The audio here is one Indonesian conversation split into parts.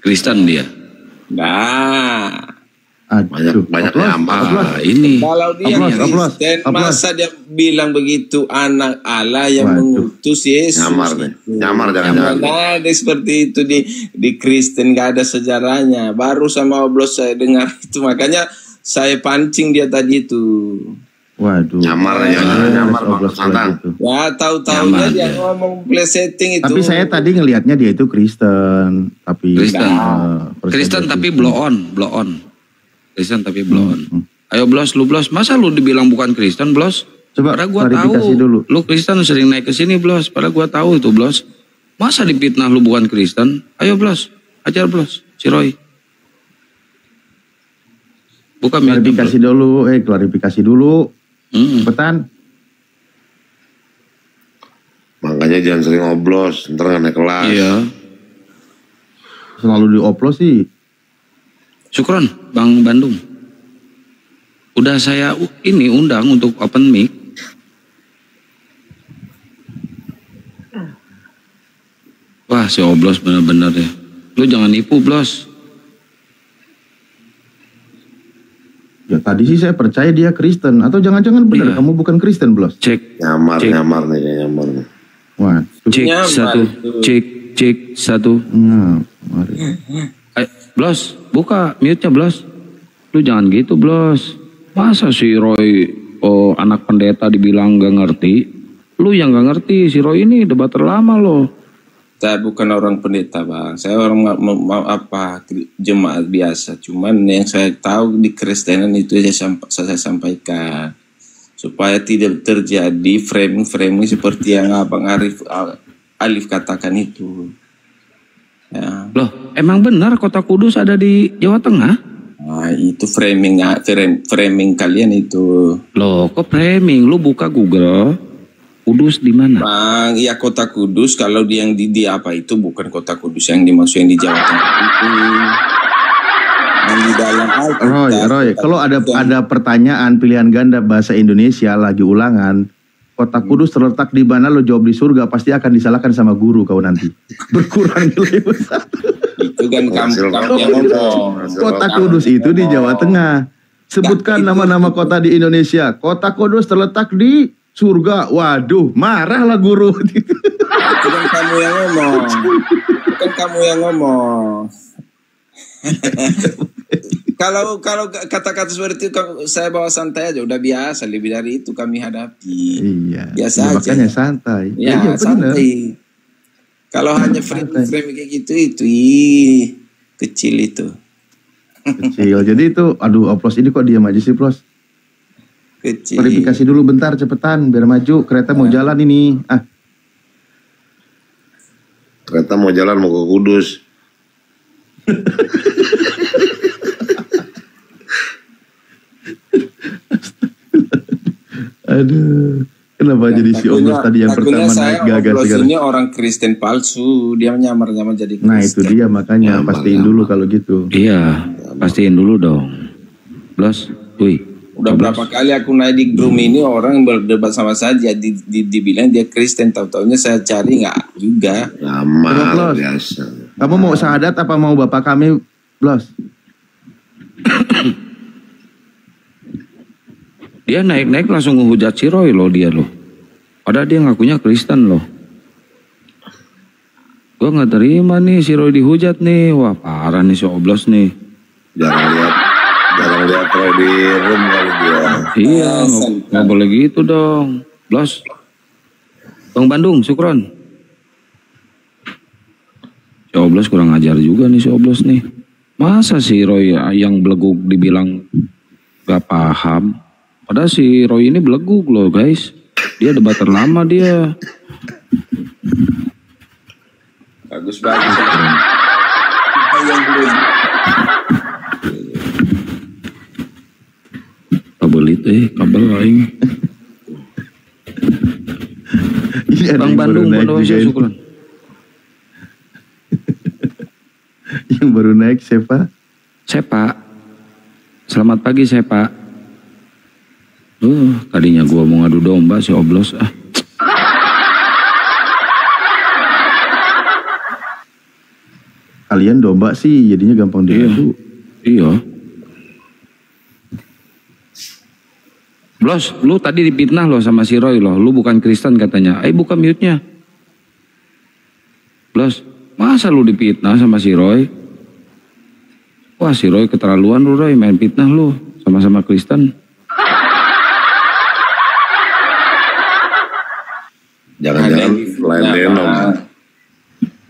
Kristen dia. Nah, banyak yang ini. kalau dia Kristen, masa dia bilang begitu anak Allah yang mengutus Yesus? Nyamar jangan. Nah, seperti itu di Kristen gak ada sejarahnya. Baru sama Oblos saya dengar itu, makanya saya pancing dia tadi itu. Waduh. Nyamar santan. Ya tahu-tahunya dia ngomong plesetting itu. Tapi saya tadi ngelihatnya dia itu Kristen, tapi Kristen tapi blow on. Kristen tapi blow on. Ayo Blos, lu Blos, masa lu dibilang bukan Kristen Blos? Coba padahal gua tahu dulu. Lu Kristen sering naik ke sini Blos, padahal gua tahu itu Blos. Masa dipitnah lu bukan Kristen? Ayo Blos, ajar Blos, si Roy. Bukan klarifikasi dulu. Cepetan. Makanya jangan sering oblos, ntar gak naik kelas. Iya. Selalu dioplos sih. Syukron, Bang Bandung. Udah saya undang untuk open mic. Wah, si Oblos bener-bener ya. Lu jangan nipu, Blos. Ya tadi sih saya percaya dia Kristen, atau jangan-jangan benar kamu bukan Kristen, Blos? Cek. Nyamar nih. Wah, cek satu. Nah, mari. Blos, buka mute-nya Blos. Lu jangan gitu Blos. Masa si Roy anak pendeta dibilang gak ngerti? Lu yang gak ngerti, si Roy ini debat terlama loh. Saya bukan orang pendeta Bang, saya orang jemaat biasa. Cuman yang saya tahu di Kristenan itu saya sampaikan. Supaya tidak terjadi framing seperti yang Abang Alif katakan itu. Ya. Loh, emang benar Kota Kudus ada di Jawa Tengah? Nah, itu framing kalian itu. Loh, kok framing? Lu buka Google. Kudus di mana? Bang, iya Kota Kudus. Kalau yang di apa itu bukan Kota Kudus yang dimaksud yang di Jawa Tengah itu. Yang di dalam Roy, kalau ada pertanyaan pilihan ganda bahasa Indonesia lagi ulangan, Kota Kudus terletak di mana, lo jawab di surga, pasti akan disalahkan sama guru kau nanti. Berkurang nilai besar. Itu kan kamu yang ngomong. Kota Kudus itu di Jawa Tengah. Sebutkan nama-nama kota di Indonesia. Kota Kudus terletak di surga. Waduh, marahlah guru. Bukan kamu yang ngomong. Kalau kata-kata seperti itu saya bawa santai aja, udah biasa. Lebih dari itu kami hadapi. Iya. Biasa aja. Makanya santai. Ya, santai. Kalau hanya frame kayak gitu itu kecil itu. Kecil. Jadi itu, aduh, Oplos ini kok diam aja sih, Plos? Kecil. Verifikasi dulu bentar, cepetan biar maju, kereta mau jalan ini. Kereta mau jalan mau ke Kudus. Aduh, kenapa jadi si Oblos tadi yang pertama naik gagas sekarang? Ini orang Kristen palsu, dia nyamar-nyamar jadi Kristen. Nah itu dia, makanya pastiin dulu kalau gitu. Iya, pastiin dulu dong. Blos, wih. Udah berapa kali aku naik di Groom ini orang berdebat sama saya, dibilang dia Kristen, tahu-taunya saya cari nggak juga. Lama biasa. Kamu mau syahadat apa mau bapak kami, Blos? Dia naik-naik langsung ngehujat si Roy loh dia loh. Padahal dia ngakunya Kristen loh. Gue nggak terima nih si Roy dihujat nih. Wah parah nih si Oblos nih. Jangan lihat Roy di room kali dia. Iya, nggak boleh gitu dong. Blos. Bang Bandung, Syukron. Si Oblos kurang ajar juga nih si Oblos nih. Masa si Roy yang beleguk dibilang gak paham. Padahal si Roy ini beleguk loh guys. Dia debat terlama dia. Bagus banget. Kabel lain. Bang Bandung Bondowoso Syukron. Yang baru naik siapa? Sepa. Selamat pagi Sepa. Tadinya gua mau ngadu domba si Oblos Kalian domba sih jadinya gampang diadu. Iya. Blos, lu tadi dipitnah loh sama si Roy loh. Lu bukan Kristen katanya. Buka mute-nya. Blos, masa lu dipitnah sama si Roy? Wah, si Roy keterlaluan lu, Roy. Main fitnah lu. Sama-sama Kristen. Jangan-jangan lain denom.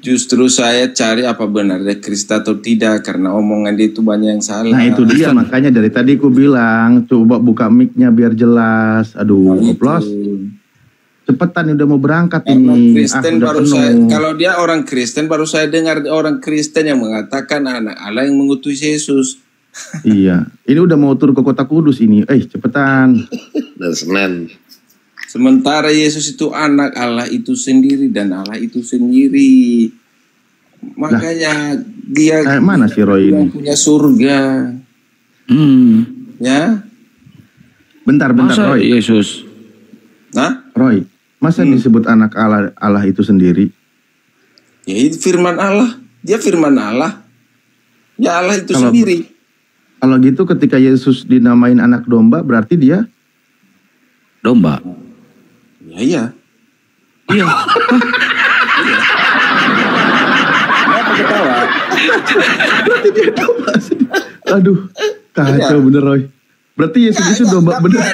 Justru saya cari apa benar dia Kristen atau tidak, karena omongan dia itu banyak yang salah. Nah itu dia, makanya dari tadi aku bilang coba buka mic-nya biar jelas. Aduh, oplos. Cepetan udah mau berangkat ini. Kristen udah baru penuh. saya, kalau dia orang Kristen baru saya dengar orang Kristen yang mengatakan anak Allah yang mengutus Yesus. Iya, ini udah mau turun ke kota Kudus ini. Cepetan. Dan Senin. Sementara Yesus itu anak Allah itu sendiri dan Allah itu sendiri. Makanya dia mana si Roy ini? Punya surga. Ya. Bentar masa Roy. Yesus. Nah? Roy, masa disebut anak Allah itu sendiri? Ya itu firman Allah. Dia firman Allah. Ya Allah itu sendiri. Kalau gitu ketika Yesus dinamain anak domba berarti dia domba. Iya. Iya. Kenapa ketawa? Aduh, kacau bener Roy. Berarti Yesus itu domba bener.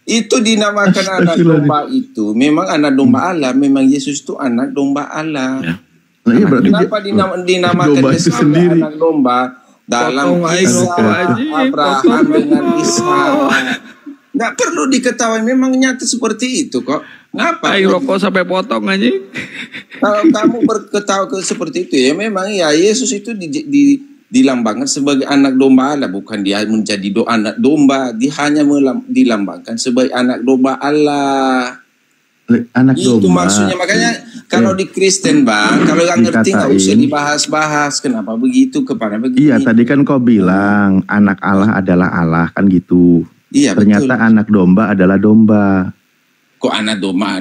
Itu dinamakan anak domba itu. Memang anak domba Allah. Memang Yesus itu anak domba Allah. Ya. Nah, iya, berarti kenapa dinamakan Yesus sendiri anak domba? Dalam kisah Abraham dengan Ishak. Nggak perlu diketahui, memang nyata seperti itu kok. Ngapa? Rokok sampai potong aja. Kalau kamu berketahui seperti itu ya memang ya Yesus itu dilambangkan sebagai anak domba Allah, bukan dia menjadi anak domba. Dia hanya dilambangkan sebagai anak domba Allah. Anak itu domba. Maksudnya makanya kalau di Kristen bang, kalau nggak ngerti nggak usah dibahas-bahas. Kenapa begitu kepada begini? Iya tadi kan kau bilang anak Allah adalah Allah kan gitu. Iya, ternyata betul. Anak domba adalah domba. Kok anak domba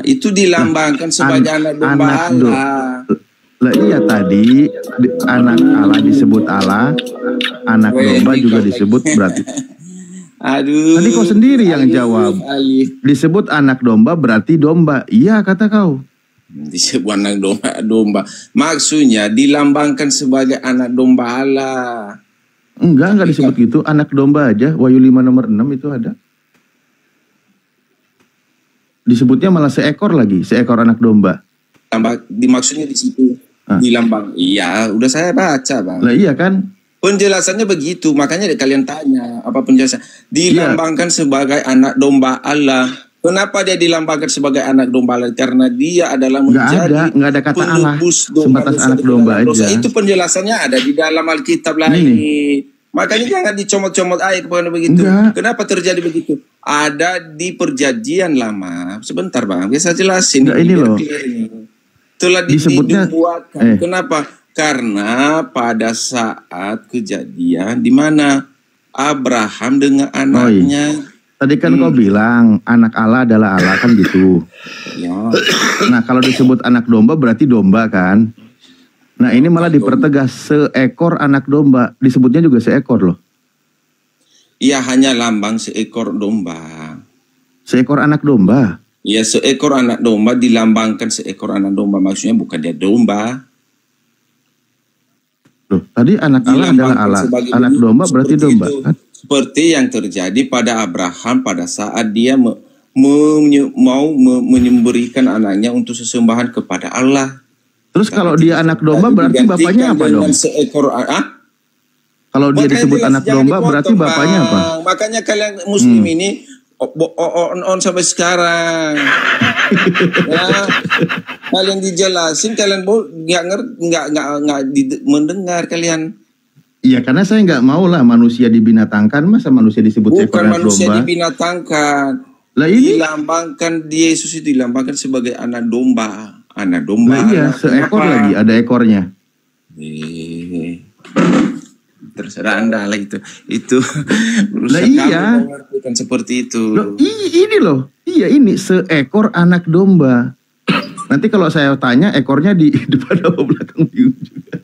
itu dilambangkan sebagai anak domba Allah. Lah iya tadi anak Allah disebut Allah, anak domba juga disebut berarti. Aduh. Tadi kau sendiri yang jawab. Disebut anak domba berarti domba. Iya kata kau. Disebut anak domba. Maksudnya dilambangkan sebagai anak domba Allah. Enggak disebut gitu. Anak domba aja. Wahyu 5 nomor 6 itu ada. Disebutnya malah seekor lagi. Seekor anak domba. Dimaksudnya di situ. Dilambang. Iya, udah saya baca bang. Lah iya kan. Penjelasannya begitu. Makanya kalian tanya. Apa penjelasan? Dilambangkan sebagai anak domba Allah. Kenapa dia dilambangkan sebagai anak domba Allah? Karena dia adalah menjadi nggak ada kata Allah. Sebatas anak domba aja. Itu penjelasannya ada di dalam Alkitab lain. Makanya jangan dicomot-comot ayat kepada begitu. Enggak. Kenapa terjadi begitu? Ada di perjanjian lama. Sebentar bang, bisa jelasin. Enggak, ini loh. Itulah disebutnya. Kenapa? Karena pada saat kejadian di mana Abraham dengan anaknya. Tadi kan kau bilang anak Allah adalah Allah kan gitu. Ya. Nah kalau disebut anak domba berarti domba kan. Nah ini malah dipertegas seekor anak domba. Disebutnya juga seekor loh. Iya hanya lambang seekor domba. Seekor anak domba? Iya seekor anak domba dilambangkan seekor anak domba. Maksudnya bukan dia domba. Loh, tadi anak Allah adalah Allah. Anak domba berarti domba kan? Seperti yang terjadi pada Abraham pada saat dia mau menyemberikan anaknya untuk sesembahan kepada Allah. Terus kalau dia anak domba berarti bapaknya apa dong? Seekor Kalau dia disebut anak domba berarti bapaknya apa? Makanya kalian muslim ini on sampai sekarang. Ya, kalian dijelasin kalian nggak mendengar kalian. Iya karena saya nggak mau lah manusia dibinatangkan, masa manusia disebut seekor anak domba? Bukan manusia dibinatangkan. Lah ini dilambangkan Yesus itu dilambangkan sebagai anak domba. Anak domba. Nah, iya seekor lagi ada ekornya. Terserah Anda lah itu. Lah iya. Bukan seperti itu. Loh, ini loh. Iya ini seekor anak domba. Nanti kalau saya tanya ekornya di depan atau belakang bingung juga.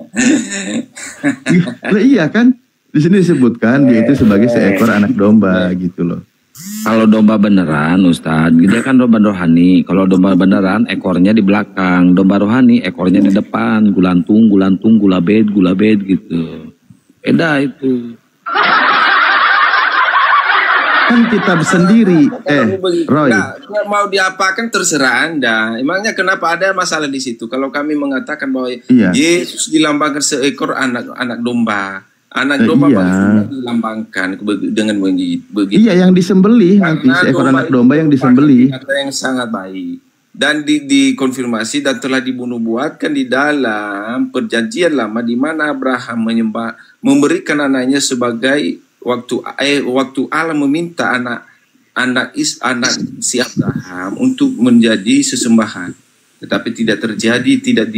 Lah iya kan? Di sini disebutkan dia itu sebagai seekor anak domba gitu loh. Kalau domba beneran Ustadz, dia kan domba rohani. Kalau domba beneran ekornya di belakang, domba rohani ekornya di depan, gulantung, gula bed gitu. Beda itu. Kan kitab sendiri. Roy. Nah, mau diapakan terserah Anda. Emangnya kenapa ada masalah di situ? Kalau kami mengatakan bahwa Yesus dilambangkan seekor anak domba. Anak domba bagaimana dilambangkan dengan begitu. Iya, yang disembelih nanti seekor anak domba yang disembelih. Kata yang sangat baik. Dan dikonfirmasi dan telah dibunuh-buatkan di dalam perjanjian lama di mana Abraham memberikan anaknya sebagai waktu Allah meminta anak si Abraham untuk menjadi sesembahan. Tetapi tidak terjadi, tidak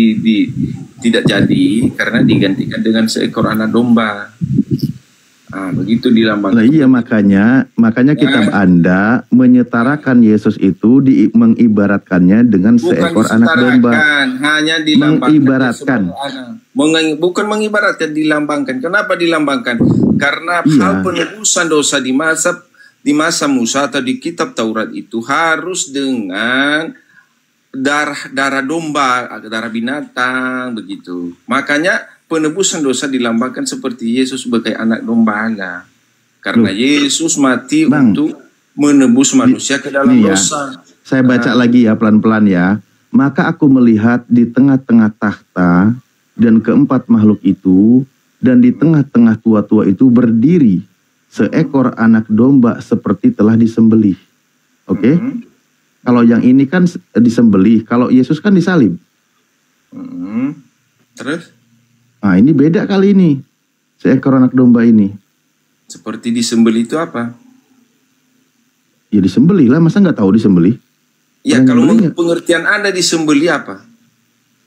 jadi karena digantikan dengan seekor anak domba. Begitu dilambangkan. Nah, iya makanya kitab Anda menyetarakan Yesus itu mengibaratkannya dengan seekor anak domba. Hanya dilambangkan. Mengibaratkan. Bukan mengibaratkan, dilambangkan. Kenapa dilambangkan? Karena hal penebusan dosa di masa Musa atau di kitab Taurat itu harus dengan darah domba, darah binatang begitu. Makanya penebusan dosa dilambangkan seperti Yesus sebagai anak domba Allah. Karena Yesus mati untuk menebus manusia ke dalam dosa. Saya baca lagi ya pelan-pelan ya. Maka aku melihat di tengah-tengah tahta dan keempat makhluk itu, dan di tengah-tengah tua-tua itu berdiri seekor anak domba seperti telah disembelih. Oke? Kalau yang ini kan disembelih, kalau Yesus kan disalib. Terus? Nah, ini beda kali ini. Seekor anak domba ini. Seperti disembelih itu apa? Ya disembelih lah, masa nggak tahu disembelih? Ya, kalau pengertian Anda disembelih apa?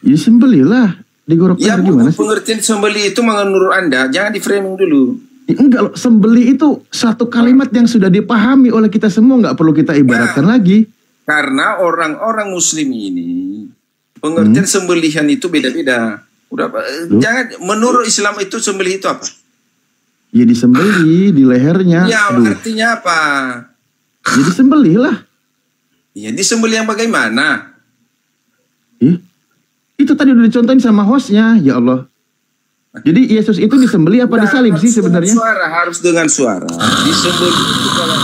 Ya disembelih lah. Digorok gimana sih? Pengertian sembelih itu menurut Anda, jangan di framing dulu. Ya, enggak loh, sembelih itu satu kalimat yang sudah dipahami oleh kita semua, nggak perlu kita ibaratkan lagi. Karena orang-orang muslim ini pengertian sembelihan itu beda-beda. Jangan, menurut Islam itu sembelih itu apa? Ya disembelih di lehernya. Ya, artinya apa? Ya disembelih lah. Ya disembelih yang bagaimana? Itu tadi udah dicontohin sama hostnya, ya Allah. Jadi Yesus itu disembelih apa disalib sih sebenarnya? Harus dengan suara. Disembelih itu kalau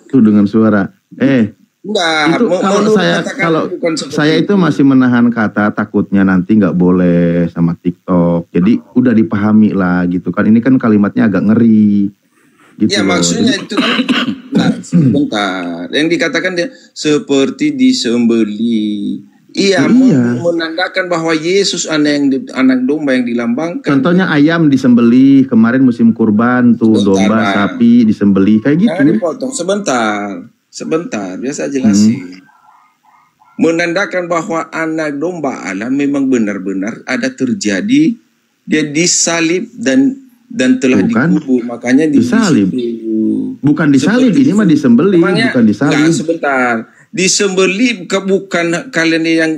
itu dengan suara. Enggak, itu kalau saya itu masih menahan kata, takutnya nanti nggak boleh sama TikTok. Jadi udah dipahami lah gitu kan. Ini kan kalimatnya agak ngeri. Gitu ya maksudnya itu kan. Nah, sebentar. Yang dikatakan dia seperti disembelih. Iya, menandakan bahwa Yesus anak domba yang dilambangkan. Contohnya ayam disembelih, kemarin musim kurban tuh domba, sapi disembelih kayak gitu. Jangan dipotong, sebentar, biasa jelasin. Menandakan bahwa anak domba Allah memang benar-benar ada terjadi, dia disalib dan telah dikubur, makanya disalib. Bukan disalib, ini mah disembelih, bukan disalib. Enggak, sebentar. Disembelih bukan kalian yang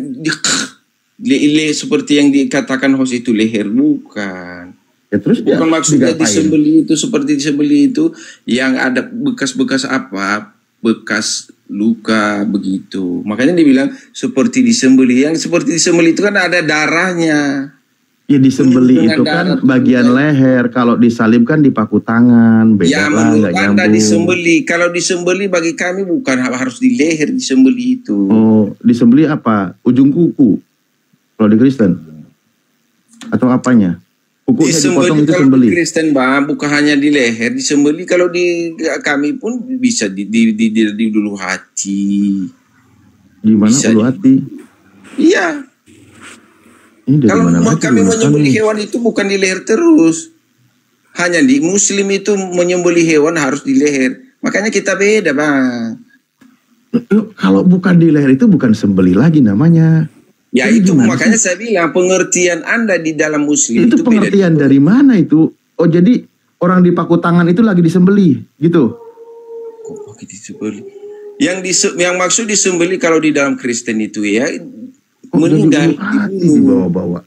seperti yang dikatakan host itu leher, bukan. Ya, terus bukan maksudnya disembelih itu seperti disembelih itu yang ada bekas-bekas apa, bekas luka begitu. Makanya dibilang seperti disembelih. Yang seperti disembelih itu kan ada darahnya. Ya disembelih itu kan bagian leher, kalau disalib kan di paku tangan, beda ya, lah, nggak nyambung. Disembelih, kalau disembelih bagi kami bukan harus di leher disembelih itu. Oh, disembelih apa? Ujung kuku, kalau di Kristen? Atau apanya? Kukunya dipotong itu sembelih. Di Kristen bukan hanya di leher, disembelih kalau di kami pun bisa di ulu hati. Di mana ulu hati? Iya. Kalau kami menyembelih hewan itu bukan di leher terus. Hanya di muslim itu menyembelih hewan harus di leher. Makanya kita beda, Bang. Kalau bukan di leher itu bukan sembelih lagi namanya. Ya itu makanya saya bilang pengertian Anda di dalam muslim itu pengertian dari mana itu? Oh jadi orang di paku tangan itu lagi disembelih gitu? Kok pakai disembelih? Yang maksud disembeli kalau di dalam Kristen itu ya Meninggal, dibawa-bawa.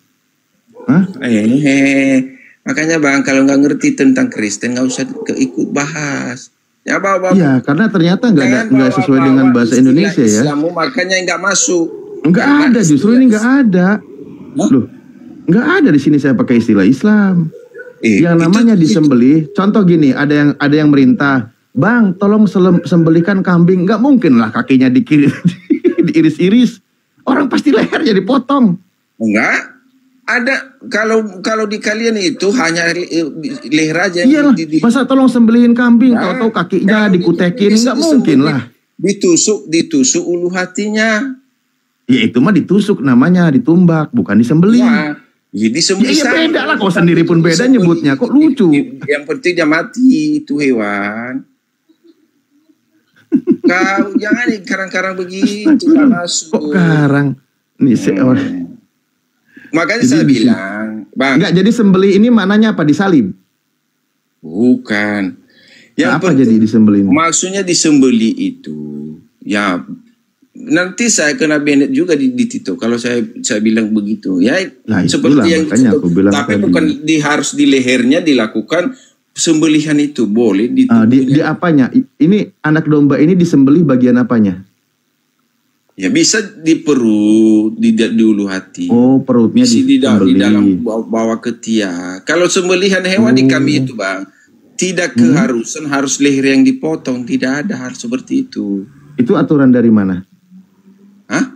Hah? Makanya Bang, kalau nggak ngerti tentang Kristen nggak usah ikut bahas. Ya bawa. Iya, karena ternyata nggak sesuai dengan bahasa Indonesia ya. Islamu, makanya nggak masuk. Nggak ada, justru ini nggak ada. Loh, nggak ada di sini saya pakai istilah Islam. Yang namanya disembelih. Contoh gini, ada yang merintah, Bang, tolong sembelihkan kambing. Nggak mungkin lah kakinya diiris-iris. Orang pasti lehernya dipotong. Enggak. Ada kalau di kalian itu hanya leher aja. Iya lah, masa tolong sembelihin kambing, tahu-tahu kakinya dikutekin, nggak mungkin lah. Ditusuk ulu hatinya. Ya itu mah ditusuk namanya, ditumbak, bukan disembelih. Ya disembelih. Ya beda lah, kau sendiri pun beda nyebutnya, kok lucu. Yang penting dia mati itu hewan. Kau jangan karang-karang begitu masuk. Kok karang? Nih seorang. Makanya saya bilang, Bang. Enggak, jadi sembelih ini maknanya apa? Disalib? Bukan. Yang apa jadi disembelih? Maksudnya disembelih itu, ya nanti saya kena banned juga di TikTok kalau saya bilang begitu. Ya nah, seperti yang aku bilang tapi tadi. Bukan harus di lehernya dilakukan sembelihan itu, boleh di apanya? Ini anak domba ini disembelih bagian apanya? Ya bisa di perut, di ulu hati. Oh, perutnya di dalam bawah ketiak. Kalau sembelihan hewan di kami itu, Bang, tidak keharusan harus leher yang dipotong, tidak ada harus seperti itu. Itu aturan dari mana? Hah?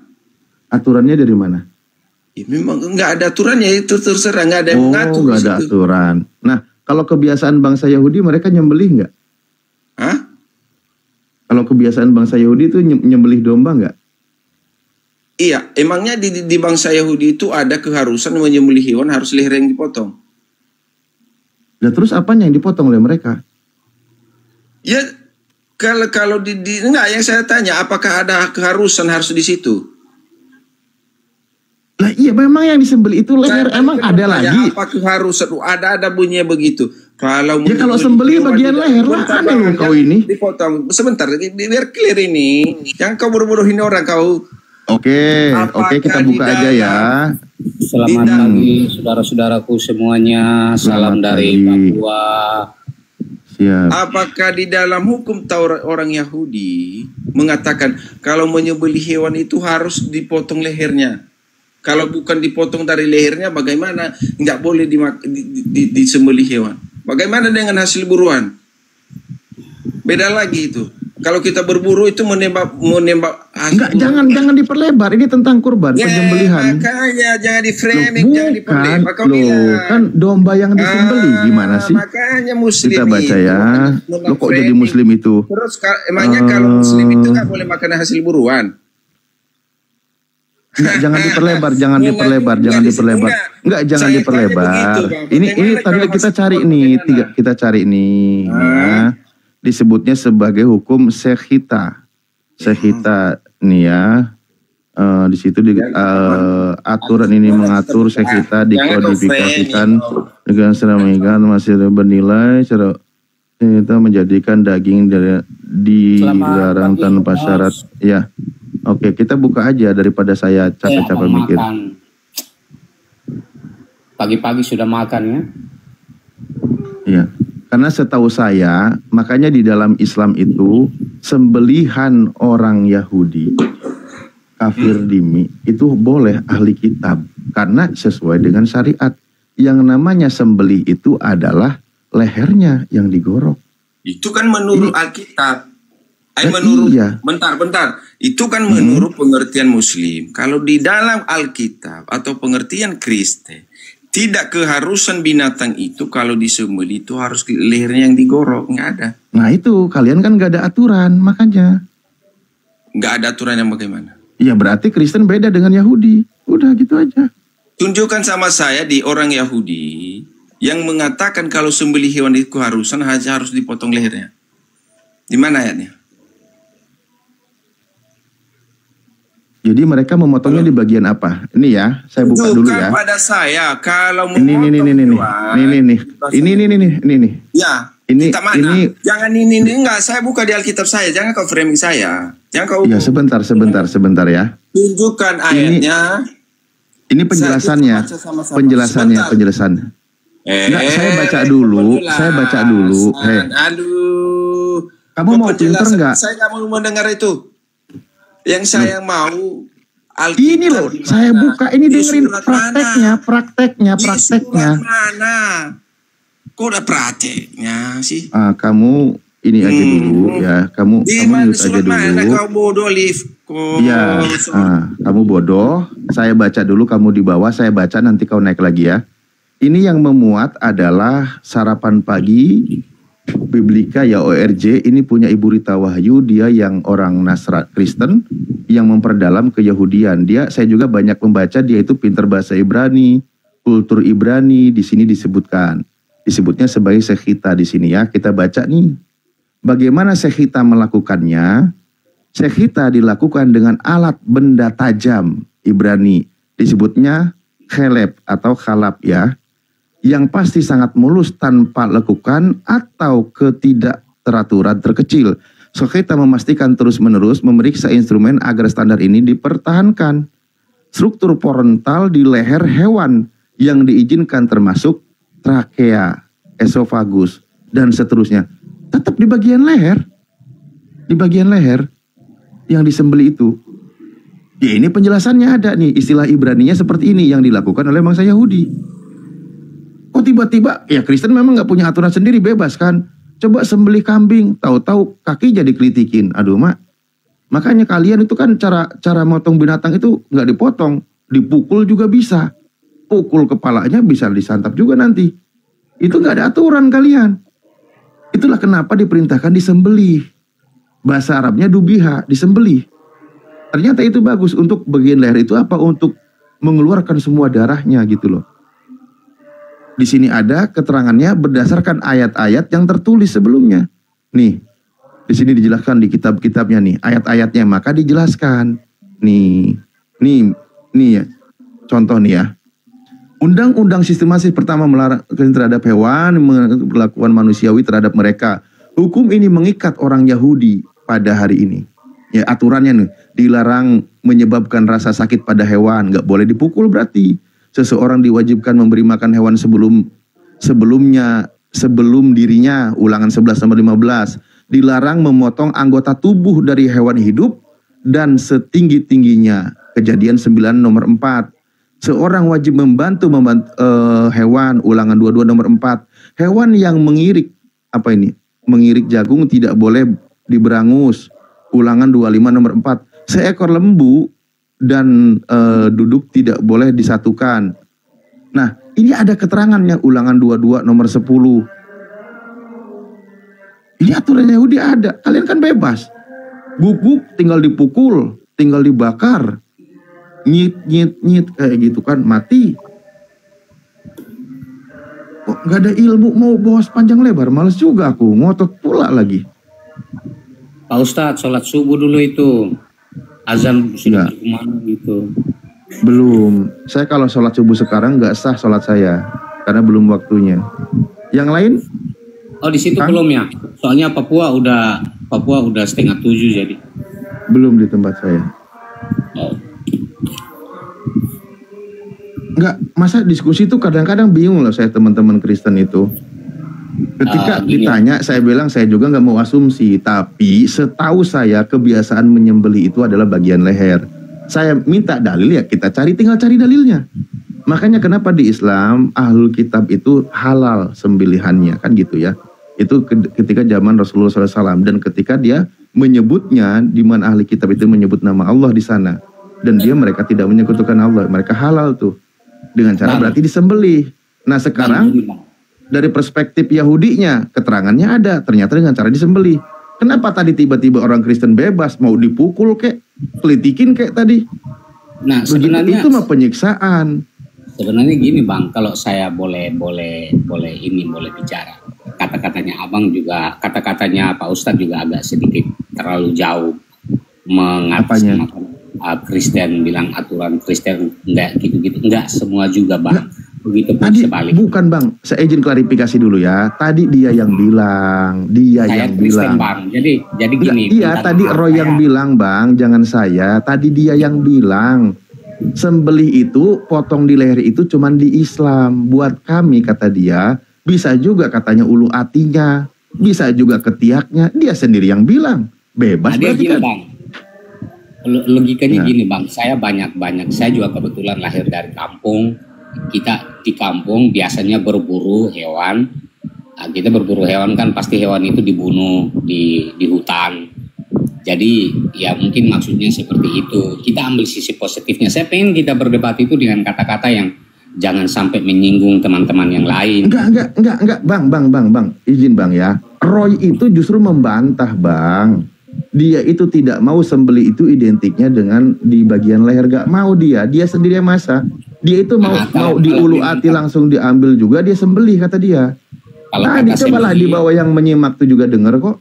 Aturannya dari mana? Ya, memang nggak ada aturannya, itu terserah, nggak ada yang mengatur. Nggak ada aturan. Nah, kalau kebiasaan bangsa Yahudi mereka nyembelih nggak? Hah? Kalau kebiasaan bangsa Yahudi itu nyembelih domba nggak? Iya, emangnya di bangsa Yahudi itu ada keharusan menyembelih hewan harus leher yang dipotong. Nah terus apanya yang dipotong oleh mereka? Ya kalau enggak, yang saya tanya apakah ada keharusan harus di situ? Lah iya, memang yang disembelih itu leher, emang ada lagi? Apa keharusan? Ada bunyinya begitu. Kalau sembelih bagian leher lah, aneh loh kau ini. Dipotong sebentar, biar clear ini. Yang kau bodoh-bodohin orang kau. Oke, kita buka aja ya. Selamat pagi saudara-saudaraku semuanya. Salam dari Papua. Siap. Apakah di dalam hukum Taurat orang Yahudi mengatakan kalau menyembelih hewan itu harus dipotong lehernya? Kalau bukan dipotong dari lehernya bagaimana? Nggak boleh disembelih hewan. Bagaimana dengan hasil buruan? Beda lagi itu. Kalau kita berburu itu menembak enggak, jangan diperlebar. Ini tentang kurban, penyembelihan. Makanya jangan di framing, jangan diperlebar. Kan domba yang disembelih gimana sih? Makanya muslim kita baca ya. Lo kok jadi muslim itu? Terus emangnya kalau muslim itu nggak boleh makan hasil buruan? Enggak, jangan diperlebar. Enggak, jangan diperlebar. Ini tadi kita cari nih. Ya. Disebutnya sebagai hukum sekhita nih ya. Di situ aturan ini mengatur sekhita dikodifikasikan dengan sedemikian masih bernilai cara kita menjadikan daging dilarang tanpa syarat ya. Oke, kita buka aja daripada saya capek-capek mikir. Pagi-pagi sudah makan ya? Iya. Karena setahu saya, makanya di dalam Islam itu sembelihan orang Yahudi kafir dimi itu boleh ahli kitab karena sesuai dengan syariat. Yang namanya sembelih itu adalah lehernya yang digorok. Itu kan menurut Alkitab. Bentar. Itu kan menurut pengertian Muslim. Kalau di dalam Alkitab atau pengertian Kristen, tidak keharusan binatang itu kalau disembelih itu harus lehernya yang digorok, nggak ada. Nah itu kalian kan nggak ada aturan, makanya. Nggak ada aturan yang bagaimana? Iya berarti Kristen beda dengan Yahudi. Udah gitu aja. Tunjukkan sama saya di orang Yahudi yang mengatakan kalau sembelih hewan itu keharusan harus dipotong lehernya. Di mana ayatnya? Jadi mereka memotongnya di bagian apa? Ini ya, saya buka dulu ya. Pada saya kalau ini. Ya. Ini Kitab mana? Jangan ini enggak, saya buka di Alkitab saya, jangan kau framing saya. Jangan kau ya sebentar ya. tunjukkan ayatnya. Ini penjelasannya. Penjelasannya. Enggak, saya baca dulu. Aduh. Kamu mau pinter enggak? Saya enggak mau mendengar itu. Yang saya mau Alkitab. Ini loh, saya buka ini, dengerin prakteknya. Di surat mana? Kok udah prakteknya sih? Kamu ini aja dulu ya. Kamu mute aja mana dulu. kau bodoh, Liv? Iya. Kamu bodoh. Saya baca dulu, kamu di bawah. Saya baca, nanti kau naik lagi ya. Ini yang memuat adalah Sarapan Pagi Biblika ya ORJ. Ini punya Ibu Rita Wahyu. Dia yang orang Nasrani Kristen yang memperdalam keyahudian. Saya juga banyak membaca. Dia itu pintar bahasa Ibrani, kultur Ibrani. Di sini disebutnya sebagai Sekhita di sini ya. Kita baca nih. Bagaimana Sekhita melakukannya? Sekhita dilakukan dengan alat benda tajam Ibrani. Disebutnya kheleb atau khalab ya. Yang pasti sangat mulus tanpa lekukan atau ketidakteraturan terkecil. Sekhita memastikan terus-menerus memeriksa instrumen agar standar ini dipertahankan. Struktur parental di leher hewan yang diizinkan termasuk trakea, esofagus, dan seterusnya. Tetap di bagian leher. Di bagian leher yang disembelih itu. Ya ini penjelasannya ada nih. Istilah Ibraninya seperti ini yang dilakukan oleh bangsa Yahudi. Kok tiba-tiba, ya Kristen memang gak punya aturan sendiri, bebas kan. Coba sembelih kambing, tahu-tahu kaki jadi kelitikin. Aduh mak. Makanya kalian itu kan cara motong binatang itu gak dipotong. Dipukul juga bisa. Pukul kepalanya bisa disantap juga nanti. Itu gak ada aturan kalian. Itulah kenapa diperintahkan disembelih. Bahasa Arabnya dubiha, disembelih. Ternyata itu bagus untuk bagian leher itu apa? Untuk mengeluarkan semua darahnya gitu loh. Di sini ada keterangannya berdasarkan ayat-ayat yang tertulis sebelumnya. Nih, di sini dijelaskan di kitab-kitabnya nih, ayat-ayatnya, maka dijelaskan. Nih ya. Contoh nih ya. Undang-undang sistematis pertama melarang terhadap hewan, perlakuan manusiawi terhadap mereka. Hukum ini mengikat orang Yahudi pada hari ini. Ya aturannya nih, dilarang menyebabkan rasa sakit pada hewan, nggak boleh dipukul berarti. Seseorang diwajibkan memberi makan hewan sebelum dirinya, Ulangan 11:15. Dilarang memotong anggota tubuh dari hewan hidup dan setinggi-tingginya. Kejadian 9:4. Seorang wajib membantu hewan, Ulangan 22:4. Hewan yang mengirik jagung tidak boleh diberangus, Ulangan 25:4. Seekor lembu dan duduk tidak boleh disatukan. Nah, ini ada keterangannya, Ulangan 22:10. Ini aturan Yahudi ada. Kalian kan bebas. Guguk tinggal dipukul, tinggal dibakar. Nyit kayak gitu kan, mati. Kok gak ada ilmu mau bahas panjang lebar, males juga aku, ngotot pula lagi. Pak Ustadz, sholat subuh dulu itu. Azan sudah kemana gitu? Belum. Saya kalau sholat subuh sekarang gak sah sholat saya, karena belum waktunya. Yang lain? Oh di situ belum ya? Soalnya Papua udah 6:30 jadi. Belum di tempat saya. Oh. Enggak, masa diskusi itu kadang-kadang bingung loh saya teman-teman Kristen itu. Ketika ditanya, saya bilang saya juga nggak mau asumsi. Tapi setahu saya kebiasaan menyembelih itu adalah bagian leher. Saya minta dalil ya kita tinggal cari dalilnya. Makanya kenapa di Islam ahlul kitab itu halal sembelihannya kan gitu ya. Itu ketika zaman Rasulullah SAW dan ketika dia menyebutnya, di mana ahli kitab itu menyebut nama Allah di sana dan mereka tidak menyekutukan Allah, mereka halal tuh. Dengan cara berarti disembelih. Nah sekarang dari perspektif Yahudinya keterangannya ada, ternyata dengan cara disembelih. Kenapa tadi tiba-tiba orang Kristen bebas mau dipukul kek, kelitikin kek tadi? Nah sebenarnya itu mah penyiksaan. Sebenarnya gini Bang, kalau saya boleh bicara. Kata-katanya Abang juga, kata-katanya Pak Ustadz juga agak sedikit terlalu jauh mengatasnamakan Kristen, bilang aturan Kristen enggak gitu-gitu, enggak semua juga Bang. begitu pun Tadi sebalik. bukan Bang, saya izin klarifikasi dulu ya. Tadi dia yang bilang, Saya Kristen Bang, jadi Enggak, gini. iya minta tadi maaf, Roy yang saya- bilang Bang, jangan saya. Tadi dia yang bilang sembelih itu, potong di leher itu cuman di Islam. Buat kami kata dia, bisa juga katanya ulu hatinya, bisa juga ketiaknya. Dia sendiri yang bilang, bebas Ada berarti gini kan. Bang, logikanya Nah. gini Bang, saya banyak, saya juga kebetulan lahir dari kampung. Kita di kampung biasanya berburu hewan. Nah, kita berburu hewan kan pasti hewan itu dibunuh di hutan. Jadi ya mungkin maksudnya seperti itu. Kita ambil sisi positifnya. Saya pengen kita berdebat itu dengan kata-kata yang jangan sampai menyinggung teman-teman yang lain. Enggak, Bang. Izin Bang ya. Roy itu justru membantah Bang. Dia itu tidak mau sembelih itu identiknya dengan di bagian leher, gak mau dia sendiri yang masak. Dia itu mau di ulu hati langsung diambil juga, dia sembelih kata dia. Kalau Tadi kata cobalah sembelih- di bawah yang menyimak tuh juga denger kok.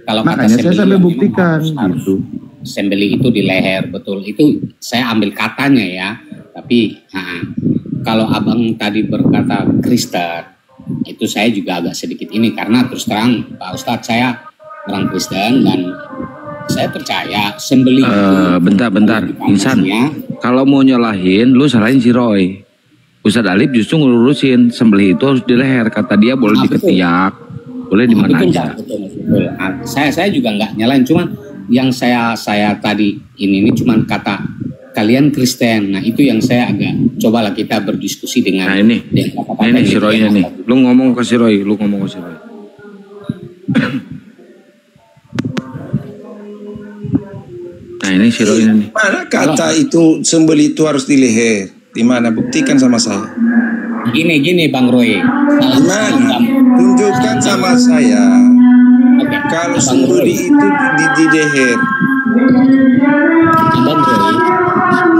Kalau kata Makanya saya sembelih sampai memang buktikan harus. gitu. Sembelih itu di leher, betul. Itu saya ambil katanya ya. Tapi kalau abang tadi berkata Kristen, itu saya juga agak sedikit ini. Karena terus terang Pak Ustadz, saya orang Kristen dan saya percaya sembelih itu. Bentar, Insan. Kalau mau nyalahin, lu salahin si Roy. Ustadz Alif justru ngelurusin sembelih itu harus di leher. Kata dia boleh di betul. ketiak, boleh di mana Betul, aja. Pak, betul. Saya juga nggak nyalain, cuman yang saya tadi ini cuman kata kalian Kristen. Nah itu yang saya agak cobalah kita berdiskusi dengan. Nah ini si Roy-nya nih. Lu ngomong ke si Roy, Nah ini si Roy nih. Mana kata itu sembelih itu harus di leher? Di mana? Buktikan sama saya. Gini Bang Roy. Di mana? Tunjukkan sama saya. Oke. Kalau Bang sembelih Roy. itu di leher. Bang Roy.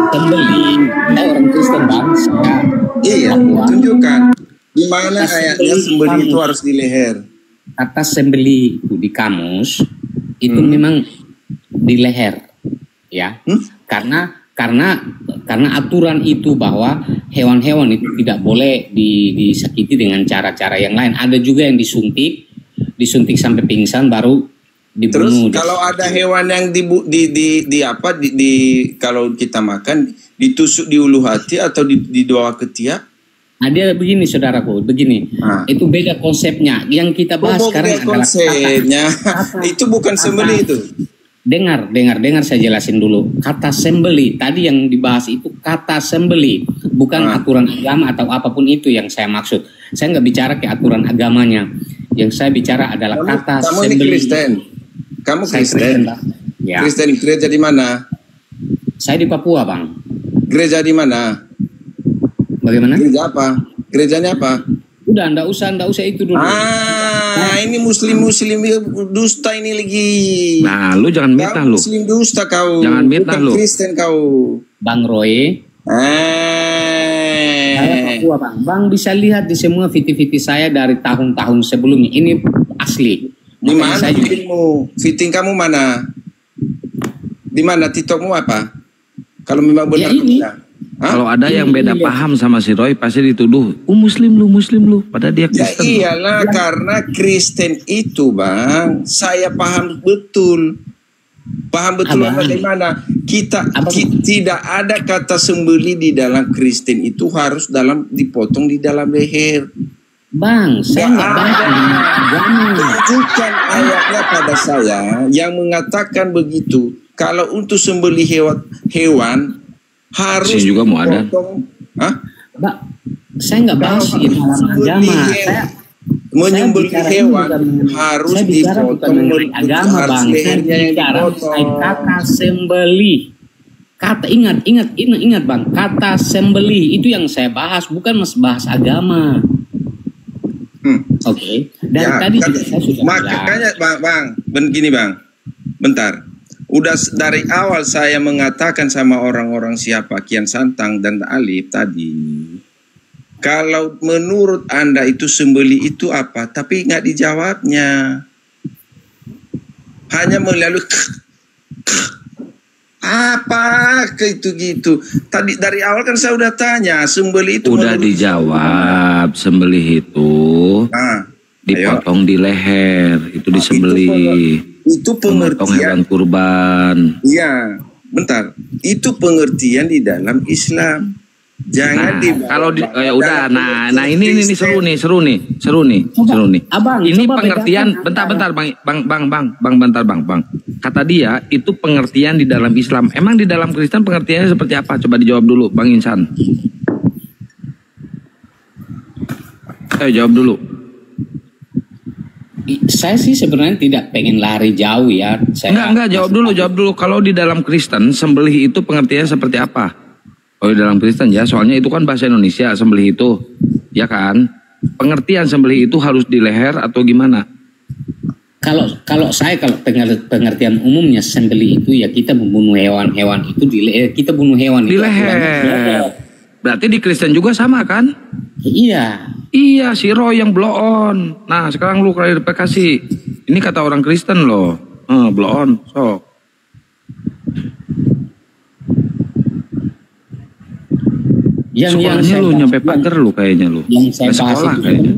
Sembelih. Saya orang Kristen Bang. Saya Iya, Papua. tunjukkan. Di mana ayatnya sembelih itu harus di leher? Kata sembelih itu di kamus itu memang di leher, ya. Karena aturan itu bahwa hewan-hewan itu tidak boleh disakiti dengan cara-cara yang lain. Ada juga yang disuntik sampai pingsan baru Terus dibunuh. kalau ada hewan yang kalau kita makan ditusuk di ulu hati atau di bawah ketiak? Ada begini saudaraku, begini. Itu beda konsepnya. Yang kita bahas sekarang adalah konsepnya. Itu bukan sembelih itu. Dengar saya jelasin dulu. Kata sembelih tadi yang dibahas itu kata sembelih, bukan aturan agama atau apapun itu yang saya maksud. Saya nggak bicara ke aturan agamanya. Yang saya bicara adalah kata kamu sembelih. ini Kristen. Kamu Saya Kristen. Bang. Ya. Kristen gereja di mana? Saya di Papua, Bang. Gereja di mana? Bagaimana? Gereja apa? Gerejanya apa? Udah, ndak usah itu dulu. Ini muslim dusta ini lagi. Nah, lu jangan mitnah Kau lu. muslim dusta kau. Jangan mitnah Bukan lu. Kristen kau. Bang Roy, saya Papua, Bang. Bang bisa lihat di semua video-video saya dari tahun-tahun sebelumnya. Ini asli. Di Makanya mana saya juga- fittingmu? Fitting kamu mana? Di mana TikTokmu apa? Kalau memang benar. Ya, ini. Kalau ada yang beda Iya. paham sama si Roy pasti dituduh, muslim lu, padahal dia Ya Kristen. iyalah karena Kristen itu Bang, saya paham betul. Paham betul Abang. bagaimana Abang. tidak ada kata sembelih di dalam Kristen itu harus dipotong di dalam leher. Bang, saya nggak bahas dengan agama. Tunjukkan ayatnya pada saya yang mengatakan begitu. Kalau untuk sembelih hewan harus Sini juga mau ada. dipotong. Hah? Mbak, saya nggak bahas di dalam agama. Menyembelih bicara hewan bukan mengenai- harus saya bicara bukan dipotong mengenai agama, harus Bang. Saya lehernya yang bicara dipotong. kata sembelih. Kata ingat Bang, kata sembelih itu yang saya bahas, bukan bahas agama. Oke. Dan Ya, tadi juga saya sudah bilang. makanya bang, begini bang, bentar. Udah dari awal saya mengatakan sama orang-orang siapa Kian Santang dan Alif tadi, kalau menurut Anda itu sembelih itu apa? Tapi nggak dijawabnya. Hanya melalui Apa itu gitu? Tadi dari awal kan saya udah tanya, sembelih itu Udah dijawab, sembelih itu dipotong di leher, itu disembelih. Itu Memotong hewan pengertian. kurban. Iya, bentar. Itu pengertian di dalam Islam. Jangan Kalau udah, nah ini seru nih. Abang, Ini coba pengertian, bedakan bentar bang. Kata dia itu pengertian di dalam Islam. Emang di dalam Kristen pengertiannya seperti apa? Coba dijawab dulu, Bang Insan. Jawab dulu. Saya sih sebenarnya tidak pengen lari jauh ya. Enggak, jawab dulu. Kalau di dalam Kristen sembelih itu pengertiannya seperti apa? Oh, di dalam Kristen ya, soalnya itu kan bahasa Indonesia sembelih itu, ya kan? Pengertian sembelih itu harus di leher atau gimana? Kalau pengertian umumnya sembelih itu ya kita membunuh hewan itu di leher, kita bunuh hewan Di itu leher. Berarti di Kristen juga sama kan? Iya. Iya, si Roy yang blow on. Nah, sekarang lu klarifikasi. Ini kata orang Kristen loh. Blow on, sok. Sekolahnya lu nyampe pagar lu kayaknya lu. Yang saya bahas itu kayaknya.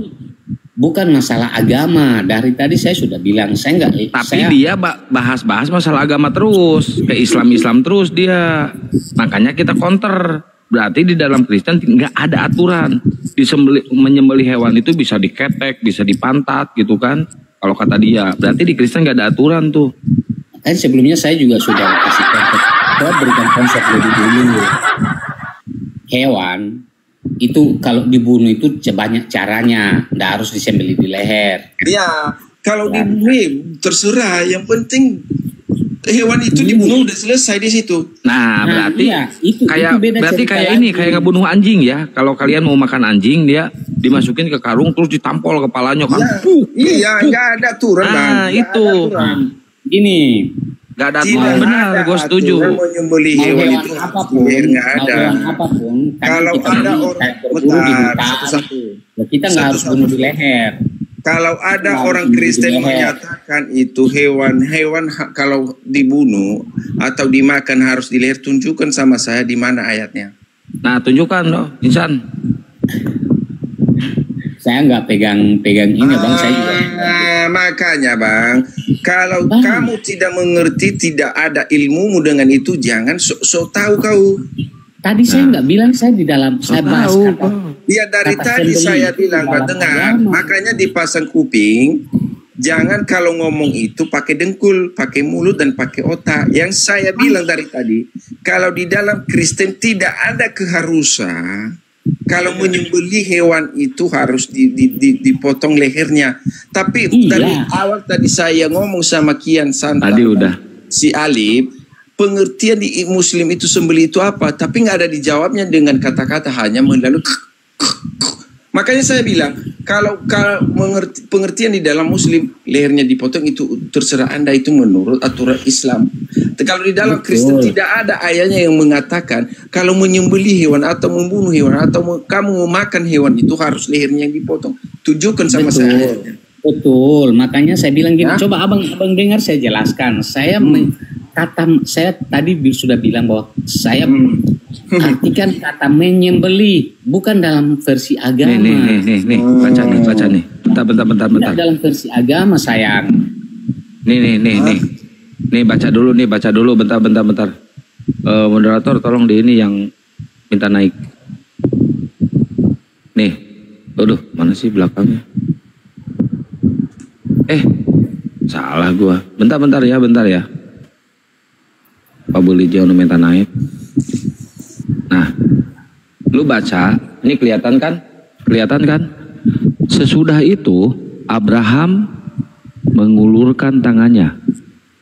Bukan masalah agama. Dari tadi saya sudah bilang saya enggak. Tapi dia bahas masalah agama terus, ke Islam terus dia. Makanya kita counter. Berarti di dalam Kristen nggak ada aturan. Menyembelih hewan itu bisa diketek, bisa dipantat gitu kan. Kalau kata dia, berarti di Kristen nggak ada aturan tuh. Kan sebelumnya saya juga sudah kasih konsep. Saya berikan konsep lebih dulu. Hewan itu kalau dibunuh itu banyak caranya, nggak harus disembelih di leher. Ya, kalau dibunuh terserah. Yang penting hewan itu dibunuh udah selesai di situ. Nah, berarti iya, itu beda berarti cerita kayak lagi. ini, kayak ngebunuh anjing ya. Kalau kalian mau makan anjing, dia dimasukin ke karung terus ditampol kepalanya kan. Iya, nggak ada aturan. Nah, itu. Gini. Gak ada aturan, benar, gue setuju. Menyembelih hewan itu apapun, nggak ada. Apapun, Kalau ada orang kita nggak harus bunuh di leher. Kalau ada orang Kristen menyatakan itu hewan kalau dibunuh atau dimakan harus di leher, tunjukkan sama saya di mana ayatnya. Nah, tunjukkan loh, Insan. Saya nggak pegang ini bang, saya juga. Makanya bang, kalau kamu tidak mengerti, tidak ada ilmumu dengan itu, jangan sok tahu kau. Tadi saya nggak bilang saya di dalam saya bahas kata. Ya dari tadi saya bilang dengar, makanya dipasang kuping. Jangan kalau ngomong itu pakai dengkul, pakai mulut dan pakai otak. Yang saya bilang dari tadi, kalau di dalam Kristen tidak ada keharusan. Kalau menyembelih hewan itu harus dipotong lehernya. Tapi dari awal tadi saya ngomong sama Kian Santang, tadi udah si Alif, pengertian di Muslim itu sembelih itu apa? Tapi nggak ada dijawabnya dengan kata-kata, hanya melalui. Makanya saya bilang kalau pengertian di dalam Muslim lehernya dipotong itu terserah Anda, itu menurut aturan Islam. Kalau di dalam Kristen tidak ada ayatnya yang mengatakan kalau menyembelih hewan atau membunuh hewan atau kamu memakan hewan itu harus lehernya yang dipotong. Tunjukkan sama saya. Betul, makanya saya bilang gini. Coba abang dengar saya jelaskan. Saya tadi sudah bilang bahwa saya artikan kata menyembelih bukan dalam versi agama. Nih, baca nih. Bentar. Tidak dalam versi agama, sayang. Nih baca dulu, bentar. Moderator tolong di ini yang minta naik. Nih, mana sih belakangnya? Salah gua. Bentar ya. Pak Bulijono minta naik. Nah, lu baca, ini kelihatan kan? Sesudah itu Abraham mengulurkan tangannya,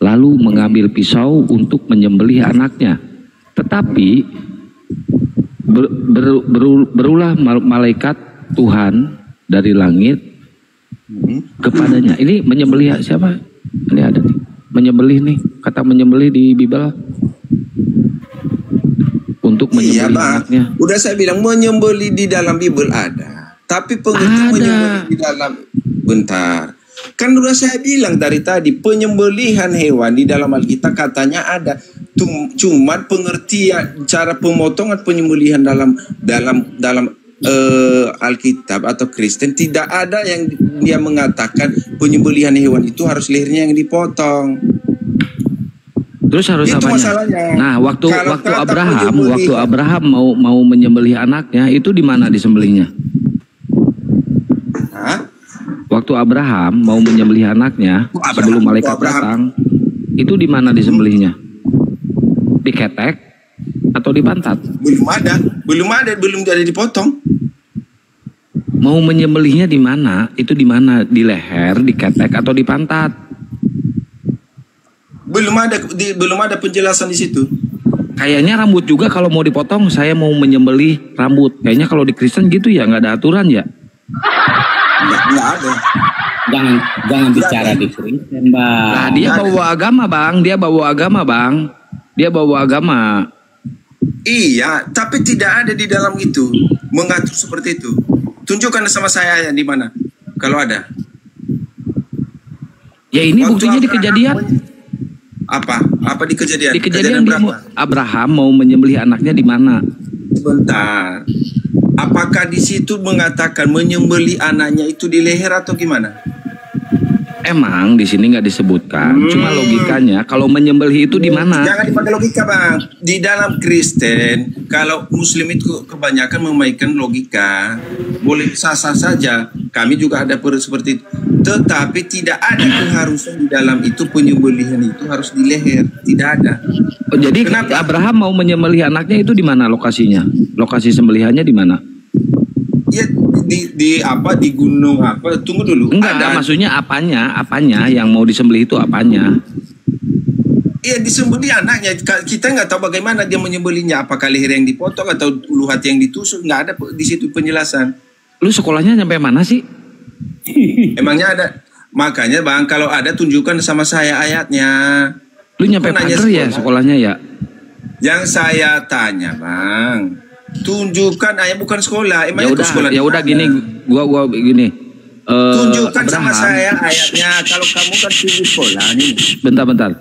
lalu mengambil pisau untuk menyembelih anaknya. Tetapi berulah malaikat Tuhan dari langit kepadanya. Ini menyembelih siapa? Ini ada nih. Menyembelih nih, kata menyembelih di Bible. Untuk menyembelih anaknya. Udah saya bilang menyembelih di dalam Bible ada. Tapi pengertian menyembelih di dalam, bentar. Kan udah saya bilang dari tadi, penyembelihan hewan di dalam Alkitab katanya ada. Cuman pengertian cara pemotongan penyembelihan dalam Alkitab atau Kristen tidak ada yang dia mengatakan penyembelihan hewan itu harus lehernya yang dipotong. Terus harus Itu apanya? masalahnya. Nah, waktu Kalau kata Abraham mau menyembelih anaknya, itu di mana disembelihnya? Hah? Waktu Abraham mau menyembelih anaknya sebelum malaikat datang, itu di mana disembelihnya? Diketek atau di pantat? Belum jadi dipotong. Mau menyembelihnya di mana? Itu di mana? Di leher, diketek atau di pantat? Belum ada penjelasan di situ. Kayaknya rambut juga kalau mau dipotong, saya mau menyembelih rambut. Kayaknya kalau di Kristen gitu ya, nggak ada aturan ya? Nggak ada. Jangan bicara di Kristen, Bang. Nah, dia bawa agama, Bang. Dia bawa agama. Iya, tapi tidak ada di dalam itu mengatur seperti itu. Tunjukkan sama saya ya di mana. Kalau ada. Ya ini Waktu buktinya di Abraham kejadian. Apa di kejadian? Di kejadian berapa? Abraham mau menyembelih anaknya di mana? Sebentar. Apakah di situ mengatakan menyembelih anaknya itu di leher atau gimana? Emang di sini nggak disebutkan. Cuma logikanya kalau menyembelih itu di mana? Jangan dipakai logika, Bang. Di dalam Kristen, kalau Muslim itu kebanyakan memainkan logika. Boleh sah-sah saja. Kami juga ada seperti itu. Tetapi tidak ada keharusan di dalam itu penyembelihan itu harus di leher. Tidak ada. Oh, jadi Kenapa? Abraham mau menyembelih anaknya itu di mana lokasinya? Lokasi sembelihannya di mana? Ya di gunung apa? Tunggu dulu. Enggak, maksudnya apanya yang mau disembelih itu apanya? Iya disembelih anaknya. Kita nggak tahu bagaimana dia menyembelihnya. Apakah leher yang dipotong atau ulu hati yang ditusuk? Nggak ada di situ penjelasan. Lu sekolahnya sampai mana sih? Emangnya ada? Makanya Bang, kalau ada tunjukkan sama saya ayatnya. Lu nyampe Nanya pagar ya sekolahnya ya? Yang saya tanya Bang, tunjukkan ayat bukan sekolah. Emangnya ke sekolah? Ya udah gini, gua gini. Tunjukkan sama Abraham. saya ayatnya. Kalau kamu kan tinggi sekolah nih. Bentar.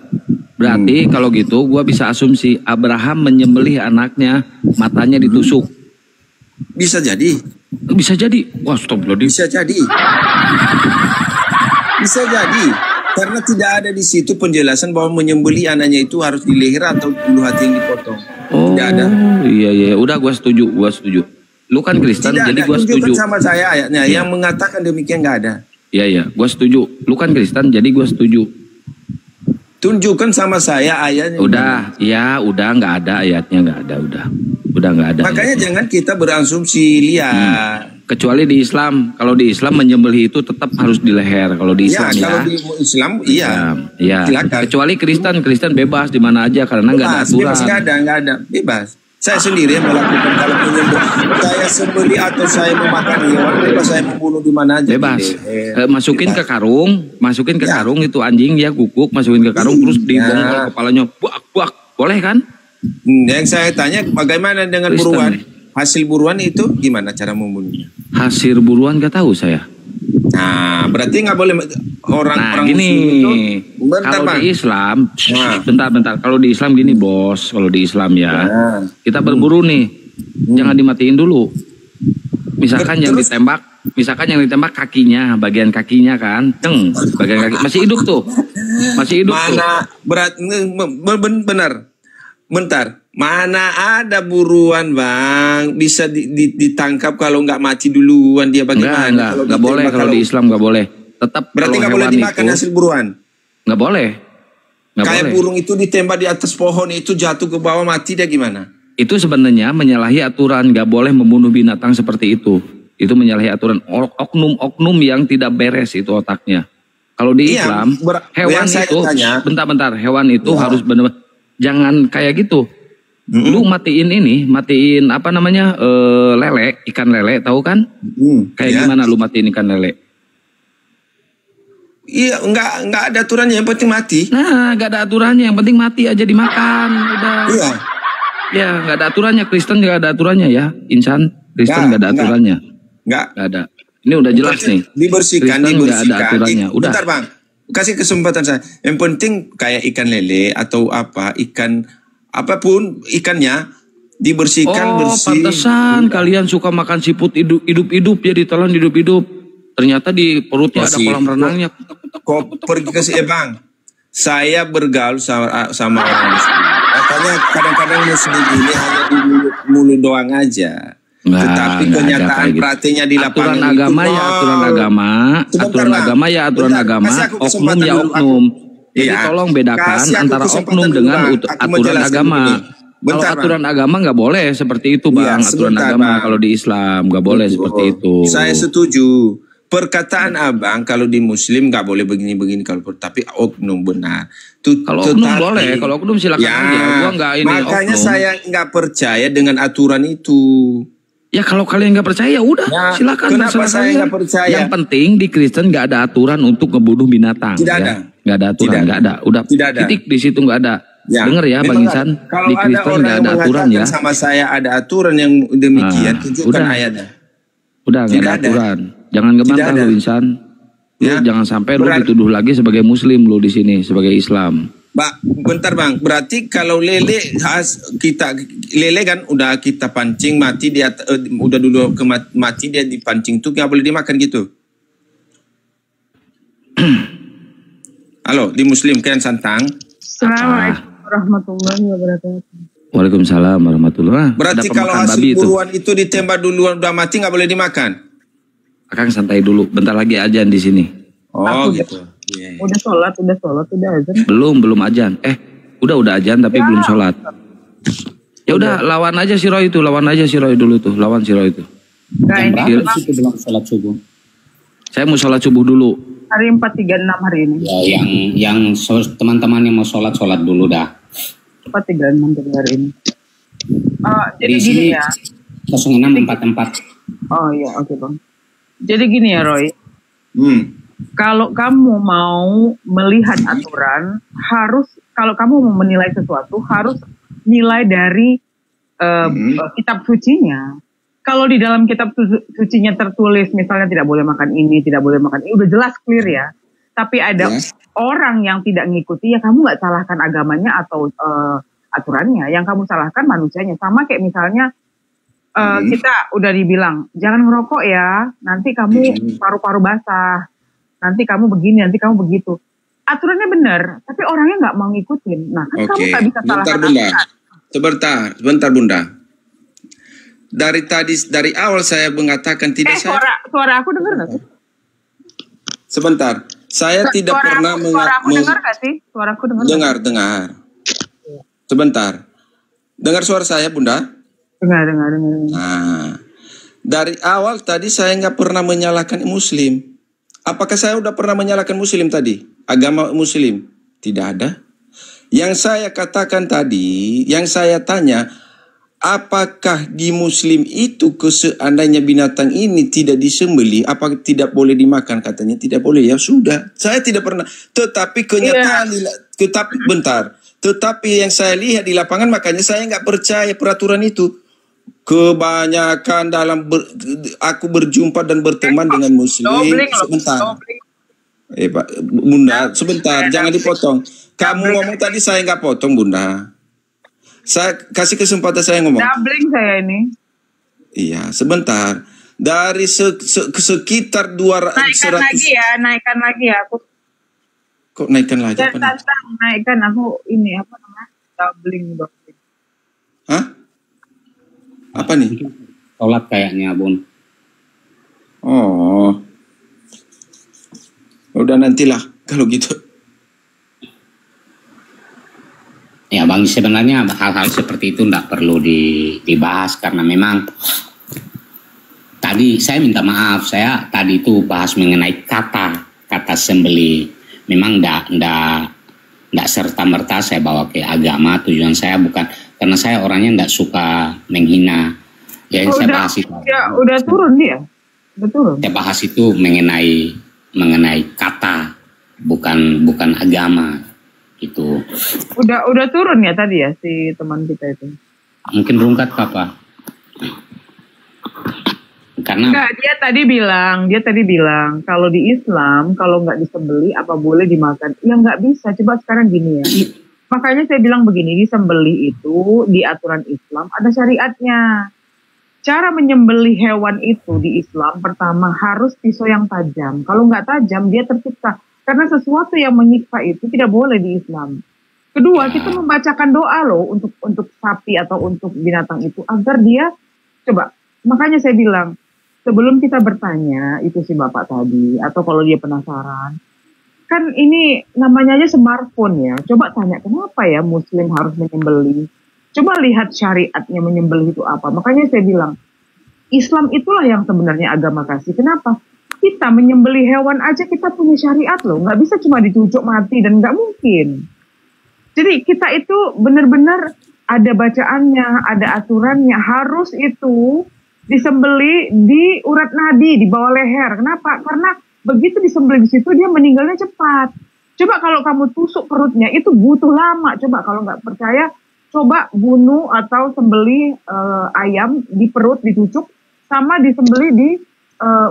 Berarti kalau gitu gua bisa asumsi Abraham menyembelih anaknya, matanya ditusuk. Bisa jadi. Bisa jadi. Wah, stop loh. Bisa jadi. Bisa jadi. Karena tidak ada di situ penjelasan bahwa menyembelih anaknya itu harus di leher atau ulu hati yang dipotong. Oh, Tidak ada. Iya. Udah gua setuju. Lu kan Kristen, Tidak jadi ada. gua setuju. Tunjukkan sama saya ayatnya. Iya. Yang mengatakan demikian nggak ada. Iya, gua setuju. Lu kan Kristen, jadi gua setuju. Tunjukkan sama saya ayatnya. Udah nggak ada ayatnya, nggak ada, udah nggak ada. Makanya ayatnya. jangan kita berasumsi lihat. Kecuali di Islam, kalau di Islam menyembelih itu tetap harus di leher. Kalau di Islam Kalau di Islam iya. Iya. Silakan. Kecuali Kristen bebas di mana aja karena nggak ada aturan. Bebas nggak ada. Bebas. Saya sendiri yang melakukan kalau menyembelih. Saya sembelih atau saya memakan hewan bebas, saya membunuh di mana aja. Bebas. Masukin ke karung itu anjing dia guguk, masukin ke karung terus dibongkol kepalanya. Buak. Boleh kan? Yang saya tanya bagaimana dengan Kristen buruan? nih. Hasil buruan itu gimana cara membunuhnya? Hasil buruan gak tahu saya. Nah, berarti nggak boleh orang gini, Bentar, kalau Bang. di Islam, Nah. bentar. Kalau di Islam gini bos, kalau di Islam ya, Nah. kita berburu nih, jangan dimatiin dulu. Misalkan yang ditembak kakinya, bagian kakinya kan, bagian kaki masih hidup tuh. Mana benar. Bentar, mana ada buruan Bang bisa ditangkap kalau nggak mati duluan dia bagaimana? Nggak boleh kalau di Islam nggak boleh. Tetap berarti nggak boleh dimakan hasil buruan. Nggak boleh. Kayak burung itu ditembak di atas pohon itu jatuh ke bawah mati dia gimana? Itu sebenarnya menyalahi aturan, nggak boleh membunuh binatang seperti itu. Itu menyalahi aturan oknum yang tidak beres itu otaknya. Kalau di Islam hewan itu bentar hewan itu harus benar. Jangan kayak gitu. Lu matiin apa namanya lele, ikan lele, tahu kan? Kayak gimana lu matiin ikan lele? Iya, nggak ada aturannya, yang penting mati. Nah, nggak ada aturannya, yang penting mati aja dimakan, udah. Iya. Ya, nggak ada aturannya. Kristen nggak ada aturannya ya, insan. Kristen nggak ada aturannya. Nggak ada. Ini udah jelas nih. Dibersihkan. Nggak ada aturannya. Udah. Bentar Bang, kasih kesempatan saya. Yang penting kayak ikan lele atau apa ikan apapun ikannya dibersihkan bersih. Pantesan kalian suka makan siput hidup-hidup ya, ditelan hidup-hidup. Ternyata di perutnya ada kolam renangnya. Kok pergi ke Bang? Saya bergaul sama orang Muslim. Makanya kadang-kadang Muslim ini hanya di mulut doang aja. Tetapi kenyataan gitu. praktiknya di lapangan aturan agama itu, ya aturan agama, aturan agama ya aturan agama, oknum ya oknum. Jadi tolong bedakan antara oknum dengan aturan agama. Kalau aturan agama nggak boleh seperti itu Bang. Aturan agama kalau di Islam nggak boleh seperti itu. Saya setuju. Perkataan Abang kalau di Muslim nggak boleh begini-begini, tapi oknum benar. Kalau oknum boleh, kalau oknum silakan aja. Gua nggak ini makanya oknum. saya nggak percaya dengan aturan itu. Ya kalau kalian nggak percaya, udah silakan. Kenapa saya nggak percaya? Yang penting di Kristen nggak ada aturan untuk ngebunuh binatang. Tidak ya. ada. Nggak ada aturan, nggak ada. Udah tidak ada. titik di situ nggak ada. Ya, dengar ya Bang Insan, di Kristen nggak ada aturan ya. Sama saya ada aturan yang demikian, tunjukkan ayatnya. Udah nggak ada aturan. Jangan ngebantah lu Insan. Lu jangan sampai lu dituduh lagi sebagai Muslim lu di sini sebagai Islam. Bentar Bang, berarti kalau lele kan udah kita pancing mati dia udah dulu mati dia dipancing tuh nggak boleh dimakan gitu. Halo, di Muslim kan santang. Assalamualaikum warahmatullahi wabarakatuh. Waalaikumsalam warahmatullahi wabarakatuh. Berarti kalau hasil buruan itu ditembak duluan udah mati nggak boleh dimakan. Akang santai dulu, bentar lagi azan di sini. Oh gitu. Udah sholat, udah azan. Belum azan. Udah azan tapi belum sholat. Ya udah lawan aja si Roy itu, dulu tuh, lawan si Roy itu. Nah, ini belum sholat subuh. Saya mau sholat subuh dulu. Hari 436 hari ini. Ya, yang teman-teman yang mau sholat dulu dah. 436 hari ini. Jadi di gini ya. 0644. Oh iya, oke Bang. Jadi gini ya Roy. Kalau kamu mau melihat aturan, kalau kamu mau menilai sesuatu, harus nilai dari kitab sucinya. Kalau di dalam kitab sucinya tertulis, misalnya tidak boleh makan ini, tidak boleh makan ini, udah jelas clear ya. Tapi ada orang yang tidak ngikuti, ya kamu nggak salahkan agamanya atau aturannya. Yang kamu salahkan manusianya. Sama kayak misalnya, kita udah dibilang, jangan ngerokok ya, nanti kamu paru-paru basah. Nanti kamu begini, nanti kamu begitu. Aturannya benar, tapi orangnya nggak mau ngikutin. Nah, kan kamu nggak bisa salahkan aturan. Sebentar Bunda. Dari awal saya mengatakan tidak suara aku dengar nggak sih? Sebentar, saya tidak pernah suara aku dengar nggak sih? Suara aku dengar. Dengar. Sebentar, dengar suara saya Bunda? Dengar. Nah, dari awal tadi saya nggak pernah menyalahkan Muslim. Apakah saya udah pernah menyalahkan Muslim tadi? Agama Muslim? Tidak ada. Yang saya katakan tadi, yang saya tanya, apakah di Muslim itu seandainya binatang ini tidak disembelih, apa tidak boleh dimakan? Katanya tidak boleh. Ya sudah, saya tidak pernah. Tetapi kenyataan, Tetapi yang saya lihat di lapangan, makanya saya nggak percaya peraturan itu. Kebanyakan aku berjumpa dan berteman dengan Muslim. Sebentar. Pak Bunda, sebentar, jangan dipotong. Kamu ngomong tadi saya nggak potong Bunda. Saya kasih kesempatan saya ngomong. Doubling saya ini. Iya, sebentar. Dari sekitar 200. Naikkan lagi ya. Aku. Kok naikkan lagi? Naikkan aku ini apa namanya? Doubling. Hah? Apa nih? Sholat kayaknya Bun. Oh. Udah nantilah kalau gitu. Ya Bang, sebenarnya hal-hal seperti itu tidak perlu dibahas karena memang tadi saya minta maaf, saya tadi itu bahas mengenai kata sembeli. Memang tidak serta-merta saya bawa ke agama. Tujuan saya bukan karena saya orangnya tidak suka menghina. Yang saya bahas itu. Ya, udah turun dia. Udah turun. Saya bahas itu mengenai kata, bukan agama. Itu. Udah turun ya tadi ya si teman kita itu. Mungkin rungkat apa? Karena enggak, dia tadi bilang kalau di Islam kalau nggak disembeli apa boleh dimakan? Ya nggak bisa. Coba sekarang gini ya. Makanya saya bilang begini, disembelih itu di aturan Islam ada syariatnya. Cara menyembelih hewan itu di Islam pertama harus pisau yang tajam. Kalau nggak tajam dia tersiksa. Karena sesuatu yang menyiksa itu tidak boleh di Islam. Kedua, kita membacakan doa loh untuk sapi atau untuk binatang itu agar dia coba. Makanya saya bilang sebelum kita bertanya itu si bapak tadi atau kalau dia penasaran, kan ini namanya aja smartphone ya. Coba tanya kenapa ya Muslim harus menyembelih. Coba lihat syariatnya menyembelih itu apa. Makanya saya bilang Islam itulah yang sebenarnya agama kasih. Kenapa? Kita menyembelih hewan aja kita punya syariat loh. Nggak bisa cuma dicucuk mati dan nggak mungkin. Jadi kita itu benar-benar ada bacaannya, ada aturannya. Harus itu disembelih di urat nadi, di bawah leher. Kenapa? Karena begitu disembelih di situ dia meninggalnya cepat. Coba kalau kamu tusuk perutnya itu butuh lama. Coba kalau nggak percaya, coba bunuh atau sembelih ayam di perut dicucuk sama disembelih di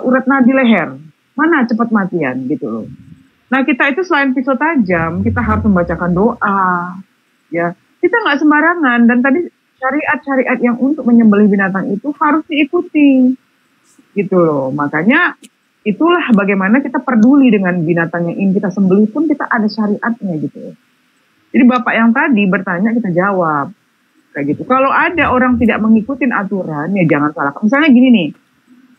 urat nadi leher. Mana cepat matian gitu loh. Nah kita itu selain pisau tajam, kita harus membacakan doa. Ya, kita nggak sembarangan. Dan tadi syariat-syariat yang untuk menyembelih binatang itu harus diikuti. Gitu loh. Makanya itulah bagaimana kita peduli dengan binatang yang ingin kita sembelih pun kita ada syariatnya gitu. Jadi bapak yang tadi bertanya kita jawab kayak gitu. Kalau ada orang tidak mengikuti aturan ya jangan salahkan. Misalnya gini nih,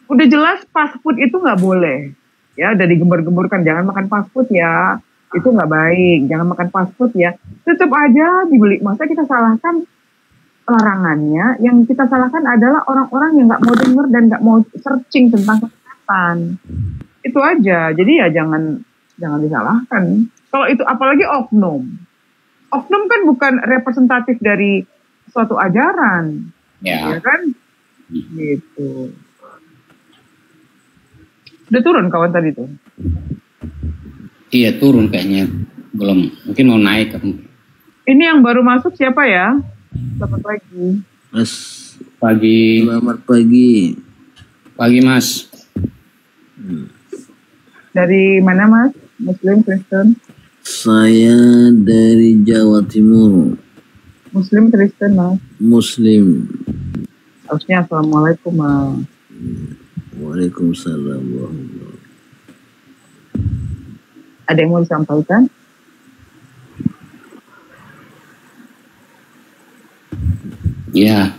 udah jelas fast food itu nggak boleh, ya udah digembur-gemburkan jangan makan fast food ya, itu nggak baik, jangan makan fast food ya. Tetap aja dibeli. Masa kita salahkan larangannya? Yang kita salahkan adalah orang-orang yang nggak mau dengar dan nggak mau searching tentang kesehatan. Itu aja. Jadi ya jangan disalahkan. Kalau itu apalagi oknum. Oknum kan bukan representatif dari suatu ajaran. Ya kan? Gitu. Udah turun kawan tadi tuh? Iya turun kayaknya. Belum. Mungkin mau naik. Ini yang baru masuk siapa ya? Selamat pagi. Mas. Pagi. Selamat pagi. Pagi Mas. Dari mana Mas? Muslim, Kristen? Saya dari Jawa Timur. Muslim, Kristen Mas? Muslim. Harusnya Assalamualaikum Mas. Waalaikumsalam warahmatullahi. Ada yang mau disampaikan? Ya.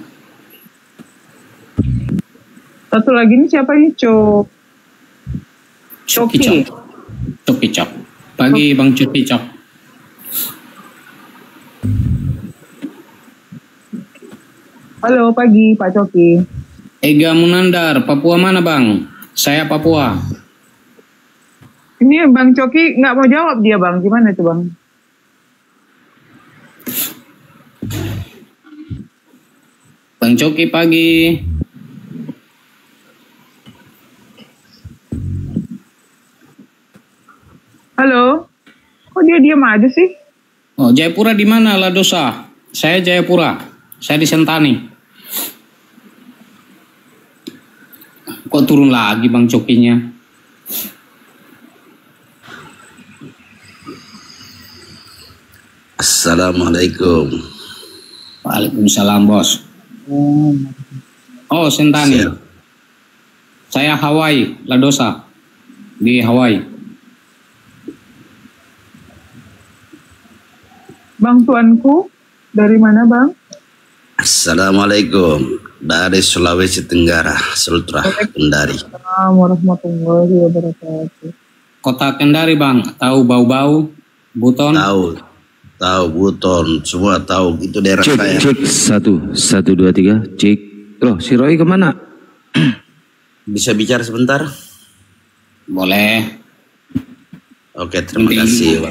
Satu lagi ini siapa ini? Coki. Cok. Pagi Bang Coki Cok. Halo pagi Pak Coki. Ega Munandar, Papua mana Bang? Saya Papua. Ini Bang Coki nggak mau jawab dia Bang. Gimana itu Bang? Bang Coki pagi. Halo. Kok dia diam aja sih? Oh, Jayapura di mana Ladosa? Saya Jayapura. Saya di Sentani. Kok turun lagi Bang Cokinya? Assalamualaikum. Waalaikumsalam Bos. Oh Sentani. Siap. Saya Hawaii, Ladosa. Di Hawaii. Bang tuanku, dari mana Bang? Assalamualaikum. Dari Sulawesi Tenggara, Sultra, Kendari. Assalamualaikum warahmatullahi wabarakatuh. Kota Kendari Bang, tahu bau-bau, Buton? Tahu Buton, semua tahu itu daerah saya. Cek 1, 2, 3, cek. Loh, si Roy kemana? Bisa bicara sebentar? Boleh. Oke, terima kasih.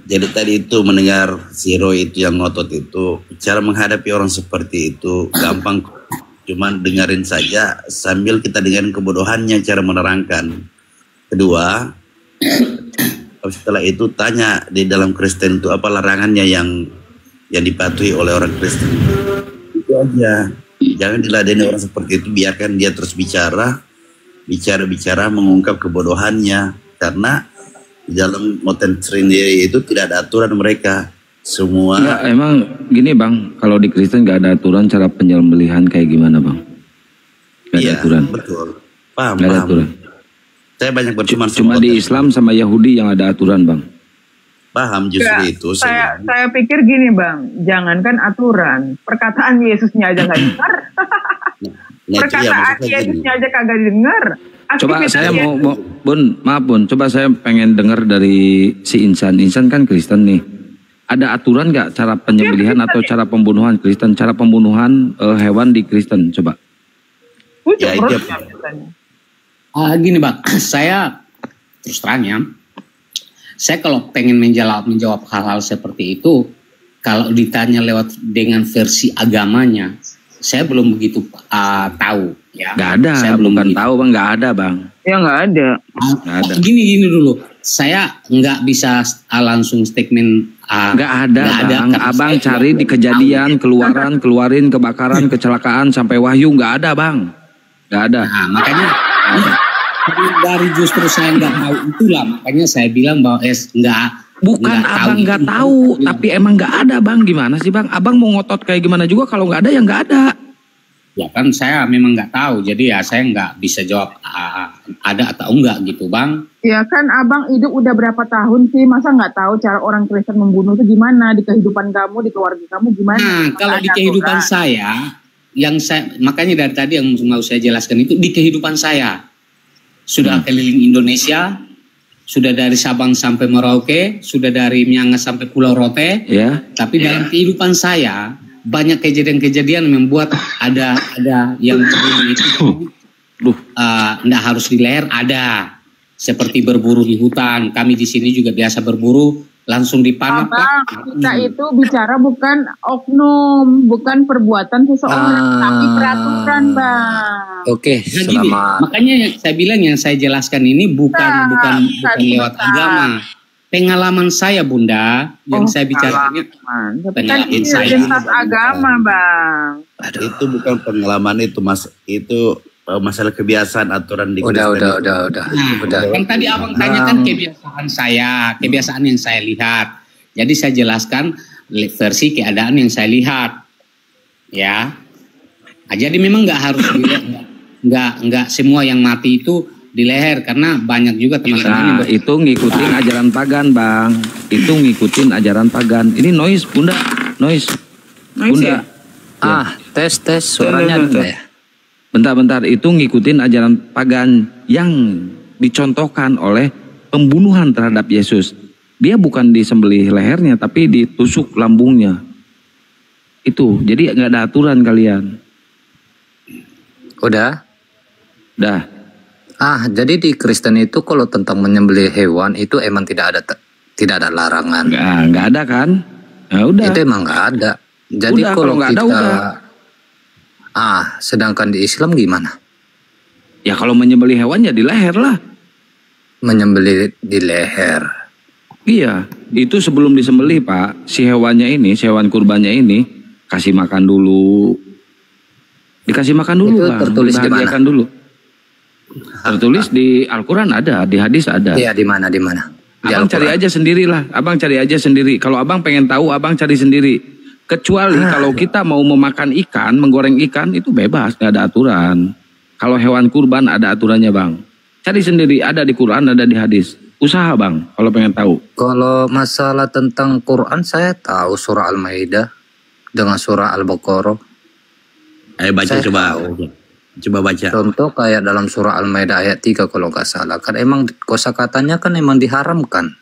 Jadi tadi itu mendengar si Roy itu yang ngotot itu, cara menghadapi orang seperti itu gampang, cuman dengerin saja sambil kita dengerin kebodohannya cara menerangkan. Kedua, setelah itu tanya di dalam Kristen itu apa larangannya yang dipatuhi oleh orang Kristen. Itu aja. Jangan diladeni orang seperti itu, biarkan dia terus bicara mengungkap kebodohannya, karena di dalam moten sendiri itu tidak ada aturan mereka. Semua. Ya emang gini bang, kalau di Kristen nggak ada aturan cara penyembelihan kayak gimana bang? Nggak ada aturan. Betul. Paham. Nggak ada aturan. Saya banyak berteman Cuma di Islam sama Yahudi yang ada aturan bang. Paham justru itu. Saya pikir gini bang, jangankan aturan, perkataan Yesusnya aja nggak dengar. Perkataan Yesusnya aja kagak dengar. Coba saya mau Bun, maaf Bun, coba saya pengen dengar dari si Insan. Insan kan Kristen nih. Ada aturan nggak cara penyembelihan atau cara pembunuhan Kristen? Cara pembunuhan hewan di Kristen, coba. Gini bang, saya terus terang ya, saya kalau pengen menjawab hal-hal seperti itu, kalau ditanya lewat dengan versi agamanya, saya belum begitu tahu. Ya. Nggak ada, saya bukan tahu bang, nggak ada bang. Ya nggak ada. Nggak ada. Gini dulu, saya nggak bisa langsung statement. Nggak ada bang. Abang cari di kejadian, keluarin kebakaran, kecelakaan sampai Wahyu, nggak ada bang. Nggak ada. Nah, makanya dari justru saya nggak tahu itulah, makanya saya bilang bahwa bukan abang nggak tahu, tapi emang nggak ada bang. Gimana sih bang? Abang mau ngotot kayak gimana juga kalau nggak ada ya nggak ada. Ya kan saya memang nggak tahu, jadi ya saya nggak bisa jawab ada atau enggak gitu bang. Ya kan abang hidup udah berapa tahun sih, masa nggak tahu cara orang Kristen membunuh itu gimana, di kehidupan kamu, di keluarga kamu gimana? Nah kalau di kehidupan saya, makanya dari tadi yang mau saya jelaskan itu di kehidupan saya. Sudah keliling Indonesia, sudah dari Sabang sampai Merauke, sudah dari Miangas sampai Pulau Rote. Ya. Tapi dalam kehidupan saya banyak kejadian-kejadian membuat ada yang itu nggak harus di leher, ada seperti berburu di hutan. Kami di sini juga biasa berburu, langsung dipanah. Kita itu bicara bukan oknum, bukan perbuatan seseorang, tapi peraturan bang. Oke, nah, makanya saya bilang yang saya jelaskan ini bukan lewat agama. Pengalaman saya bunda, yang saya bicara ini pengalaman saya. Agama bang. Itu bukan pengalaman itu mas, itu masalah kebiasaan aturan di udah. Kan tadi abang tanyakan kebiasaan yang saya lihat. Jadi saya jelaskan versi keadaan yang saya lihat, ya. Jadi memang nggak harus nggak semua yang mati itu di leher, karena banyak juga teman-teman itu ngikutin ajaran pagan bang. Itu ngikutin ajaran pagan. Ini noise bunda, noise bunda. Tes suaranya ada ya. Bentar, itu ngikutin ajaran pagan yang dicontohkan oleh pembunuhan terhadap Yesus. Dia bukan disembelih lehernya, tapi ditusuk lambungnya. Itu, jadi nggak ada aturan kalian. Udah. Jadi di Kristen itu kalau tentang menyembelih hewan itu emang tidak ada larangan. Nggak ada kan? Nah, udah. Itu emang nggak ada. Jadi udah, kalau nggak kita ada, udah. Sedangkan di Islam gimana? Ya kalau menyembelih hewan ya di leher lah. Menyembelih di leher. Iya, itu sebelum disembelih Pak, si hewannya ini, si hewan kurbannya ini kasih makan dulu. Dikasih makan dulu itu Bang. Tertulis di mana? Dulu. Tertulis di Al-Quran ada, di hadis ada. Iya, di mana? Abang cari aja sendiri. Kalau abang pengen tahu, abang cari sendiri. Kecuali kalau kita mau memakan ikan, menggoreng ikan, itu bebas, nggak ada aturan. Kalau hewan kurban ada aturannya bang. Cari sendiri, ada di Quran, ada di hadis. Usaha bang, kalau pengen tahu. Kalau masalah tentang Quran, saya tahu surah Al-Maidah dengan surah Al-Baqarah. Ayo baca, coba baca. Contoh kayak dalam surah Al-Maidah ayat 3 kalau nggak salah. Kan emang kosakatanya kan emang diharamkan.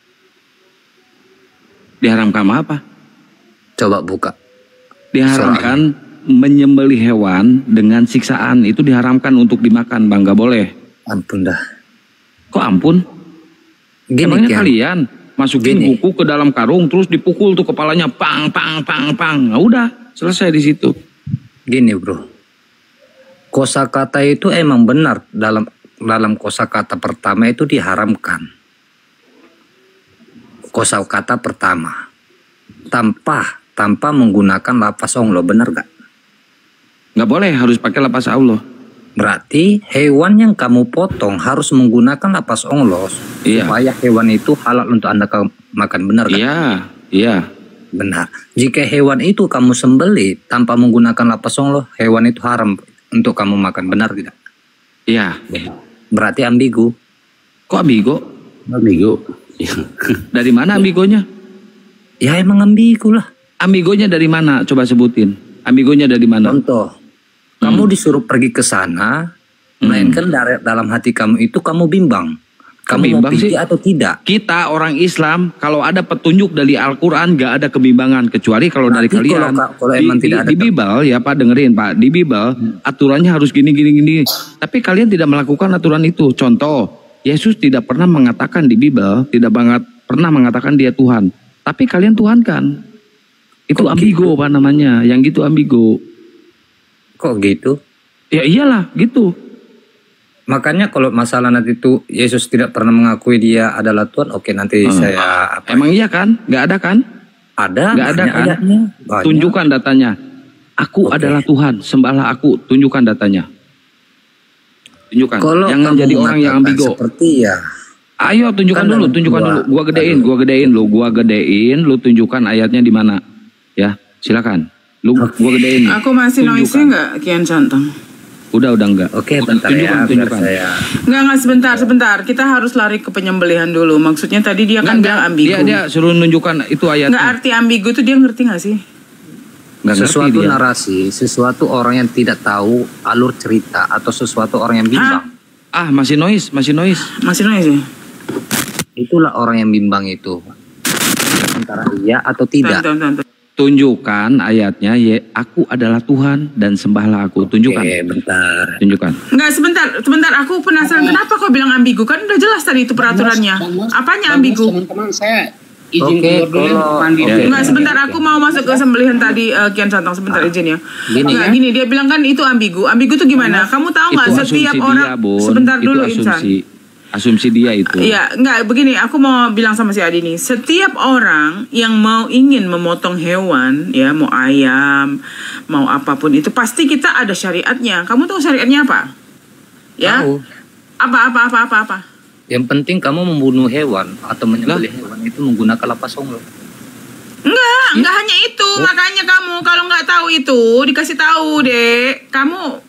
Diharamkan apa? Coba buka. Diharamkan menyembelih hewan dengan siksaan. Itu diharamkan untuk dimakan bang, nggak boleh. Ampun dah. Kok ampun? Emangnya kalian masukin buku ke dalam karung terus dipukul tuh kepalanya pang. Nah, udah selesai di situ. Gini bro, kosakata itu emang benar dalam kosakata pertama itu diharamkan. Kosakata pertama tanpa menggunakan lafaz Allah, benar gak? Nggak boleh, harus pakai lafaz Allah. Berarti hewan yang kamu potong harus menggunakan lafaz Allah supaya hewan itu halal untuk Anda makan, benar gak? Iya. Benar. Jika hewan itu kamu sembelih tanpa menggunakan lapas songlo, hewan itu haram untuk kamu makan. Benar tidak? Iya. Berarti ambigu. Kok ambigo? Ambigo. Dari mana ambigonya? Ya emang ambigu lah. Ambigonya dari mana? Coba sebutin. Ambigonya dari mana? Contoh, kamu disuruh pergi ke sana, melainkan dalam hati kamu itu kamu bimbang. Kamu mau pergi atau tidak? Kita orang Islam kalau ada petunjuk dari Al-Quran gak ada kebimbangan, kecuali kalau dari kalian. Kalau emang tidak ada di Bible ya Pak, dengerin Pak, di Bible aturannya harus gini. Tapi kalian tidak melakukan aturan itu. Contoh, Yesus tidak pernah mengatakan di Bible, pernah mengatakan dia Tuhan. Tapi kalian Tuhan kan? Itu ambigo Pak namanya, yang gitu ambigo. Kok gitu? Ya iyalah gitu. Makanya kalau masalah nanti itu Yesus tidak pernah mengakui dia adalah Tuhan, oke nanti saya Emang iya kan? Nggak ada kan? Ada. Nggak ada kan? Tunjukkan datanya. Aku adalah Tuhan, sembahlah aku. Tunjukkan datanya. Tunjukkan. Kalau jangan jadi orang yang ambigo. Seperti ya. Ayo tunjukkan dulu. Gua gedein. Lu tunjukkan ayatnya di mana? Ya, silakan. Gua gedein. Aku masih noise nggak, Kian Santang? Udah enggak. Oke, bentar tunjukkan. Enggak, sebentar. Kita harus lari ke penyembelihan dulu. Maksudnya tadi dia kan bilang ambigu. Dia suruh nunjukkan itu ayatnya. Enggak, arti ambigu itu dia ngerti nggak sih? Sesuatu narasi, sesuatu orang yang tidak tahu alur cerita atau sesuatu orang yang bimbang. Masih noise. Masih noise ya? Itulah orang yang bimbang itu. Antara iya atau tidak. Tunjukkan ayatnya, aku adalah Tuhan dan sembahlah aku. Tunjukkan. Oke, bentar. Tunjukkan. Enggak, sebentar. Aku penasaran kenapa kau bilang ambigu? Kan udah jelas tadi itu peraturannya. Apanya ambigu? Teman-teman saya izin keluar dulu. Enggak, sebentar. Aku mau masuk ke sembelihan tadi, Kian Santang. Sebentar izin ya. Gini, dia bilang kan itu ambigu. Ambigu itu gimana? Kamu tahu nggak setiap orang... Sebentar dulu, Insan. Asumsi dia itu. Iya, enggak begini. Aku mau bilang sama si Adi nih. Setiap orang yang ingin memotong hewan, ya mau ayam, mau apapun itu, pasti kita ada syariatnya. Kamu tahu syariatnya apa? Ya. Tahu. Apa? Yang penting kamu membunuh hewan atau menyembelih hewan itu menggunakan lapas songlo. Enggak hanya itu. Makanya kamu kalau nggak tahu itu dikasih tahu deh. Kamu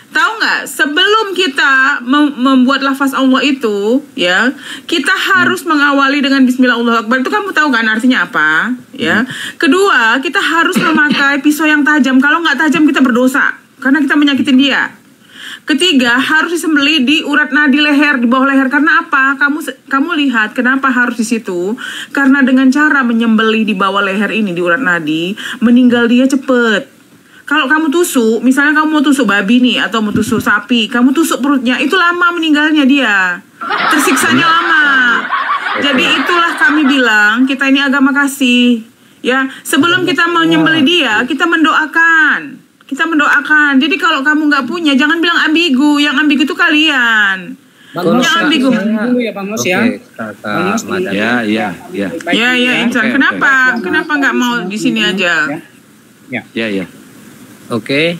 tahu nggak, sebelum kita membuat lafaz Allah itu, ya, kita harus mengawali dengan Bismillah Allahu Akbar. Itu kamu tahu kan artinya apa? Ya. Kedua, kita harus memakai pisau yang tajam. Kalau nggak tajam kita berdosa karena kita menyakitin dia. Ketiga, harus disembelih di urat nadi leher, di bawah leher. Karena apa? Kamu lihat kenapa harus di situ? Karena dengan cara menyembelih di bawah leher ini, di urat nadi, meninggal dia cepet. Kalau kamu tusuk, misalnya kamu mau tusuk babi nih atau mau tusuk sapi, kamu tusuk perutnya, itu lama meninggalnya dia. Tersiksanya lama. Jadi itulah kami bilang, kita ini agama kasih. Ya, sebelum kita mau nyembelih dia, kita mendoakan. Jadi kalau kamu nggak punya, jangan bilang ambigu. Yang ambigu itu kalian. Yang ambigu. Ya, Bang Mos ya. Ya, Insan. Kenapa nggak mau di sini aja? Ya. Oke.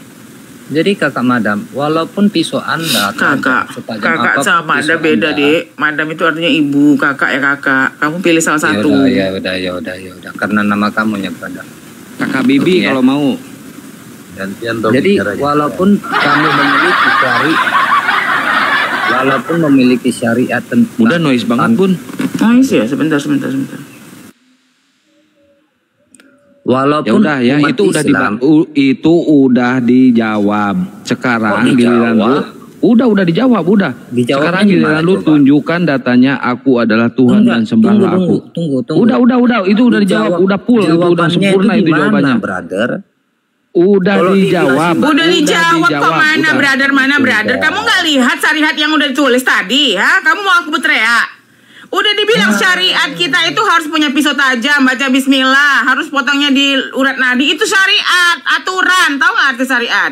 Jadi kakak madam, walaupun pisau Anda kakak sama Anda beda, Dek. Madam itu artinya ibu, kakak ya kakak. Kamu pilih salah satu. Ya udah. Karena nama kamu yang pada. Kakak Bibi kalau mau. Jadi walaupun kamu memiliki syariat tentang. Udah noise banget, Bun. Noise ya, sebentar. Walaupun ya itu udah dijawab. Sekarang giliran lu udah dijawab. Sekarang giliran lu tunjukkan datanya, aku adalah Tuhan dan sembahlah aku. Tunggu. Udah itu udah dijawab, udah full, itu udah sempurna itu jawabannya. Brother? Udah dijawab kok mana brother? Kamu nggak lihat syariat yang udah ditulis tadi, ha? Kamu mau aku berteriak? Udah dibilang syariat kita itu harus punya pisau tajam, baca bismillah, harus potongnya di urat nadi. Itu syariat, aturan. Tahu nggak arti syariat?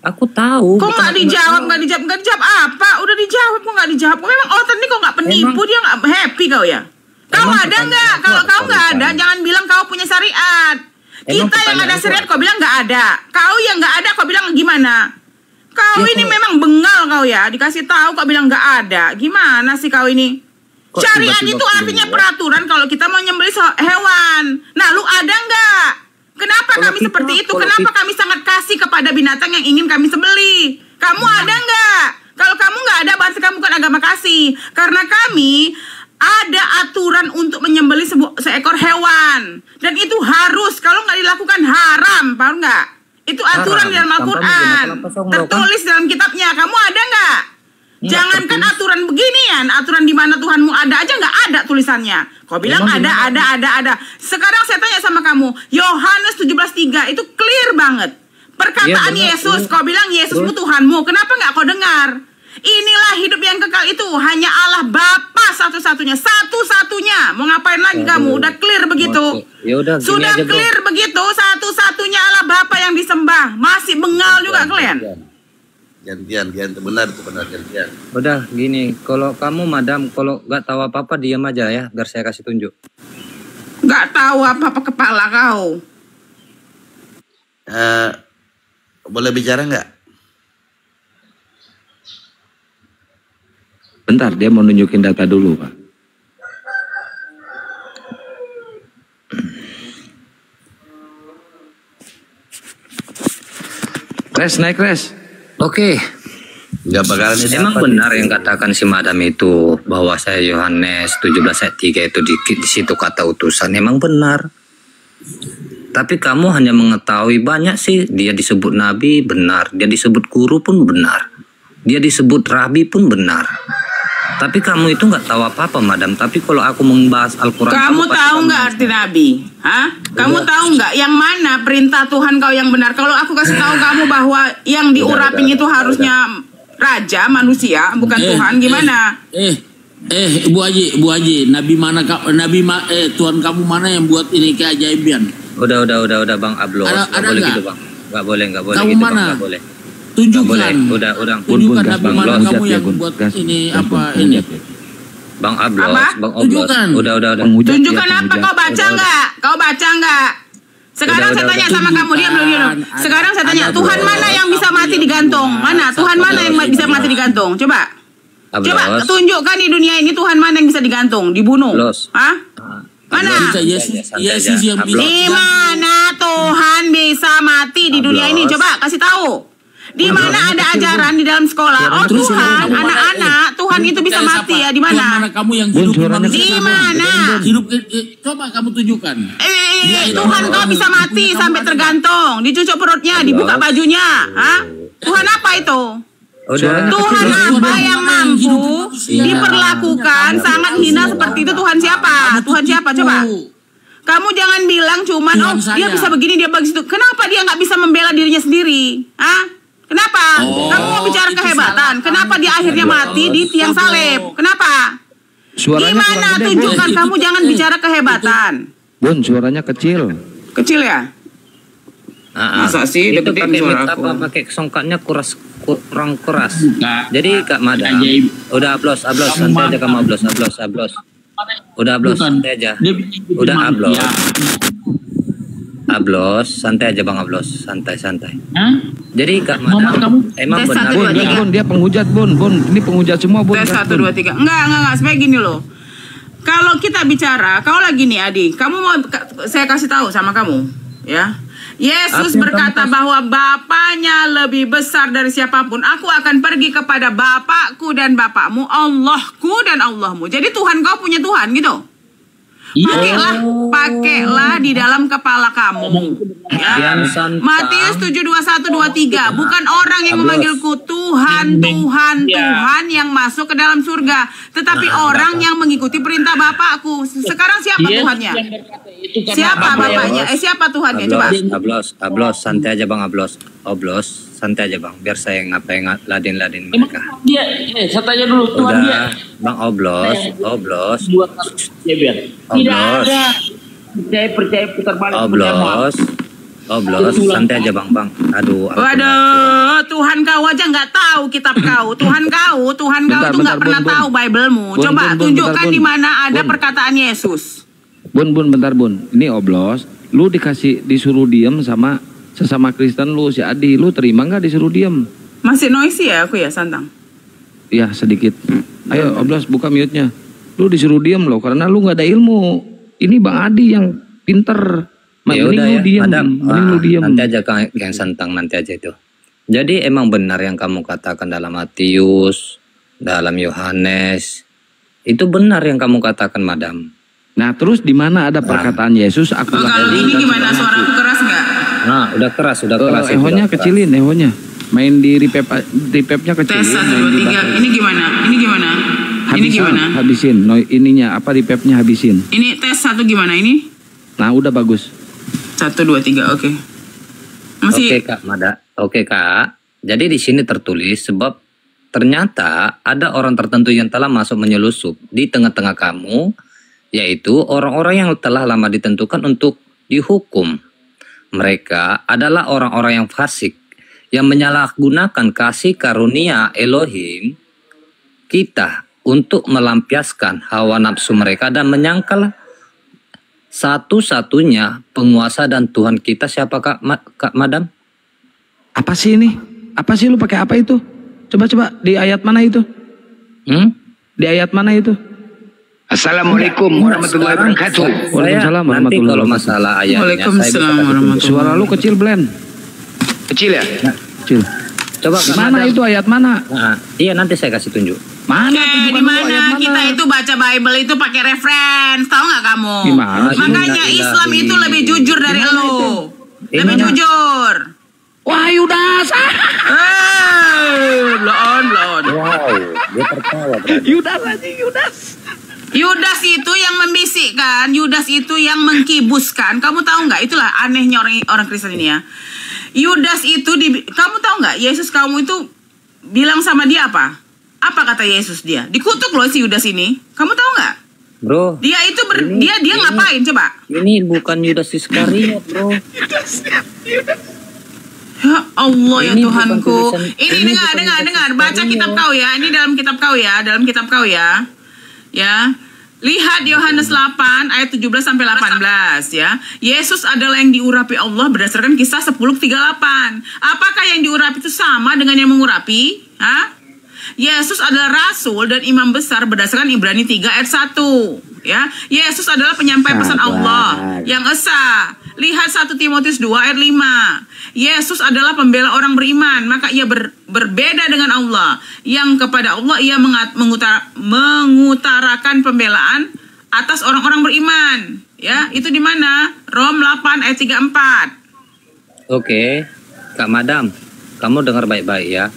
Aku tahu. Kok nggak dijawab apa? Udah dijawab kok nggak dijawab. Memang otak ini kok nggak penipu, dia nggak happy kau ya? Kau ada nggak? Kalau kau nggak ada, jangan bilang kau punya syariat. Kita yang ada syariat kau bilang nggak ada. Kau yang nggak ada kau bilang gimana? Kau ini memang bengal kau ya. Dikasih tahu kau bilang nggak ada. Gimana sih kau ini? Syariat itu artinya peraturan kalau kita mau nyembelih hewan. Nah, lu ada nggak? Kenapa kami seperti itu? Kenapa kami sangat kasih kepada binatang yang ingin kami sembelih? Kamu ada nggak? Kalau kamu nggak ada, berarti kamu bukan agama kasih. Karena kami ada aturan untuk menyembelih seekor hewan. Dan itu harus, kalau nggak dilakukan haram, paham nggak? Itu aturan di dalam Al-Quran. Tertulis dalam kitabnya. Kamu ada nggak? Jangankan aturan beginian, aturan di mana Tuhanmu ada aja nggak ada tulisannya. Kau bilang ada. Sekarang saya tanya sama kamu, Yohanes 17:3 itu clear banget. Perkataan Yesus, kau bilang Yesusmu Tuhanmu. Kenapa nggak kau dengar? Inilah hidup yang kekal itu hanya Allah Bapa satu-satunya. Mau ngapain lagi kamu? Udah clear begitu. Sudah clear begitu. Satu-satunya Allah Bapa yang disembah. Masih bengal juga kalian. Gantian, benar gantian. Udah gini, kalau kamu madam, kalau nggak tahu apa-apa diam aja ya, biar saya kasih tunjuk. Nggak tahu apa-apa kepala kau. Boleh bicara nggak? Bentar, dia mau nunjukin data dulu, Pak. Naik res. Oke. Nggak bakalan emang benar yang katakan si madam itu bahwa saya Yohanes 17:3 itu di situ kata utusan, emang benar. Tapi kamu hanya mengetahui banyak sih, dia disebut nabi benar, dia disebut guru pun benar, dia disebut rabi pun benar. Tapi kamu itu nggak tahu apa-apa, madam. Tapi kalau aku membahas Al-Quran, kamu tahu nggak arti nabi? Hah? Kamu tahu nggak yang mana perintah Tuhan kau yang benar? Kalau aku kasih tahu kamu bahwa yang diurapin itu harusnya raja manusia, bukan Tuhan, gimana? Bu Haji, nabi mana Tuhan kamu mana yang buat ini keajaiban? Udah Bang Ablos, nggak boleh gitu Bang, nggak boleh kamu gitu mana? Bang, nggak boleh. Tunjukkan. Udah. Tunjukkan nabi mana kamu yang buat ini apa ini? Bang Ablos, Bang Ablos. Tunjukkan. Udah. Tunjukkan apa? Kau baca nggak? Sekarang saya tanya sama kamu, diam dulu. Sekarang saya tanya, Tuhan mana yang bisa mati digantung? Mana? Tuhan mana yang bisa mati digantung? Coba tunjukkan di dunia ini Tuhan mana yang bisa digantung, dibunuh? Hah? Mana? Yesus yang bisa. Di mana Tuhan bisa mati di dunia ini? Coba kasih tahu. Di mana ada ajaran di dalam sekolah? Oh Tuhan, anak-anak, Tuhan itu bisa mati ya? Di mana? Kamu yang hidup di mana? Hidup, coba kamu tunjukkan. Tuhan kau bisa mati sampai tergantung, dicucuk perutnya, dibuka bajunya. Hah? Tuhan apa itu? Tuhan apa yang mampu diperlakukan sangat hina seperti itu? Tuhan siapa? Tuhan siapa? Coba. Kamu jangan bilang cuman dia bisa begini, dia begitu. Kenapa dia nggak bisa membela dirinya sendiri? Hah? Kenapa? Kamu mau bicara kehebatan? Kenapa dia akhirnya mati di tiang salib? Kenapa? Gimana tunjukkan? Kamu jangan bicara kehebatan. Bun, suaranya kecil. Kecil ya? Masa sih? Itu pakai songkatnya kurang keras. Jadi Kak Madam, udah ablos, santai aja kamu ablos. Udah ablos, santai aja. Udah ablos, santai aja Bang Ablos, santai. Jadi Kak Madam, emang benar Bun, dia penghujat Bun, ini penghujat semua Bun. 1, 2, 3. Enggak, sebenarnya gini loh. Kalau kita bicara, kau lagi nih Adi, kamu mau saya kasih tahu sama kamu, ya. Yesus berkata bahwa Bapaknya lebih besar dari siapapun. Aku akan pergi kepada Bapakku dan Bapakmu, Allahku dan Allahmu. Jadi Tuhan kau punya Tuhan gitu. Pakailah di dalam kepala kamu. Ya. Matius 7:21-23. Bukan orang yang memanggilku Tuhan yang masuk ke dalam surga, tetapi orang yang mengikuti perintah Bapakku. Sekarang siapa Tuhannya? Siapa Bapaknya? Siapa Tuhannya? Coba. Ablos, santai aja Bang Ablos. Santai aja Bang, biar saya ngapain ladin mereka. Dia, saya tanya dulu Tuhan dia. Bang Oblos. Tidak ada. Percaya putar balik. Oblos, santai aja Bang. Aduh. Waduh, Tuhan kau aja nggak tahu kitab kau. Tuhan kau itu nggak pernah tahu Bible-mu. Coba tunjukkan di mana ada perkataan Yesus. Bun, bentar Bun. Ini Oblos. Lu disuruh diem sama sesama Kristen lu, si Adi, lu terima nggak disuruh diem? Masih noisy ya aku ya, Santang? Iya, sedikit. Ayo, Oblos, buka mute-nya. Lu disuruh diem loh karena lu nggak ada ilmu. Ini Bang Adi yang pinter. Ya udah ya, diem. Madam. Lu diem. Nanti aja Kang Santang, nanti aja itu. Jadi emang benar yang kamu katakan dalam Matius, dalam Yohanes. Itu benar yang kamu katakan, Madam. Nah, terus di mana ada perkataan Yesus? Aku Kalau ini gimana, suara aku keras nggak? Nah, udah keras. Ehonya kecilin, ehonya. Main di repapnya kecilin. Tes 1, 2, 3. Ini gimana? Ini gimana? Habisin. Ininya apa repapnya habisin. Ini tes 1 gimana ini? Nah, udah bagus. 1, 2, 3, oke. Masih. Oke Kak, Oke Kak. Jadi di sini tertulis sebab ternyata ada orang tertentu yang telah masuk menyelusup di tengah-tengah kamu, yaitu orang-orang yang telah lama ditentukan untuk dihukum. Mereka adalah orang-orang yang fasik, yang menyalahgunakan kasih karunia Elohim kita untuk melampiaskan hawa nafsu mereka dan menyangkal satu-satunya penguasa dan Tuhan kita siapa Kak Madam? Apa sih ini? Apa sih lu pakai apa itu? Coba di ayat mana itu? Di ayat mana itu? Assalamualaikum warahmatullahi wabarakatuh. Waalaikumsalam nanti kalau masalah ayatnya Waalaikumsalam warahmatullahi. Suara lu kecil, Blen. Kecil ya? Kecil. Coba mana itu ayat mana? Nah, iya nanti saya kasih tunjuk. Oke, di mana kita itu baca Bible itu pakai reference, tahu nggak kamu? Gimana? Makanya Islam itu lebih jujur dari lo, lebih jujur. Wah, Yudas. Belon. Wow, dia tertawa. Yudas itu yang membisikkan, Yudas itu yang mengkibuskan. Kamu tahu nggak? Itulah anehnya orang Kristen ini ya. Yudas itu kamu tahu nggak? Yesus kamu itu bilang sama dia apa? Apa kata Yesus dia? Dikutuk loh si Yudas ini. Kamu tahu nggak? Bro. Dia itu dia ngapain coba? Ini bukan Yudas Iskariot, Bro. Ya Allah ya Ini Tuhanku. bukan Ini dengar. Baca kitab kau ya. Ini dalam kitab kau ya. Ya. Lihat Yohanes 8 ayat 17 sampai 18 ya. Yesus adalah yang diurapi Allah berdasarkan kisah 10:38. Apakah yang diurapi itu sama dengan yang mengurapi? Hah? Yesus adalah rasul dan imam besar berdasarkan Ibrani 3 ayat 1 ya. Yesus adalah penyampai pesan Allah yang esa. Lihat 1 Timotius 2 ayat 5. Yesus adalah pembela orang beriman, maka ia berbeda dengan Allah yang kepada Allah ia mengutarakan pembelaan atas orang-orang beriman ya. Itu di mana? Rom 8 ayat 34. Oke. Kak Madam, kamu dengar baik-baik ya.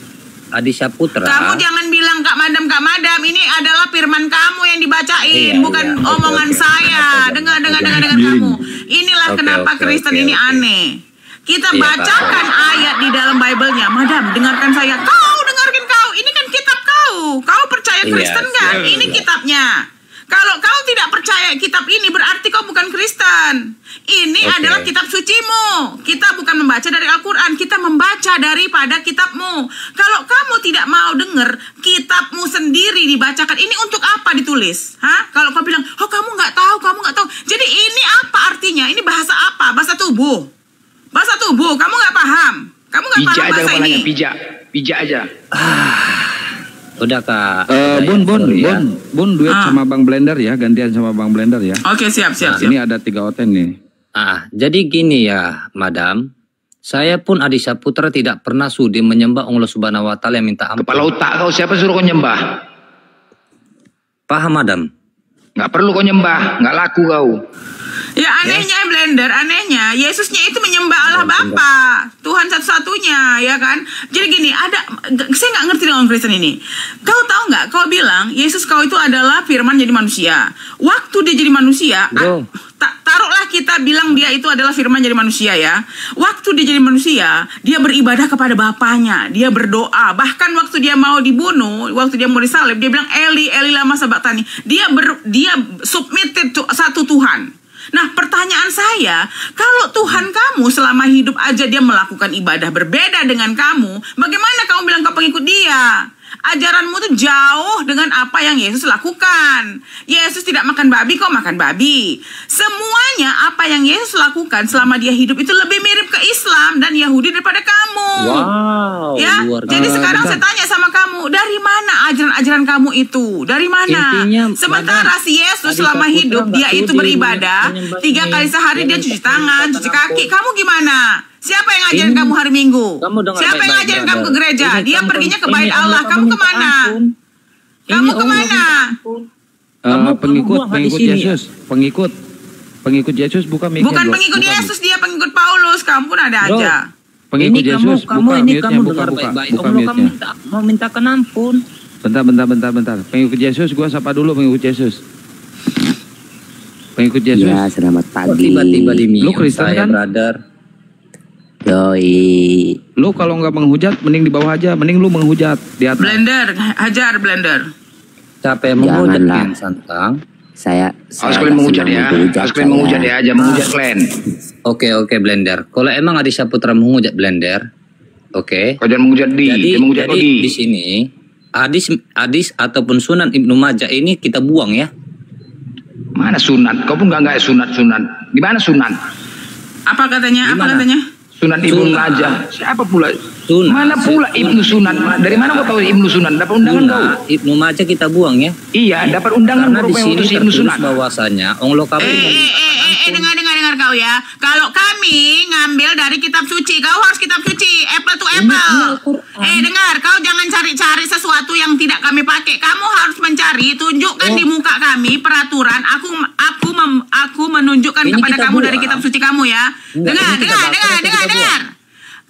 Adi Saputra. Kamu jangan bilang Kak Madam. Ini adalah firman kamu yang dibacain, bukan omongan saya. Dengar kamu. Inilah kenapa Kristen ini aneh. Kita bacakan ayat di dalam Bible-nya. Madam, dengarkan saya. Kau dengarkan kau. Ini kan kitab kau. Kau percaya Kristen kan? Ini kitabnya. Kalau kau tidak percaya kitab ini berarti kau bukan Kristen. Ini adalah kitab sucimu. Kita bukan membaca dari Al-Quran, kita membaca daripada kitabmu. Kalau kamu tidak mau dengar kitabmu sendiri dibacakan, ini untuk apa ditulis? Hah? Kalau kau bilang, oh kamu nggak tahu. Jadi ini apa artinya? Ini bahasa apa? Bahasa tubuh. Kamu nggak paham. Kamu nggak paham bahasa ini. Pijak aja. Udah Kak. Bun duet sama Bang Blender ya, gantian sama Bang Blender ya. Oke, siap. Ini ada 3 oten nih. Jadi gini ya, Madam. Saya pun Adi Saputra tidak pernah sudi menyembah Allah Subhanahu wa taala yang minta ampun. Kepala otak kau, siapa suruh kau nyembah? Paham, Madam? Nggak perlu kau nyembah, nggak laku kau. Ya anehnya Blender, anehnya Yesusnya itu menyembah Allah Bapa, Tuhan satu-satunya, ya kan? Jadi gini, saya nggak ngerti dengan Kristen ini. Kau tahu nggak? Kau bilang Yesus kau itu adalah Firman jadi manusia. Waktu dia jadi manusia, taruhlah kita bilang dia itu adalah Firman jadi manusia ya. Waktu dia jadi manusia, dia beribadah kepada Bapanya, dia berdoa. Bahkan waktu dia mau dibunuh, waktu dia mau disalib, dia bilang Eli, Eli lama sabachthani. Dia submitted to satu Tuhan. Nah, pertanyaan saya, kalau Tuhan kamu selama hidup aja dia melakukan ibadah berbeda dengan kamu, bagaimana kamu bilang kau pengikut dia? Ajaranmu tuh jauh dengan apa yang Yesus lakukan. Yesus tidak makan babi, kau makan babi. Semuanya apa yang Yesus lakukan selama dia hidup itu lebih mirip ke Islam dan Yahudi daripada kamu. Wow, ya, jadi sekarang saya tanya sama kamu, dari mana ajaran ajaran-ajaran kamu itu? Dari mana? Intinya, Sementara si Yesus Tadi selama Kak Putra hidup nggak dia itu sudi beribadah menyembah 3 kali sehari, dia cuci tangan, cuci kaki. Kamu gimana? Siapa yang ngajarin kamu hari Minggu? Kamu dengar Siapa yang baik-baik, ngajarin kamu ke brother. gereja? Ini Dia kamu- perginya ke ini bait Allah Allah. kamu Kamu minta kemana? ampun. Kamu Ini Allah kemana? buang hadis Pengikut ini ya? Yesus, pengikut Yesus buka mic-nya, Bukan bro. pengikut Buka, Yesus, dia pengikut Paulus. Kamu pun ada Bro, aja. Pengikut ini Yesus, kamu buka ini mute-nya, kamu buka, dengar buka, baik-baik. buka Allah kamu mute-nya. mau mintakan ampun. Bentar. Pengikut Yesus, gua sapa dulu pengikut Yesus. Pengikut Yesus. Ya, selamat Kok pagi. tiba-tiba di Lu Kristen saya, kan? brother? Yoi. Lu kalau nggak menghujat, mending di bawah aja. Mending lu menghujat di atas. Blender, hajar blender. Siapa yang menghujat Janganlah. Kian Santang? Saya Awas kalian nggak menghujat senang ya. menghujat, Awas kalian menghujat ya. Jangan menghujat kalian. Oke, Blender. Kalau emang Adisha Putra menghujat Blender, oke. Kau jangan menghujat di. Jangan menghujat Jadi di. di sini hadis ataupun Sunan Ibnu Majah ini kita buang ya. Mana sunat? Kau pun nggak sunat. Di mana sunat? Apa katanya? Apa Gimana? katanya? Sunan Ibnu Sunat. Majah. Siapa pula? Sunat. Mana pula Ibnu Sunat? Dari mana kau tahu Ibnu Sunat? Dapat undangan kau? Sunan Ibnu Majah kita buang ya. Iya, dapat undangan Karena di rupanya sini untuk si Ibnu tertulis Sunat. bahwasanya Ong Lokawi Dengar kau ya. Kalau kami ngambil dari kitab suci, kau harus kitab suci, apple to apple. Dengar, kau jangan cari-cari sesuatu yang tidak kami pakai. Kamu harus mencari, tunjukkan di muka kami peraturan. Aku menunjukkan Ini kepada kita kamu buang. dari kitab suci kamu ya. Enggak, ini kita bakar, kita Dengar.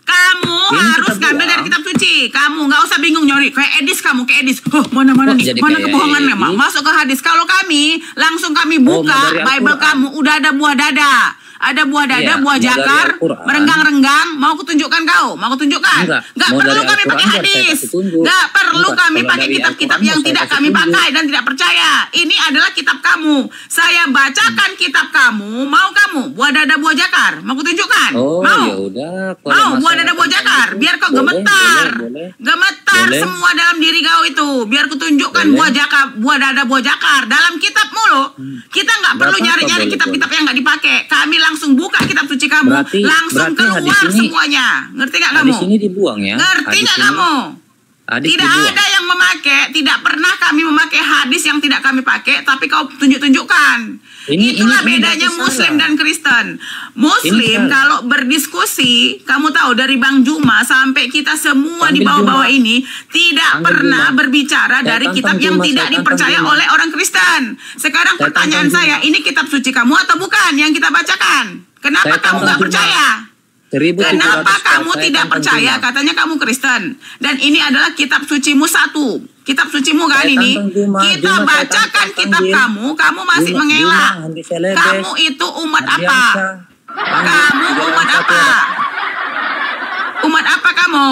Kamu Ini harus kita ngambil buang. dari kitab suci. Kamu nggak usah bingung nyori. Kayak Edis kamu, kayak Edis. Mana Kok jadi kayak kebohongannya? Edis? Masuk ke hadis. Kalau kami langsung kami buka dari Bible Al-Quran. kamu udah ada buah dada. Ada buah dada, Iya, buah mau dari jakar, Al-Quran. merenggang-renggang. Mau kutunjukkan kau? Mau kutunjukkan? Nggak Mau perlu dari kami Al-Quran pakai biar saya hadis. kasih tunjuk. Nggak perlu Enggak, kami kalau pakai dari kitab-kitab Al-Quran yang mau saya tidak kasih kami tunjuk. pakai dan tidak percaya. Ini adalah kitab kamu. Saya bacakan kitab kamu. Mau kamu? Buah dada, buah jakar. Mau kutunjukkan? Oh, Mau? ya udah. kalau Mau buah masalah dada, buah jakar. Biar kau Boleh, gemetar. boleh. Gemetar Boleh. semua dalam diri kau itu. Biar kutunjukkan Boleh. buah jakar, buah dada, buah jakar. Dalam kitab mulu. Kita nggak perlu apa-apa, nyari-nyari boleh, kitab-kitab yang nggak dipakai. Kami langsung buka kitab suci kamu. Langsung berarti keluar hadis ini- semuanya. Ngerti nggak kamu? Hadis ini dibuang ya. Ngerti Hadis nggak ini- kamu? Hadis Tidak dibuang. ada yang memakai, tidak pernah kami memakai hadis yang tidak kami pakai, tapi kau tunjukkan. Itulah ini bedanya berarti Muslim salah. dan Kristen. Muslim Ini salah. kalau berdiskusi, kamu tahu dari Bang Juma sampai kita semua di Ambil bawah-bawah Juma. ini tidak Ambil pernah Juma. berbicara Saya dari tantang kitab yang Juma, tidak saya tantang dipercaya Juma. oleh orang Kristen. Sekarang Saya pertanyaan tantang saya, ini kitab suci kamu atau bukan yang kita bacakan? Kenapa Saya kamu tantang nggak Juma. percaya? 1700 Kenapa kamu saya tidak tantang percaya? Juma. Katanya kamu Kristen. Dan ini adalah kitab sucimu satu. Kitab sucimu kan Saya ini. tantang Juma, Kita Juma, saya bacakan tantang kitab Jim. kamu masih Juma, mengelak. Juma, Andi Selebes, Kamu itu umat Andi apa? Amsa, Kamu umat apa? Umat apa kamu?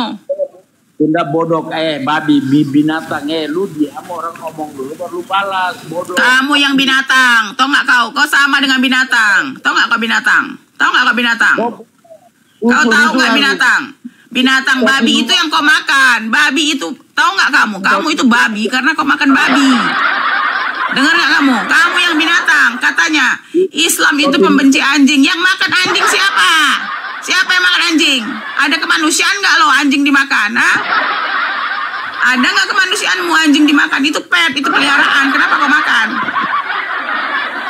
Benda bodoh babi binatang lu diam orang ngomong dulu baru balas bodoh. Kamu yang binatang. Tahu nggak kau? Kau sama dengan binatang. Tahu nggak kau binatang? Tahu nggak kau binatang? Kau tahu nggak binatang? Binatang babi itu yang kau makan. Babi itu, tahu nggak kamu? Kamu itu babi karena kau makan babi. Dengar nggak kamu? Kamu yang binatang. Katanya Islam itu pembenci anjing. Yang makan anjing siapa? Siapa yang makan anjing? Ada kemanusiaan nggak lo anjing dimakan? Ha? Ada nggak kemanusiaanmu anjing dimakan? Itu pet, itu peliharaan. Kenapa kau makan?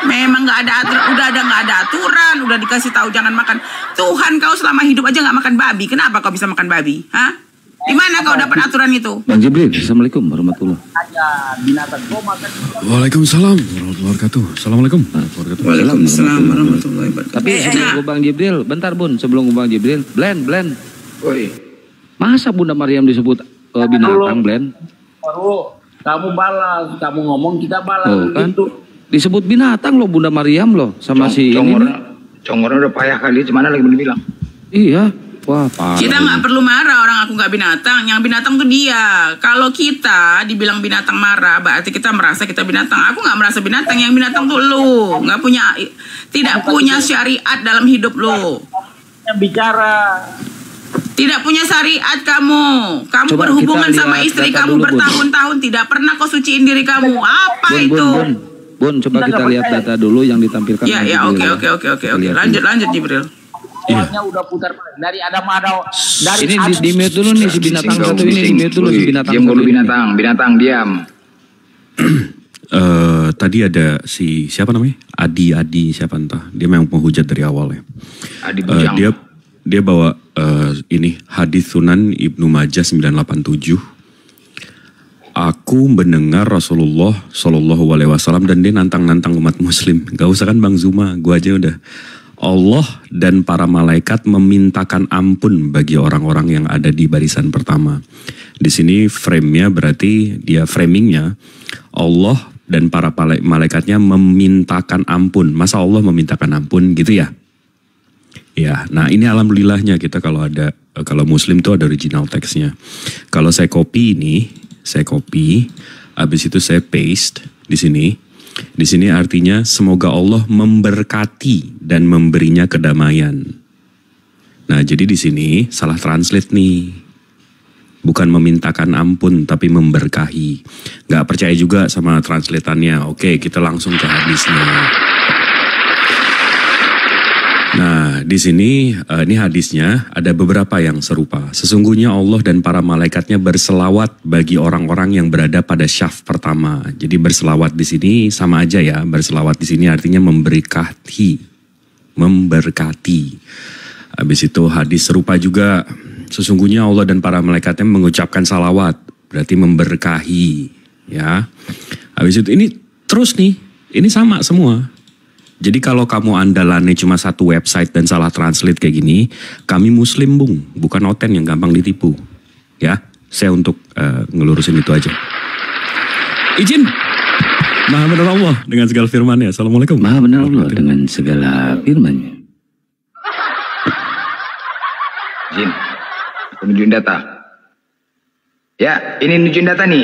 Memang nggak ada aturan, nggak ada aturan, udah dikasih tahu jangan makan. Tuhan kau selama hidup aja nggak makan babi. Kenapa kau bisa makan babi? Hah? Di mana kau dapat aturan itu? Bang Jibril, Assalamualaikum warahmatullahi. Ada binatang kau makan. Waalaikumsalam warahmatullahi wabarakatuh. Assalamualaikum warahmatullahi wabarakatuh. Waalaikumsalam warahmatullahi wabarakatuh. Tapi sebelum gua Bang Jibril, bentar Bun, sebelum gua Bang Jibril, Blend. Oi. Masa Bunda Maryam disebut binatang, Blend? Baru kamu balas, kamu ngomong kita balas Oh kan? gitu. Disebut binatang loh Bunda Maryam loh sama si ini. nih. Congornya udah payah kali. Gimana lagi boleh bilang? Iya. Wah, parah. Kita nggak perlu marah orang aku nggak binatang. Yang binatang tuh dia. Kalau kita dibilang binatang marah, berarti kita merasa kita binatang. Aku nggak merasa binatang. Yang binatang tuh lu. Tidak punya syariat dalam hidup lu. Yang bicara. Tidak punya syariat kamu. Kamu Coba berhubungan kita sama lihat istri data kamu dulu, Bun. bertahun-tahun. Tidak pernah kau suciin diri kamu. Apa itu? Bun, coba kita lihat data dulu yang ditampilkan. Ya, Bang ya, Jibril. oke. Lanjut Jibril. Soalnya udah putar dari Adam dari Ini di mute dulu nih si binatang satu ini, di mute dulu si binatang Diam satu dulu ini. binatang diam. Tadi ada siapa namanya? Adi siapa entah. Dia memang penghujat dari awal ya. Adi Bujang. Dia bawa ini hadis Sunan Ibnu Majah 987. Aku mendengar Rasulullah Shallallahu Alaihi Wasallam dan dia nantang umat Muslim. Gak usah kan Bang Zuma, gue aja udah. Allah dan para malaikat memintakan ampun bagi orang-orang yang ada di barisan pertama. Di sini frame-nya berarti dia framingnya Allah dan para malaikatnya memintakan ampun. Masa Allah memintakan ampun gitu ya? Ya, nah ini alhamdulillahnya kita kalau Muslim tuh ada original teksnya. Kalau saya copy ini, habis itu saya paste di sini. Di sini artinya semoga Allah memberkati dan memberinya kedamaian. Nah, jadi di sini salah translate nih. Bukan memintakan ampun tapi memberkahi. Gak percaya juga sama translatannya. Oke, kita langsung ke hadisnya. Nah, di sini ini hadisnya ada beberapa yang serupa. Sesungguhnya Allah dan para malaikatnya berselawat bagi orang-orang yang berada pada syaf pertama. Jadi berselawat di sini sama aja ya. Berselawat di sini artinya memberkati. Habis itu hadis serupa juga. Sesungguhnya Allah dan para malaikatnya mengucapkan salawat. Berarti memberkahi. Ya. Habis itu ini terus nih. Ini sama semua. Jadi kalau kamu andalannya cuma satu website dan salah translate kayak gini, kami Muslim bung, bukan Oten yang gampang ditipu. Ya, saya untuk ngelurusin itu aja. Izin. Maha benar Allah dengan segala firman-Nya. Assalamualaikum. Maha benar Allah dengan segala firman-Nya. Izin, aku nunjukin data. Ya, ini nunjukin data nih.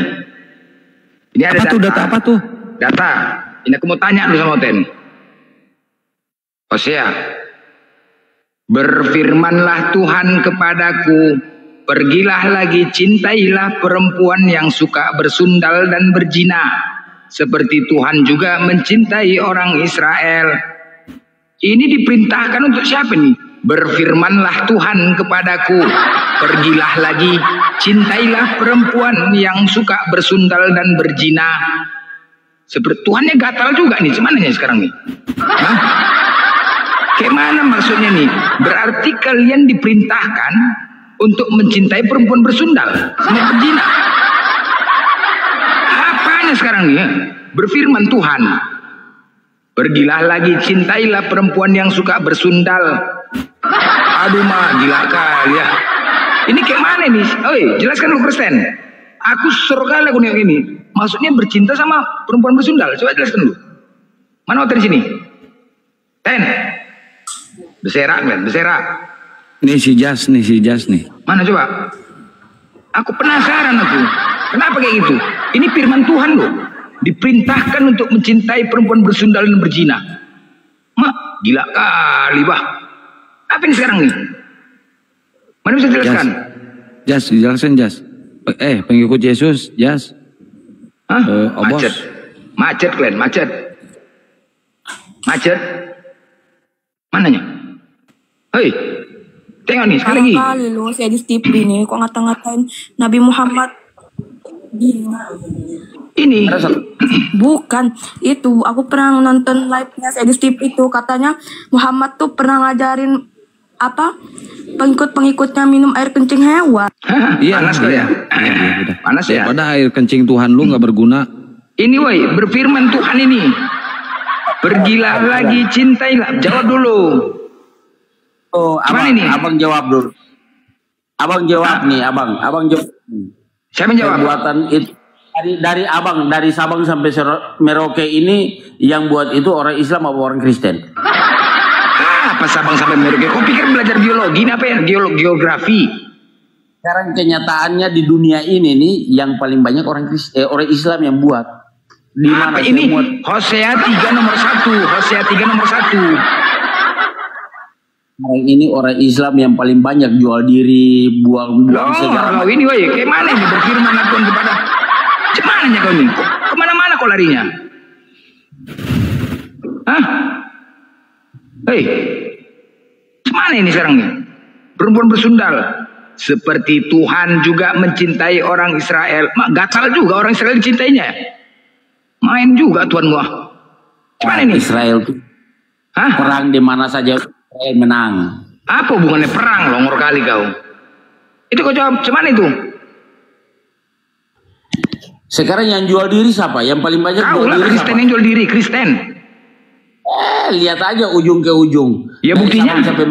Ini ada data. Apa tuh? Data. Ini aku mau tanya dulu sama Oten. Hosea, berfirmanlah Tuhan kepadaku, pergilah lagi cintailah perempuan yang suka bersundal dan berzina, seperti Tuhan juga mencintai orang Israel. Ini diperintahkan untuk siapa nih? Berfirmanlah Tuhan kepadaku, pergilah lagi cintailah perempuan yang suka bersundal dan berzina. Seperti Tuhannya gatal juga nih, gimana nih sekarang nih? Hah? Kayak mana maksudnya nih? Berarti kalian diperintahkan untuk mencintai perempuan bersundal sama berzina. Apanya sekarang nih? Berfirman Tuhan, pergilah lagi cintailah perempuan yang suka bersundal. Aduh mah gila kali ya. Ini kayak mana nih? Oi, jelaskan lu Kristen. Aku seru kali aku nih ini. Maksudnya bercinta sama perempuan bersundal. Coba jelaskan dulu. Mana Oten sini? Ten. Beserak. Nih si Jas nih. Mana coba? Aku penasaran aku. Kenapa kayak gitu? Ini firman Tuhan loh. Diperintahkan untuk mencintai perempuan bersundal dan berzina. Mak, gila kali bah. Apa ini sekarang nih? Mana bisa jelaskan? Jas, jelasin Jas. Pengikut Yesus, Jas. Hah? Macet kalian, macet. Mananya? Hei, tengok nih sekali lagi. Kali lu saya di TV nih, kok ngata-ngatain Nabi Muhammad. Ini bukan itu, aku pernah nonton live-nya saya di TV itu, katanya Muhammad tuh pernah ngajarin apa pengikut-pengikutnya minum air kencing hewan. Iya, panas ya. Panas ya. Pada air kencing Tuhan lu nggak berguna. Ini woi, berfirman Tuhan ini. Pergilah lagi cintailah. Jawab dulu. Oh, abang jawab dulu. Abang jawab nih, abang jawab. Siapa yang jawab? Perbuatan itu dari Sabang sampai Merauke ini yang buat itu orang Islam apa orang Kristen? Apa Sabang sampai Merauke? Kau pikir belajar biologi ini apa ya? Geografi. Sekarang kenyataannya di dunia ini nih yang paling banyak orang Islam yang buat. Di mana ini? Hosea 3 nomor 1. Sekarang ini orang Islam yang paling banyak jual diri, buang-buang segala. Ini woy, kayak mana ini berfirman Tuhan kepada? Cumananya kau nih? Kemana-mana kau larinya? Hah? Hei, cuman ini sekarang nih? Perempuan bersundal. Seperti Tuhan juga mencintai orang Israel. Mak gatal juga orang Israel dicintainya. Main juga Tuhan gua. Gimana ini? Israel tuh perang di mana saja Israel menang. Apa hubungannya perang? Longor kali kau. Itu kau jawab, cuman itu. Sekarang yang jual diri siapa? Yang paling banyak Kau jual lah diri Kristen siapa? yang jual diri, Kristen. Lihat aja ujung ke ujung. Ya buktinya sampai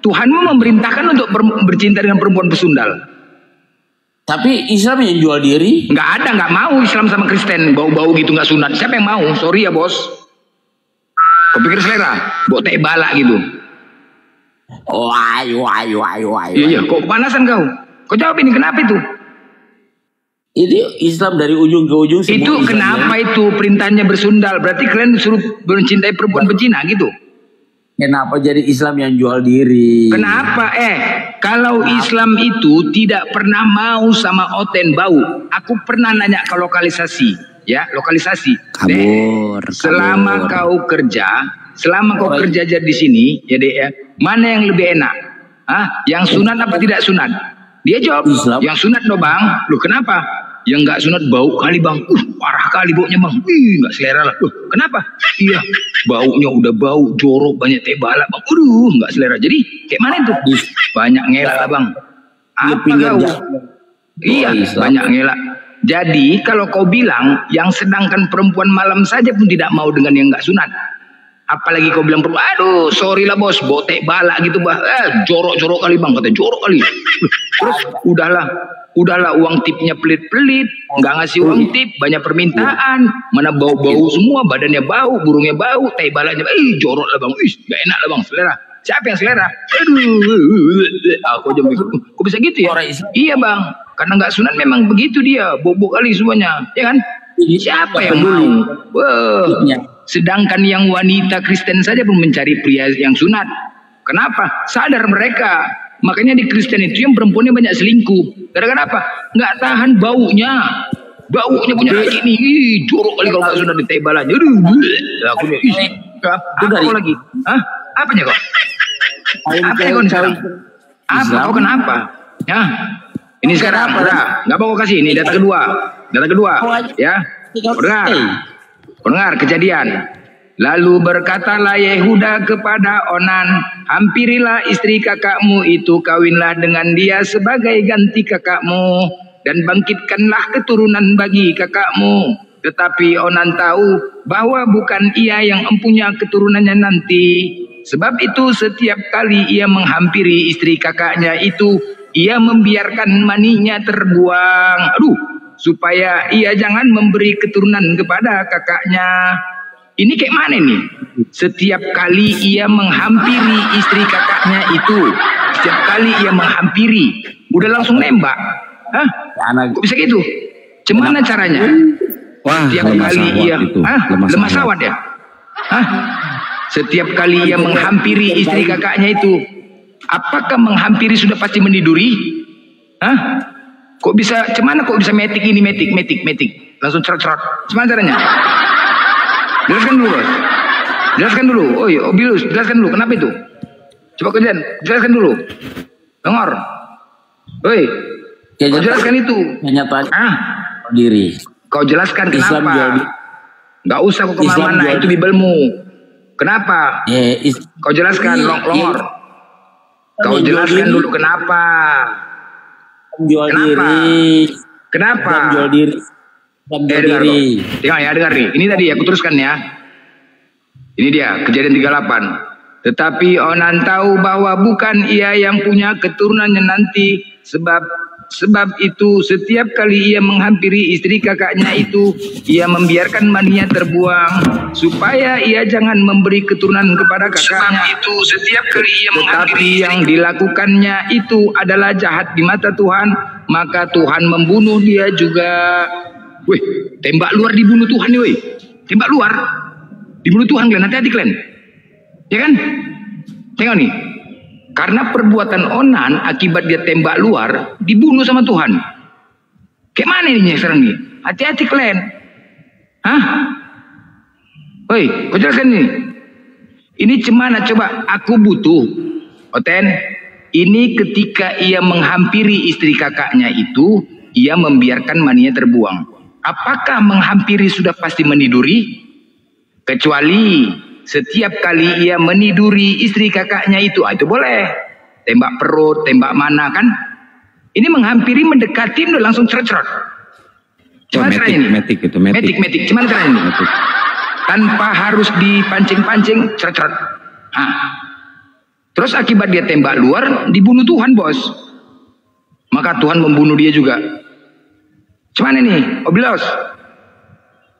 Tuhanmu memerintahkan untuk bercinta dengan perempuan pesundal. Tapi Islam yang jual diri? Nggak ada, nggak mau Islam sama Kristen bau-bau gitu, nggak sunat. Siapa yang mau? Sorry ya bos. Kau pikir selera? Bawa teh balak gitu. Wah. Iya, kok kepanasan kau? Kau jawab ini kenapa itu? Ini Islam dari ujung ke ujung. Itu kenapa itu perintahnya bersundal? Berarti kalian suruh mencintai perempuan berzina gitu? Kenapa jadi Islam yang jual diri? Kenapa? Kalau Islam itu tidak pernah mau sama oten bau. Aku pernah nanya ke lokalisasi, ya lokalisasi. Kabur. Selama kau kerja aja di sini, ya dek ya. Mana yang lebih enak? Yang sunat apa tidak sunat? Dia jawab, Islam. yang sunat dong bang. Loh kenapa? Yang nggak sunat bau kali bang. Parah kali baunya bang. Nggak selera lah. Kenapa? Iya, baunya udah bau, jorok, banyak teh balak bang. Nggak selera. Jadi kayak mana itu? Banyak ngelak lah bang. Apa kau? Iya, banyak ngelak. Jadi kalau kau bilang yang sedangkan perempuan malam saja pun tidak mau dengan yang nggak sunat. Apalagi kau bilang perempuan, aduh sorry lah bos, botek balak gitu bah, jorok kali bang, kata jorok kali. Terus udahlah uang tipnya pelit-pelit, nggak ngasih uang tip, banyak permintaan, mana bau-bau semua, badannya bau, burungnya bau, tai balaknya, jorok lah bang, gak enak lah bang, selera. Siapa yang selera? Aku aja mikir, kok bisa gitu ya? Iya bang, karena nggak sunat memang begitu dia, bau-bau kali semuanya, ya kan? Siapa yang mau? Sedangkan yang wanita Kristen saja pun mencari pria yang sunat. Kenapa? Sadar mereka. Makanya di Kristen itu yang perempuannya banyak selingkuh. Gara-gara apa? Nggak tahan baunya. Baunya punya kayak gini. Jorok kali kalau nggak sunat di teh balanya. Aku apa lagi? Apanya kok? Apanya kau sekarang? Apa? Kau kenapa? Ya. Ini sekarang nggak mau kasih. Ini data kedua. Ya. Dengar kejadian. Lalu berkatalah Yehuda kepada Onan, hampirilah istri kakakmu itu, kawinlah dengan dia sebagai ganti kakakmu, dan bangkitkanlah keturunan bagi kakakmu. Tetapi Onan tahu bahwa bukan ia yang mempunyai keturunannya nanti. Sebab itu setiap kali ia menghampiri istri kakaknya itu, ia membiarkan maninya terbuang. Supaya ia jangan memberi keturunan kepada kakaknya. Ini kayak mana nih? Setiap kali ia menghampiri istri kakaknya itu, setiap kali ia menghampiri, udah langsung nembak. Kok bisa gitu? Gimana caranya? Setiap kali ia lemah sawat ya? Setiap kali ia menghampiri istri kakaknya itu, apakah menghampiri sudah pasti meniduri? Kok bisa, cemana kok bisa metik ini, metik, langsung cerot-cerot. Cemana caranya? Jelaskan dulu, bos. Jelaskan dulu. Obilus, jelaskan dulu. Kenapa itu? Coba kalian, jelaskan dulu. Dengar. Kau jelaskan itu. Diri. Kau jelaskan kenapa? Gak usah kau kemana-mana, itu bibelmu. Kenapa? Kau jelaskan, longor. Kau jelaskan dulu kenapa. Jual diri. Kenapa? Jual diri. Dengar nih. Ini tadi aku teruskan ya. Ini dia kejadian 38. Tetapi Onan tahu bahwa bukan ia yang punya keturunannya nanti, sebab itu setiap kali ia menghampiri istri kakaknya itu, ia membiarkan maninya terbuang supaya ia jangan memberi keturunan kepada kakaknya. Sebab itu setiap kali ia menghampiri, yang dilakukannya itu adalah jahat di mata Tuhan, maka Tuhan membunuh dia juga. Tembak luar dibunuh Tuhan nih, tembak luar dibunuh Tuhan kalian, hati-hati kalian, ya kan? Tengok nih, karena perbuatan Onan akibat dia tembak luar dibunuh sama Tuhan. Kayak mana ini sekarang nih? Hati-hati kalian. Kau jelaskan nih. Ini cemana coba? Aku butuh Oten. Ini ketika ia menghampiri istri kakaknya itu, ia membiarkan maninya terbuang. Apakah menghampiri sudah pasti meniduri? Kecuali setiap kali ia meniduri istri kakaknya itu boleh. Tembak perut, tembak mana kan? Ini menghampiri, mendekati, udah langsung cerot-cerot. Cuman metik itu, metik. Metik. Cuman caranya ini. Tanpa harus dipancing-pancing, cerot-cerot. Terus akibat dia tembak luar, dibunuh Tuhan, bos. Maka Tuhan membunuh dia juga. Cuman ini, Obilos.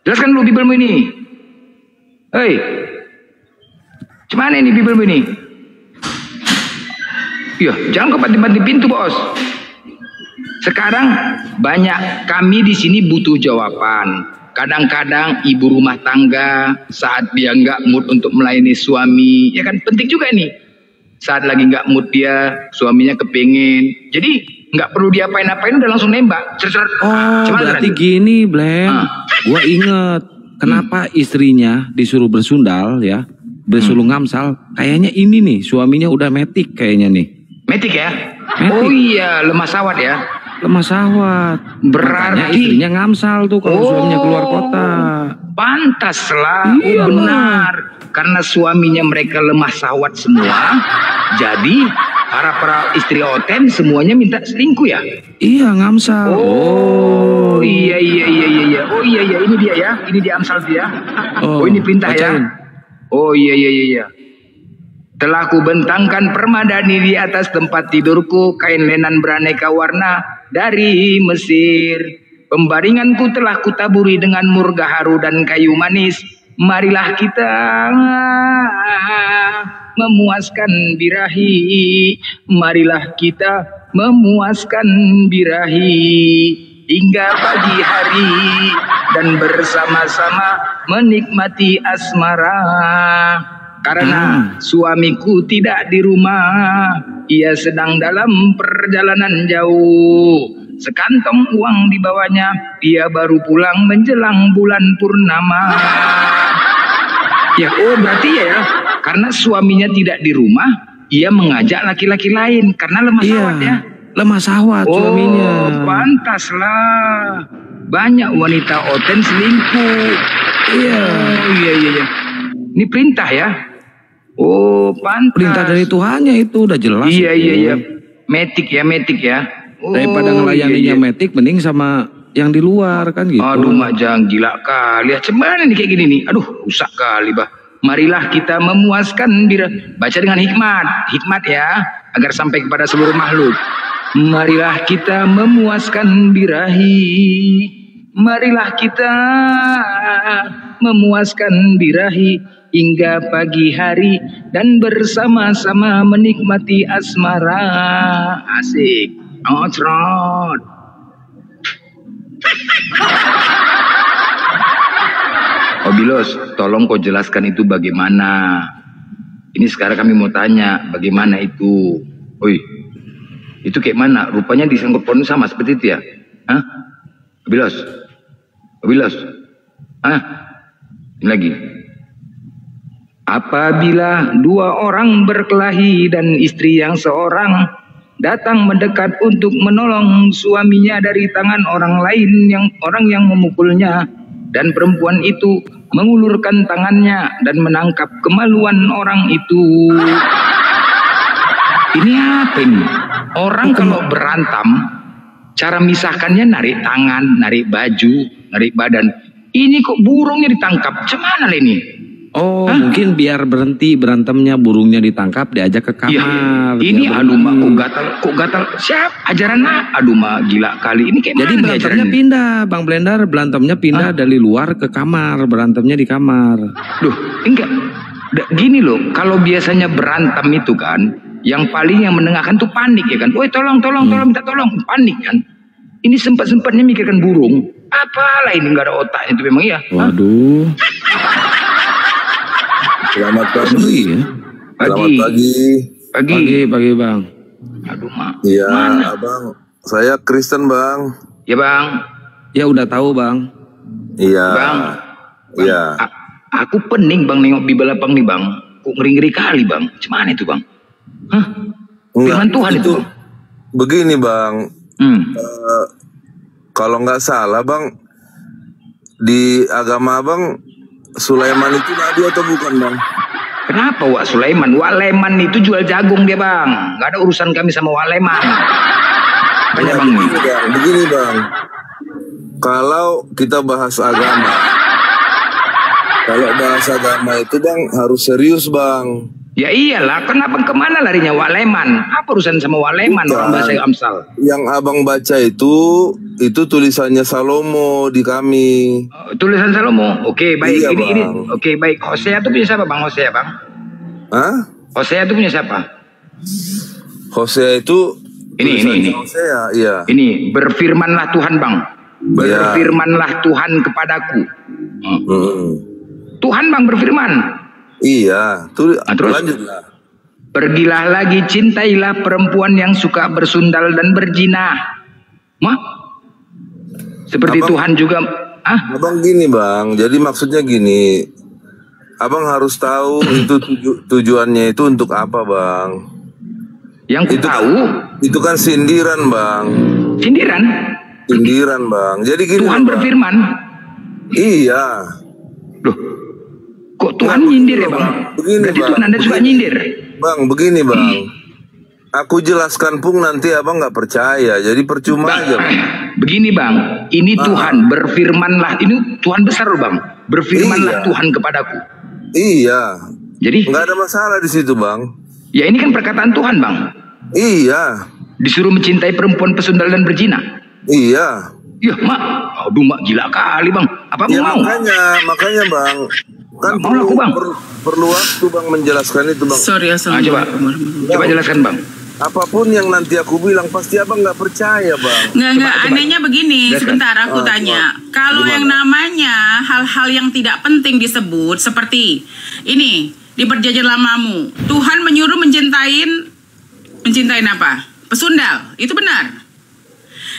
Jelaskan dulu Bibelmu ini. Hei. Cuman ini Bibelmu ini. Iya, jangan kau banting-banting pintu, bos. Sekarang banyak kami di sini butuh jawaban. Kadang-kadang ibu rumah tangga saat dia nggak mood untuk melayani suami, ya kan penting juga nih. Saat lagi nggak mood dia, suaminya kepingin. Jadi nggak perlu diapain-apain, udah langsung nembak. Berarti gini, Blen. Gua inget kenapa istrinya disuruh bersundal ya, bersuruh ngamsal. Kayaknya ini nih suaminya udah metik kayaknya nih. Metik ya? Metik. Oh iya, lemah sawat ya. Lemah sawat. Berarti makanya istrinya ngamsal tuh kalau suaminya keluar kota. Pantaslah, benar. Karena suaminya mereka lemah sawat semua. Jadi para istri Oten semuanya minta selingkuh ya? Iya, ngamsal. Oh iya. Oh iya, ini dia ya. Ini dia Amsal dia. Oh ini perintah ya. Oh iya. Telah ku bentangkan permadani di atas tempat tidurku, kain lenan beraneka warna dari Mesir. Pembaringanku telah kutaburi dengan murga haru dan kayu manis. Marilah kita memuaskan birahi. Marilah kita memuaskan birahi hingga pagi hari dan bersama-sama menikmati asmara. Karena suamiku tidak di rumah, ia sedang dalam perjalanan jauh. Sekantong uang dibawanya, ia baru pulang menjelang bulan purnama. Ya, berarti ya, karena suaminya tidak di rumah, ia mengajak laki-laki lain karena lemah sawat ya. Lemah sawat suaminya. Pantaslah. Banyak wanita Oten selingkuh. Iya. Ini perintah ya. Oh, pantas. Perintah dari Tuhannya itu udah jelas. Iya. Metik ya. Daripada ngelayaninya metik, mending sama yang di luar kan gitu. Aduh, Majang gila kali. Cuman nih kayak gini nih. Aduh, rusak kali bah. Marilah kita memuaskan baca dengan hikmat ya, agar sampai kepada seluruh makhluk. Marilah kita memuaskan birahi. Marilah kita memuaskan birahi hingga pagi hari dan bersama-sama menikmati asmara. Asik. Ocrot. Obilos, tolong kau jelaskan itu bagaimana. Ini sekarang kami mau tanya, bagaimana itu? Oi, itu kayak mana? Rupanya di sangkut pohon sama seperti itu ya? Hah? Obilos? Hah? Ini lagi. Apabila dua orang berkelahi dan istri yang seorang datang mendekat untuk menolong suaminya dari tangan orang lain yang memukulnya, dan perempuan itu mengulurkan tangannya dan menangkap kemaluan orang itu. Ini apa ini? Orang kalau berantem, cara misahkannya narik tangan, narik baju, narik badan. Ini kok burungnya ditangkap? Cuman ini? Oh, mungkin biar berhenti berantemnya, burungnya ditangkap, diajak ke kamar. Ini aduh mak, kok gatal. Siap ajaran mak? Aduh mak, gila kali. Ini kayak jadi mana berantemnya pindah, Bang Blender, berantemnya pindah dari luar ke kamar, berantemnya di kamar. Duh, enggak. Gini loh, kalau biasanya berantem itu kan, yang menengahkan tuh panik ya kan. Woi tolong, minta tolong, panik kan. Ini sempat-sempatnya mikirkan burung. Apalah ini, nggak ada otaknya itu memang ya. Waduh. Selamat pagi. Selamat pagi Bang. Aduh mak. Iya abang, saya Kristen bang. Ya bang. Ya udah tahu bang. Iya. Bang. Iya. Aku pening bang nengok Bibel Abang nih bang. Kok ngeri-ngeri kali bang. Cuman itu bang? Hah? Firman Tuhan itu. Begini bang. Kalau nggak salah bang, di agama abang Sulaiman itu nabi atau bukan bang? Kenapa Wak Sulaiman? Wak Leman itu jual jagung dia bang. Gak ada urusan kami sama Wak Leman. Banyak bang. Begini bang. Kalau kita bahas agama, kalau bahas agama itu bang harus serius bang. Ya iyalah, kenapa kemana larinya Wak Leman? Apa urusan sama Wak Leman orang bahasa Amsal? Yang abang baca itu tulisannya Salomo di kami. Tulisan Salomo. Oke, baik. Iya, ini oke, baik. Hosea itu punya siapa bang? Hosea bang? Hah? Hosea itu punya siapa? Hosea itu ini. Hosea, iya. Ini berfirmanlah Tuhan bang. Berfirmanlah Tuhan kepadaku. Tuhan bang berfirman. Iya, terus lanjutlah. Pergilah lagi, cintailah perempuan yang suka bersundal dan berzina. Seperti abang, Tuhan juga. Abang gini bang, jadi maksudnya gini. Abang harus tahu itu tujuannya itu untuk apa bang? Yang itu tahu? Itu kan sindiran bang. Sindiran? Sindiran bang. Jadi gini. Tuhan berfirman. Iya. Loh, kok Tuhan nyindir ya bang? Begini berarti bang. Tuhan Anda suka nyindir? Bang, begini bang. Aku jelaskan pun nanti abang nggak percaya. Jadi percuma aja bang. Begini bang, ini Tuhan berfirmanlah. Ini Tuhan besar loh bang. Berfirmanlah Tuhan kepadaku. Iya. Jadi nggak ada masalah di situ bang. Ya ini kan perkataan Tuhan bang. Iya. Disuruh mencintai perempuan pesundal dan berzina. Iya. Ya mak, aduh mak gila kali bang. Apa ya, mau? Makanya bang. Kan perlu waktu bang menjelaskan itu bang. Sorry coba jelaskan bang. Apapun yang nanti aku bilang pasti abang nggak percaya bang. Nggak, anehnya begini, sebentar aku tanya. Kalau yang namanya hal-hal yang tidak penting disebut seperti ini di perjanjian lamamu, Tuhan menyuruh mencintain apa? Pesundal, itu benar.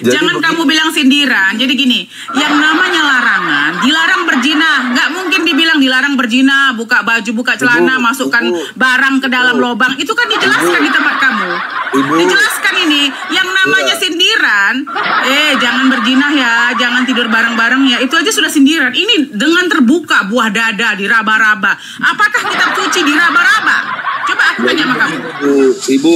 Jadi jangan kamu bilang sindiran. Jadi gini, yang namanya larangan, dilarang berzina. Nggak mungkin dibilang dilarang berzina, buka baju, buka celana, masukkan barang ke dalam lubang. Itu kan dijelaskan di tempat kamu. Dijelaskan ini, yang namanya sindiran. Jangan berzina ya, jangan tidur bareng-bareng ya. Itu aja sudah sindiran. Ini dengan terbuka buah dada di raba-raba. Apakah kitab suci di raba-raba? Coba aku tanya sama kamu. Ibu.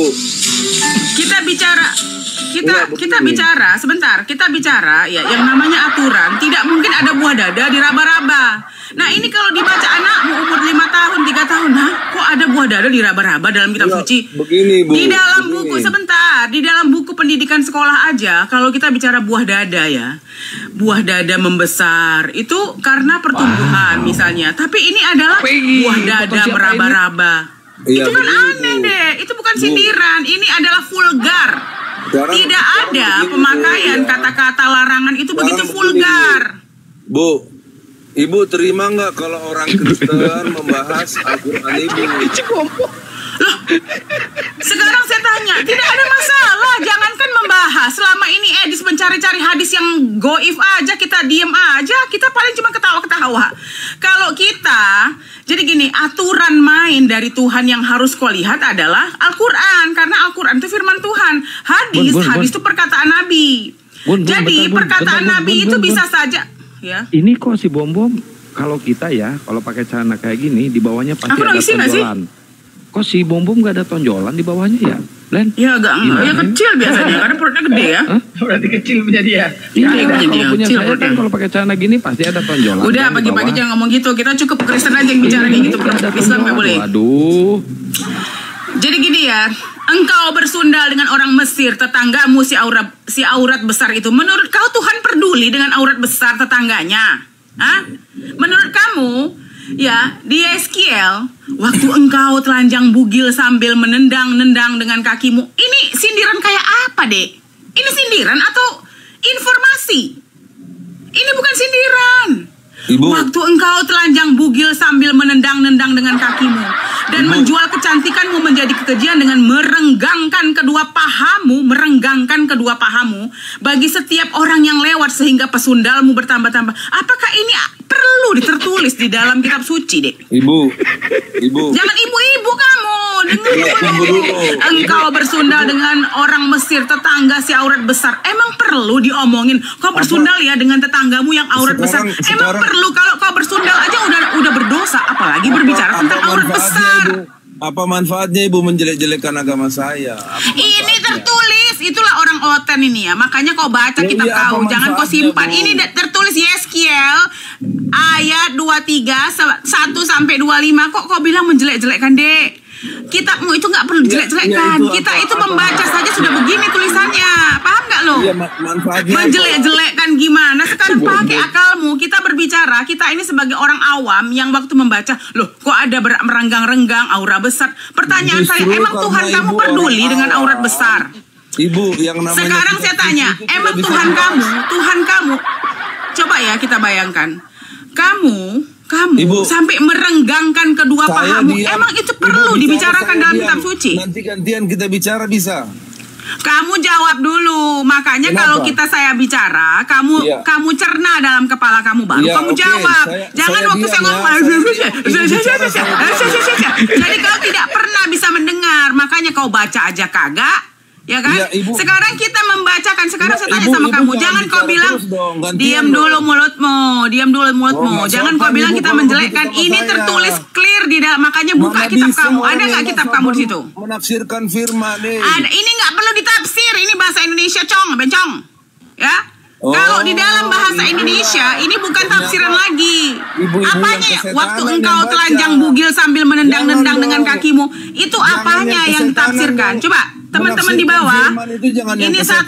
Kita bicara sebentar, kita bicara ya yang namanya aturan, tidak mungkin ada buah dada di raba-raba. Nah, ini kalau dibaca anakmu umur 5 tahun, 3 tahun, kok ada buah dada di raba-raba dalam kitab suci? Begini, Bu. Di dalam buku sebentar, di dalam buku pendidikan sekolah aja kalau kita bicara buah dada ya. Buah dada membesar itu karena pertumbuhan misalnya. Tapi ini adalah buah dada meraba-raba. Itu kan aneh deh, itu bukan sindiran, ini adalah vulgar. Tidak ada pemakaian kata-kata larangan itu begitu vulgar. Bu, Ibu terima nggak kalau orang Kristen membahas Al-Quran Ibu? Loh, sekarang saya tanya, tidak ada masalah, jangankan membahas. Selama ini Edis mencari-cari hadis yang goif aja, kita diem aja, kita paling cuma ketawa-ketawa. Kalau kita, jadi gini, aturan main dari Tuhan yang harus kau lihat adalah Al-Quran, karena Al-Quran itu firman Tuhan. Hadis itu perkataan Nabi. Jadi perkataan Nabi itu bisa saja. Ya. Ini kok si Bom-Bom, kalau kita ya, kalau pakai celana kayak gini, di bawahnya pasti ada tonjolan. Kok si Bom-Bom gak ada tonjolan di bawahnya ya? Len? Ya agak ya kecil biasanya, karena perutnya gede ya. Berarti kecil punya dia. Iya, kalau punya saya kan kalau pakai celana gini pasti ada tonjolan. Udah pagi-pagi jangan ngomong gitu, kita cukup Kristen aja yang bicara kayak gitu. Islam gak boleh. Aduh. Jadi gini ya, engkau bersundal dengan orang Mesir, tetanggamu si aurat besar itu. Menurut kau Tuhan peduli dengan aurat besar tetangganya? Menurut kamu, ya di Yeskiel, waktu engkau telanjang bugil sambil menendang-nendang dengan kakimu, ini sindiran kayak apa, Dek? Ini sindiran atau informasi? Ini bukan sindiran. Ibu. Waktu engkau telanjang bugil sambil menendang-nendang dengan kakimu dan menjual kecantikanmu menjadi kekejian dengan merenggangkan kedua pahamu bagi setiap orang yang lewat sehingga pesundalmu bertambah-tambah. Apakah ini perlu ditertulis di dalam kitab suci, Dek? Ibu. Jangan ibu-ibu kamu. Engkau bersundal dengan orang Mesir, tetangga si aurat besar. Emang perlu diomongin? Kau bersundal ya dengan tetanggamu yang aurat besar. Emang perlu? Kalau kau bersundal aja udah berdosa, apalagi berbicara tentang aurat besar. Apa manfaatnya Ibu menjelek-jelekan agama saya? Ini tertulis, itulah orang Oten ini ya. Makanya kau baca kitab kau, jangan kau simpan. Ini tertulis Yeskiel ayat 23 1 sampai 25. Kok kau bilang menjelek-jelekkan, Dek? Kitabmu itu nggak perlu dijelek-jelekkan. Kita itu membaca saja sudah begini tulisannya. Paham nggak lo? Menjelek-jelekkan gimana? Sekarang pakai akalmu. Kita berbicara, kita ini sebagai orang awam yang waktu membaca, loh kok ada merenggang-renggang aura besar. Pertanyaan saya, emang Tuhan kamu peduli dengan aurat besar? Ibu, yang namanya sekarang saya tanya, emang Tuhan kamu, coba ya kita bayangkan, kamu Ibu, sampai merenggangkan kedua pahamu, emang itu perlu dibicarakan dalam kitab suci? Nanti gantian kita bicara bisa. Kamu jawab dulu, makanya kalau saya bicara, kamu cerna dalam kepala kamu baru kamu jawab. Jangan waktu saya ngomong, jadi kau tidak pernah bisa mendengar, makanya kau baca aja kagak. Ya kan? Sekarang kita membacakan. Sekarang saya tanya sama kamu, jangan kau bilang diam dulu mulutmu, jangan kau bilang kita menjelekkan. Ini tertulis clear di dalam, makanya buka kitab kamu. Ada nggak kitab kamu di situ? Menafsirkan firman nih. Ada. Ini nggak perlu ditafsir. Ini bahasa Indonesia, bencong. Ya. Kalau di dalam bahasa Indonesia ini bukan tafsiran lagi. Apanya? Waktu engkau telanjang bugil sambil menendang-nendang dengan kakimu, itu apanya yang ditafsirkan? Coba teman-teman di bawah, ini 1,6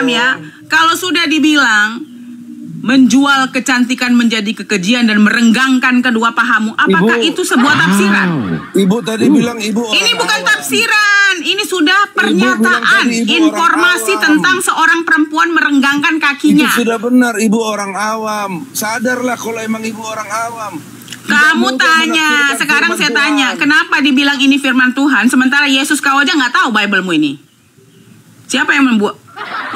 ya. Kalau sudah dibilang menjual kecantikan menjadi kekejian dan merenggangkan kedua pahamu, apakah itu sebuah tafsiran? Ibu tadi bilang ini bukan tafsiran, ini sudah pernyataan, informasi tentang seorang perempuan merenggangkan kakinya. Itu sudah benar, Ibu orang awam. Sadarlah kalau emang Ibu orang awam. Kamu tanya, sekarang saya tanya, kenapa dibilang ini firman Tuhan, sementara Yesus kau aja nggak tahu Bible-mu ini? Siapa yang membuat?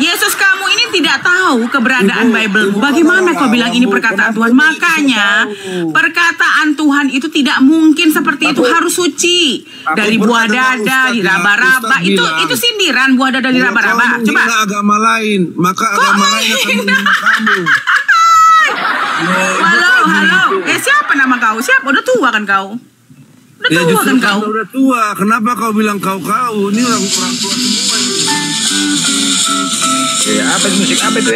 Yesus kamu ini tidak tahu keberadaan Bible-mu. Bagaimana kau bilang ini perkataan Tuhan? Makanya perkataan Tuhan itu tidak mungkin seperti itu, harus suci. Dari buah dada, diraba-raba, itu sindiran buah dada diraba-raba. Coba. Agama lain, maka agama lain akan menerima kamu. Halo. Siapa nama kau? Siapa? Udah tua kan kau? Udah tua. Kenapa kau bilang kau? Ini orang tua semua ini. Apa musik apa itu?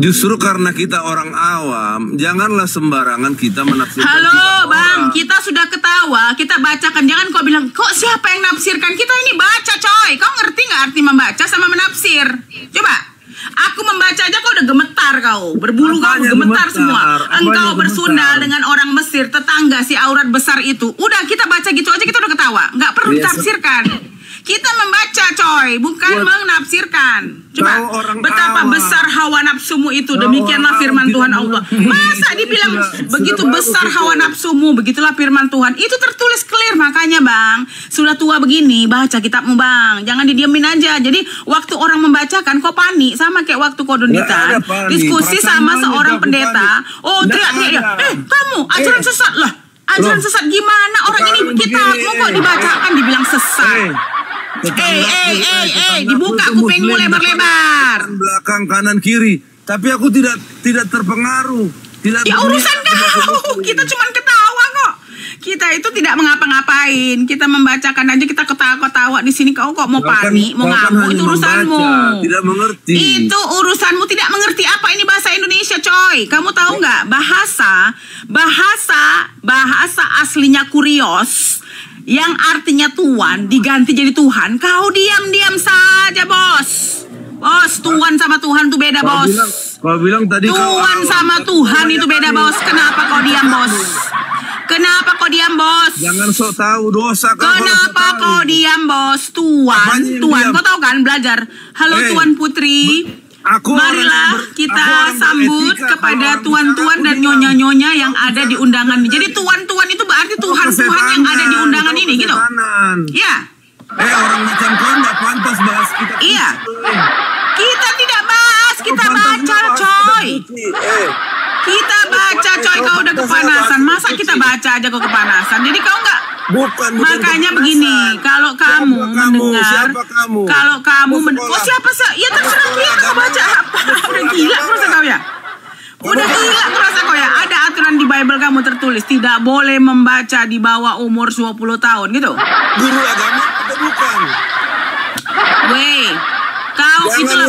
Justru karena kita orang awam, janganlah sembarangan kita menafsirkan. Halo Bang, kita sudah ketawa, kita bacakan. Jangan kau bilang, kok siapa yang nafsirkan? Kita ini baca coy. Kau ngerti gak arti membaca sama menafsir? Coba. Aku membaca aja kau udah gemetar kau. Berbulu kau gemetar semua. Engkau bersundal dengan orang Mesir, tetangga si aurat besar itu. Udah kita baca gitu aja kita udah ketawa. Gak perlu ditafsirkan. Kita membaca coy, bukan menafsirkan. Coba, betapa besar hawa nafsumu itu. Demikianlah firman Tuhan Allah. Masa dibilang begitu besar hawa nafsumu, begitulah firman Tuhan. Itu tertulis clear. Makanya Bang, sudah tua begini, baca kitabmu Bang. Jangan didiamin aja. Jadi waktu orang membacakan kok panik. Sama kayak waktu kau Donditan diskusi sama seorang pendeta. Oh teriak-teriak, kamu ajaran sesat lah. Ajaran sesat gimana? Orang ini kitabmu kok dibacakan dibilang sesat. Dibuka kupingmu lebar-lebar. Belakang, kanan, kiri. Tapi aku tidak terpengaruh. Ya urusan kau. Kita cuma ketawa kok. Kita itu tidak mengapa-ngapain. Kita membacakan aja, kita ketawa-ketawa di sini. Kau kok mau panik, mau ngamuk? Itu urusanmu. Tidak mengerti. Itu urusanmu, tidak mengerti apa ini bahasa Indonesia, coy. Kamu tahu nggak bahasa aslinya kurios yang artinya tuan diganti jadi Tuhan. Kau diam-diam saja, bos. Tuan sama Tuhan itu beda, bos. Kau bilang tadi Tuan sama Tuhan itu beda, bos. Kenapa kau diam, bos? Kenapa kau diam, bos? Jangan sok tahu dosa. Kenapa kau diam, bos? Tuan, kau tahu kan belajar. Halo Tuan Putri. Marilah kita sambut kepada tuan-tuan dan nyonya-nyonya yang ada di undangan ini. Jadi tuan-tuan itu berarti Tuhan-Tuhan yang ada di undangan ini, gitu. Ya. Orang macam kau nggak pantas bahas kita. Iya. Kita tidak bahas, kita baca, coy. Kita baca, coy. Kau udah kepanasan. Masa kita baca aja kau kepanasan? Jadi kau nggak Bukan. Makanya begini, kalau kamu mendengar, kalau kamu siapa sih? Ya terserah dia mau baca apa. Udah gila merasa kau ya? Udah gila merasa kau ya? Ada aturan di Bible kamu tertulis tidak boleh membaca di bawah umur 20 tahun gitu. Guru agama atau bukan? Weh, kau itulah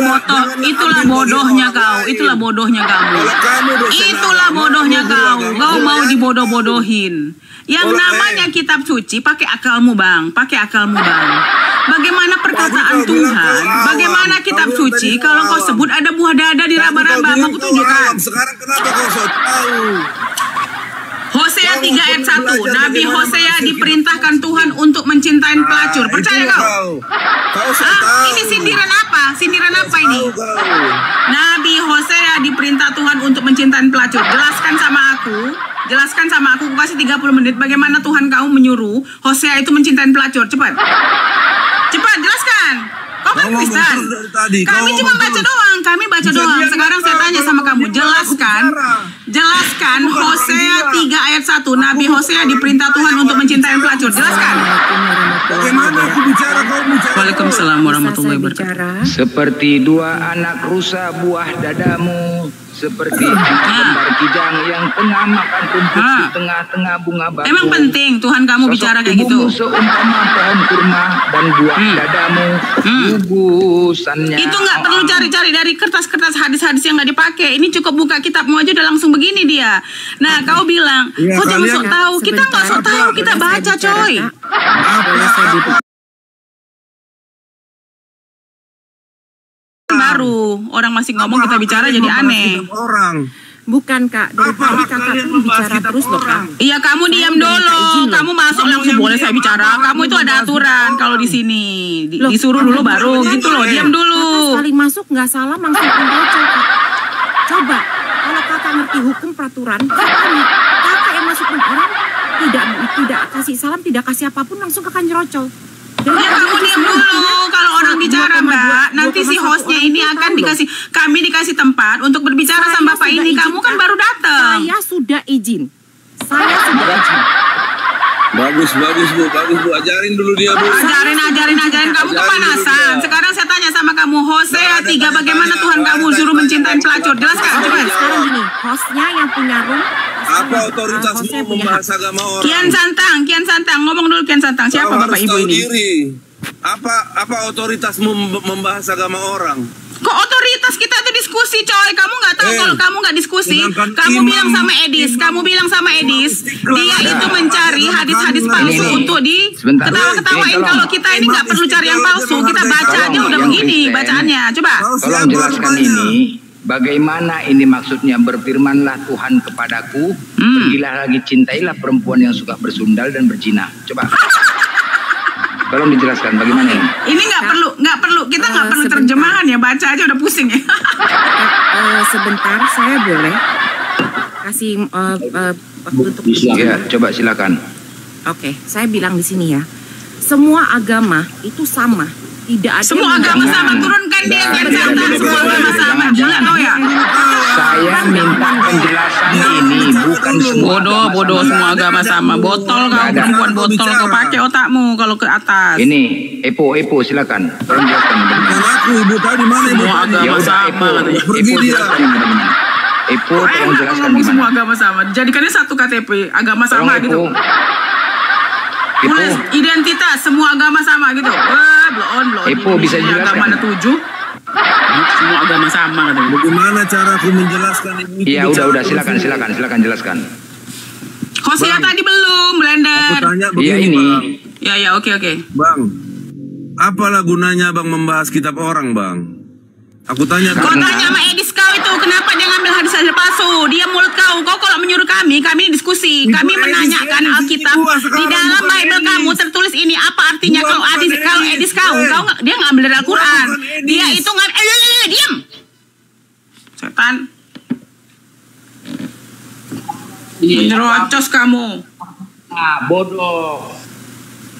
bodohnya kau, itulah bodohnya kamu. Itulah bodohnya kau. Kau mau dibodoh-bodohin. Yang namanya kitab suci pakai akalmu bang, Bagaimana perkataan Tuhan, bagaimana kitab suci kalau kau sebut ada buah dada di raba-raba, aku tunjukkan. Sekarang kenapa kau so tahu? Hosea 3 ayat 1, Nabi Hosea diperintahkan Tuhan untuk mencintai pelacur. Percaya kau? Ini sindiran apa? Sindiran apa ini? Nabi Hosea diperintah Tuhan untuk mencintai pelacur. Jelaskan sama aku, aku kasih 30 menit bagaimana Tuhan kamu menyuruh Hosea itu mencintai pelacur. Cepat, jelaskan. Kau kan Kristen. Kami cuma baca doang. Sekarang saya tanya sama kamu, jelaskan Hosea 3 ayat 1. Nabi Hosea diperintah Tuhan untuk mencintai pelacur. Jelaskan. Bagaimana aku bicara, kau bicara. Waalaikumsalam warahmatullahi wabarakatuh. Seperti dua anak rusa buah dadamu, seperti lembar kijang yang tengah makan rumput di tengah-tengah bunga batu. Emang penting Tuhan kamu bicara kayak gitu? Seumpama pohon kurma dan buah dadamu, gugusannya. Itu nggak perlu cari-cari dari kertas-kertas hadis-hadis yang nggak dipakai. Ini cukup buka kitabmu aja udah langsung begini dia. Nah, kau bilang, kau jangan sok tahu. Kita nggak sok tahu, kita baca coy. Baru orang masih ngomong kita bicara jadi aneh. Bukan kak, dari tadi kakak tuh bicara terus loh kak. Iya kamu diam dulu, kamu masuk langsung boleh saya bicara. Kamu itu ada aturan kalau di sini disuruh dulu baru gitu loh, diam dulu. Kali masuk nggak salah langsung membaca kak. Coba kalau kakak ngerti hukum peraturan, kakak yang masukin orang tidak kasih salam, tidak kasih apapun langsung kakak nyerocol. Ya kamu diam dulu kalau orang bicara mbak. Nanti si hostnya ini akan kami dikasih tempat untuk berbicara sama bapak ini. Kamu kan baru datang. Saya sudah izin. Bagus bu, ajarin dulu dia bu. Ajarin kamu kepanasan. Sekarang saya tanya sama kamu, Hosea 3 bagaimana Tuhan kamu suruh mencintai pelacur? Jelaskan coba. Sekarang gini, hostnya yang punya room. Apa otoritasmu membahas agama orang? Kian Santang, ngomong dulu Kian Santang. Siapa bapak ibu ini? Apa otoritasmu membahas agama orang? Kok otoritas kita itu diskusi coy. Kamu nggak tahu kalau kamu nggak diskusi. Kamu bilang sama Edis, dia itu mencari hadis-hadis palsu untuk ketawa-ketawain. Kalau kita ini nggak perlu cari yang palsu, kita baca aja udah begini bacaannya. Coba. Tolong jelaskan ini. Bagaimana ini maksudnya? Berfirmanlah Tuhan kepadaku, pergilah lagi cintailah perempuan yang suka bersundal dan berzina. Coba. Tolong dijelaskan bagaimana ini? Ini nggak perlu kita nggak perlu terjemahan ya, baca aja udah pusing ya. Sebentar, saya boleh kasih waktu untuk ya, coba silakan. Oke, saya bilang di sini ya, semua agama itu sama. Tidak ada semua agama sama, turunkan dia kan semua agama sama. Jangan tahu ya. Saya minta penjelasan ini bukan bodoh semua agama sama. Botol kau perempuan botol kau pakai otakmu kalau ke atas. Ini Epo silakan. Tolong jelaskan. Aku ibu tadi mana ibu? Semua agama sama. Pergi dia. Epo tolong jelaskan gimana. Semua agama sama. Jadikannya satu KTP agama sama gitu. Tulis identitas semua agama sama gitu. Bloon. Epo bisa jelaskan. Agama ada 7. Semua agama sama katanya. Bagaimana cara aku menjelaskan ini? Iya udah silakan jelaskan. Hosea tadi belum blender. Aku tanya begini, ini. Bang. Ya oke. Bang, apalah gunanya bang membahas kitab orang bang? Aku tanya. Kau tanya sama Edis kau itu kenapa dia ngambil hadis palsu? Dia mulut kau kalau menyuruh kami diskusi. Kami menanyakan Alkitab di dalam Bible kamu tertulis ini apa artinya kalau Edis kau dia ngambil dari Al-Quran. Dia itu diam. Setan. Menyerocos kamu. Bodoh.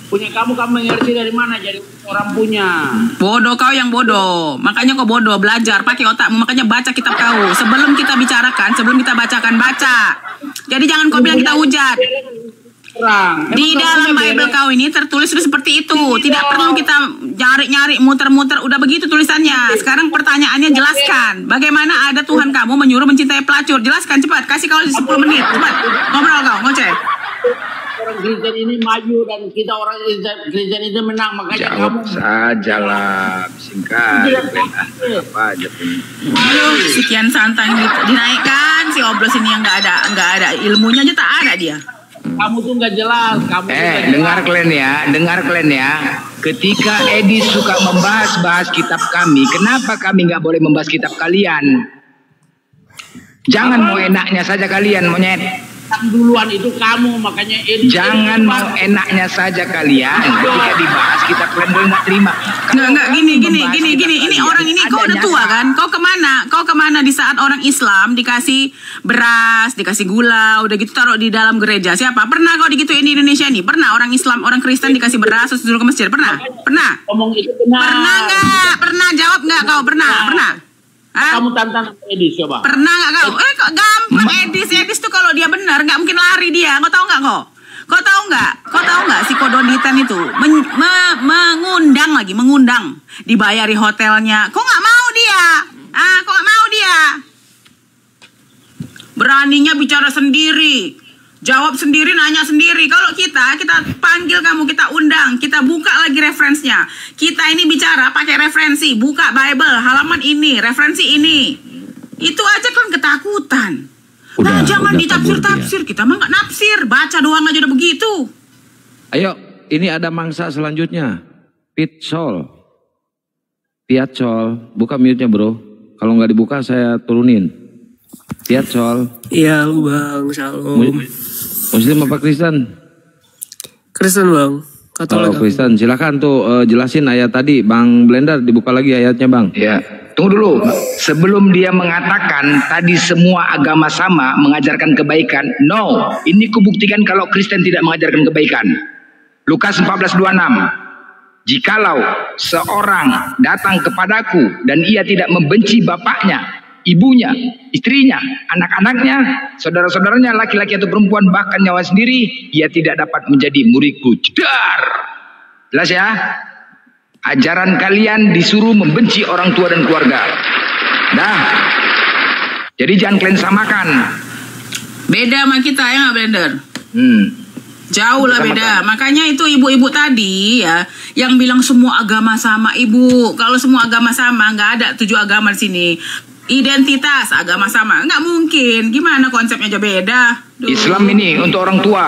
Punya kamu ngerti dari mana jadi orang punya. Bodoh kau yang bodoh. Makanya kau bodoh, belajar pakai otakmu. Makanya baca kitab kau. Sebelum kita bicarakan, sebelum kita bacakan baca. Jadi jangan kau bilang kita hujat. Di dalam Bible kau ini tertulis sudah seperti itu. Tidak perlu kita nyari-nyari, muter-muter. Udah begitu tulisannya. Sekarang pertanyaannya jelaskan. Bagaimana ada Tuhan kamu menyuruh mencintai pelacur? Jelaskan cepat. Kasih kau 10 menit. Cepat. Ngobrol kau, ngoceh. Orang Kristen ini maju dan kita orang Kristen itu menang, makanya Jawab kamu sajalah, singkat. Apa aja pun. Aduh, sekian santai dinaikkan si Oblos ini yang nggak ada ilmunya aja tak ada dia. kamu tuh nggak jelas. Dengar kalian ya. Ketika Edi suka membahas kitab kami, kenapa kami nggak boleh membahas kitab kalian? Jangan mau enaknya saja kalian, monyet. Duluan itu kamu, makanya Edi. Jangan mau enaknya saja kalian. Ketika dibahas kitab kalian boleh nggak terima. Nggak gini. Ini orang ini kau udah tua kan? Kau kemana di saat orang Islam dikasih beras, dikasih gula, udah gitu taruh di dalam gereja? Siapa? Pernah kau digituin di Indonesia nih? Pernah orang Islam, orang Kristen dikasih beras terus disuruh ke masjid? Pernah? Ngomong itu benar. Pernah nggak? Pernah jawab nggak kau? Pernah? Kamu tantang Edi coba. Pernah nggak kau? Kok gampang Edis tuh kalau dia benar nggak mungkin lari dia. Kau tahu nggak kok? Kau tahu nggak si Kodonitan itu mengundang dibayari hotelnya. Kok nggak mau dia? Kok nggak mau dia? Beraninya bicara sendiri, jawab sendiri, nanya sendiri. Kalau kita panggil kamu, kita undang, kita buka lagi referensinya. Kita ini bicara pakai referensi, buka Bible, halaman ini, referensi ini. Itu aja kan ketakutan. Jangan ditafsir-tafsir, kita mah nggak nafsir, baca doang aja udah begitu. Ayo, ini ada mangsa selanjutnya. Piatsol, buka mute-nya bro. Kalau nggak dibuka saya turunin. Piatsol. Iya bang, shalom. Muslim apa Kristen? Kristen bang. Kalau Kristen, silakan tuh jelasin ayat tadi, Bang Blender, dibuka lagi ayatnya bang. Ya. Tunggu dulu, sebelum dia mengatakan tadi semua agama sama mengajarkan kebaikan. No, ini kubuktikan kalau Kristen tidak mengajarkan kebaikan. Lukas 14:26. Jikalau seorang datang kepadaku dan ia tidak membenci bapaknya, ibunya, istrinya, anak-anaknya, saudara-saudaranya, laki-laki atau perempuan, bahkan nyawa sendiri, ia tidak dapat menjadi muridku. Jedar. Jelas ya? Ajaran kalian disuruh membenci orang tua dan keluarga. Dah. Jadi jangan kalian samakan. Beda sama kita ya Blender. Jauh lah beda. Makanya itu ibu-ibu tadi ya yang bilang semua agama sama. Ibu, kalau semua agama sama, nggak ada 7 agama di sini. Identitas agama sama, nggak mungkin. Gimana konsepnya aja beda. Islam ini untuk orang tua.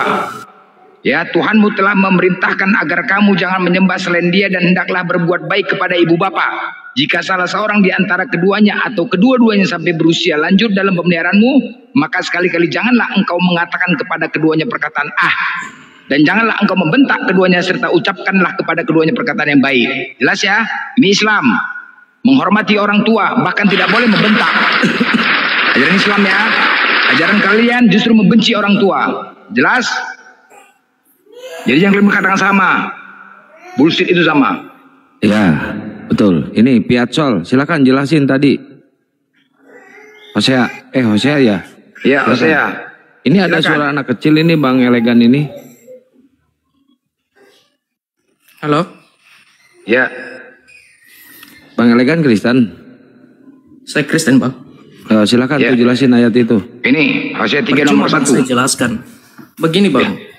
Ya, Tuhanmu telah memerintahkan agar kamu jangan menyembah selain Dia dan hendaklah berbuat baik kepada ibu bapa. Jika salah seorang di antara keduanya atau kedua-duanya sampai berusia lanjut dalam pemeliharaanmu, maka sekali-kali janganlah engkau mengatakan kepada keduanya perkataan dan janganlah engkau membentak keduanya serta ucapkanlah kepada keduanya perkataan yang baik. Jelas ya? Ini Islam. Menghormati orang tua, bahkan tidak boleh membentak. Ajaran Islam ya. Ajaran kalian justru membenci orang tua. Jelas? Jadi jangan kalian mengatakan sama. Bullshit itu sama. Ya, betul. Ini Piatsol, silakan jelasin tadi. Hosea ya? Iya, Hosea. Ini ada suara anak kecil ini Bang Elegan ini. Halo? Ya. Bang Elegan Kristen? Saya Kristen bang. Silakan tuh jelasin ayat itu. Ini Hosea 3 nomor 1. Saya jelaskan. Begini bang.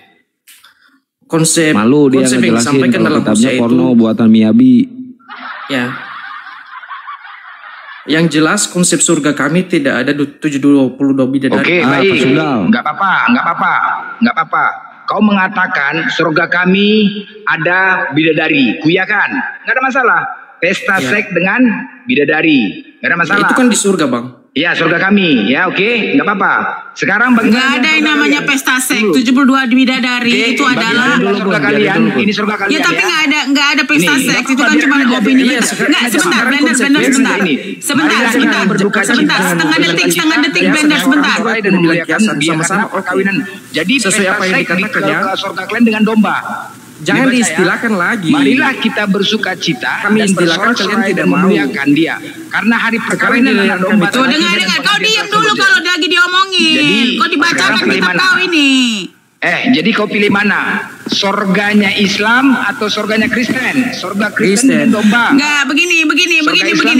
Konsep malu dia yang ngejelasin dalam kitabnya Hosea porno itu, buatan Miyabi. Ya. Yang jelas konsep surga kami tidak ada 720 bidadari. Oke, baik. Enggak apa-apa. Kau mengatakan surga kami ada bidadari, kuyakan. Enggak ada masalah. Pesta seks dengan bidadari. Enggak ada masalah. Itu kan di surga, Bang. Iya, surga kami. Ya, oke, enggak apa-apa. Sekarang bagaimana? Nggak ada yang namanya pesta seks 72 bidadari. Itu adalah surga kalian. Ini surga kalian. Ya, tapi nggak ada pesta seks. Itu kan cuma opini. Enggak, sebentar, Blender, sebentar. Setengah detik, Blender, sebentar. Dan memuliakan sama-sama perkawinan. Jadi sesuai apa yang dikatakan ya. Surga kalian dengan domba. Jangan diistilahkan lagi. Marilah kita bersuka cita kami dan istilahkan kalian tidak memuliakan Dia. Karena hari perkawinan dengan domba. Tuh dengar, kau diam dulu kalau lagi diomongin. Kau dibacakan kitab kau ini. Jadi kau pilih mana? Sorganya Islam atau sorganya Kristen? Sorga Kristen dengan domba. Enggak, begini.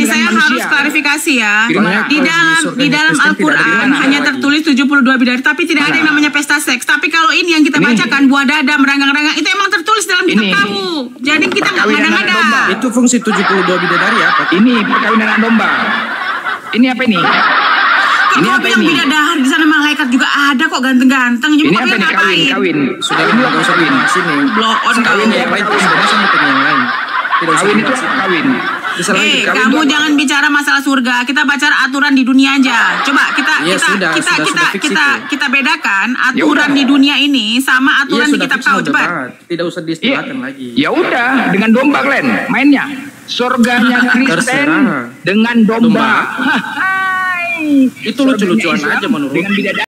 Saya harus klarifikasi ya. Di dalam Al-Quran hanya tertulis 72 bidadari, tapi tidak ada yang namanya pesta seks. Tapi kalau ini yang kita bacakan, buah dada, meranggang-ranggang, itu emang tertulis dalam kitab kamu. Jadi kita nggak ngada-ngada. Itu fungsi 72 bidadari apa? Ini perkawinan anak domba. Ini apa ini? Ini apa ini? Bidadari di sana malaikat juga ada kok ganteng-ganteng. Ini apa ini? Kawin. Sudah nggak usah sini. Blow on kawin. Yang lain sudah sama yang lain. Kawin itu kawin. Kamu jangan bicara masalah surga. Kita baca aturan di dunia aja. Coba kita bedakan aturan di dunia ini sama aturan di kitab kau. Coba. Tidak usah diistilahkan lagi. Ya udah, dengan domba kalian mainnya. Surganya Kristen dengan domba. Itu lucu-lucuan aja menurut.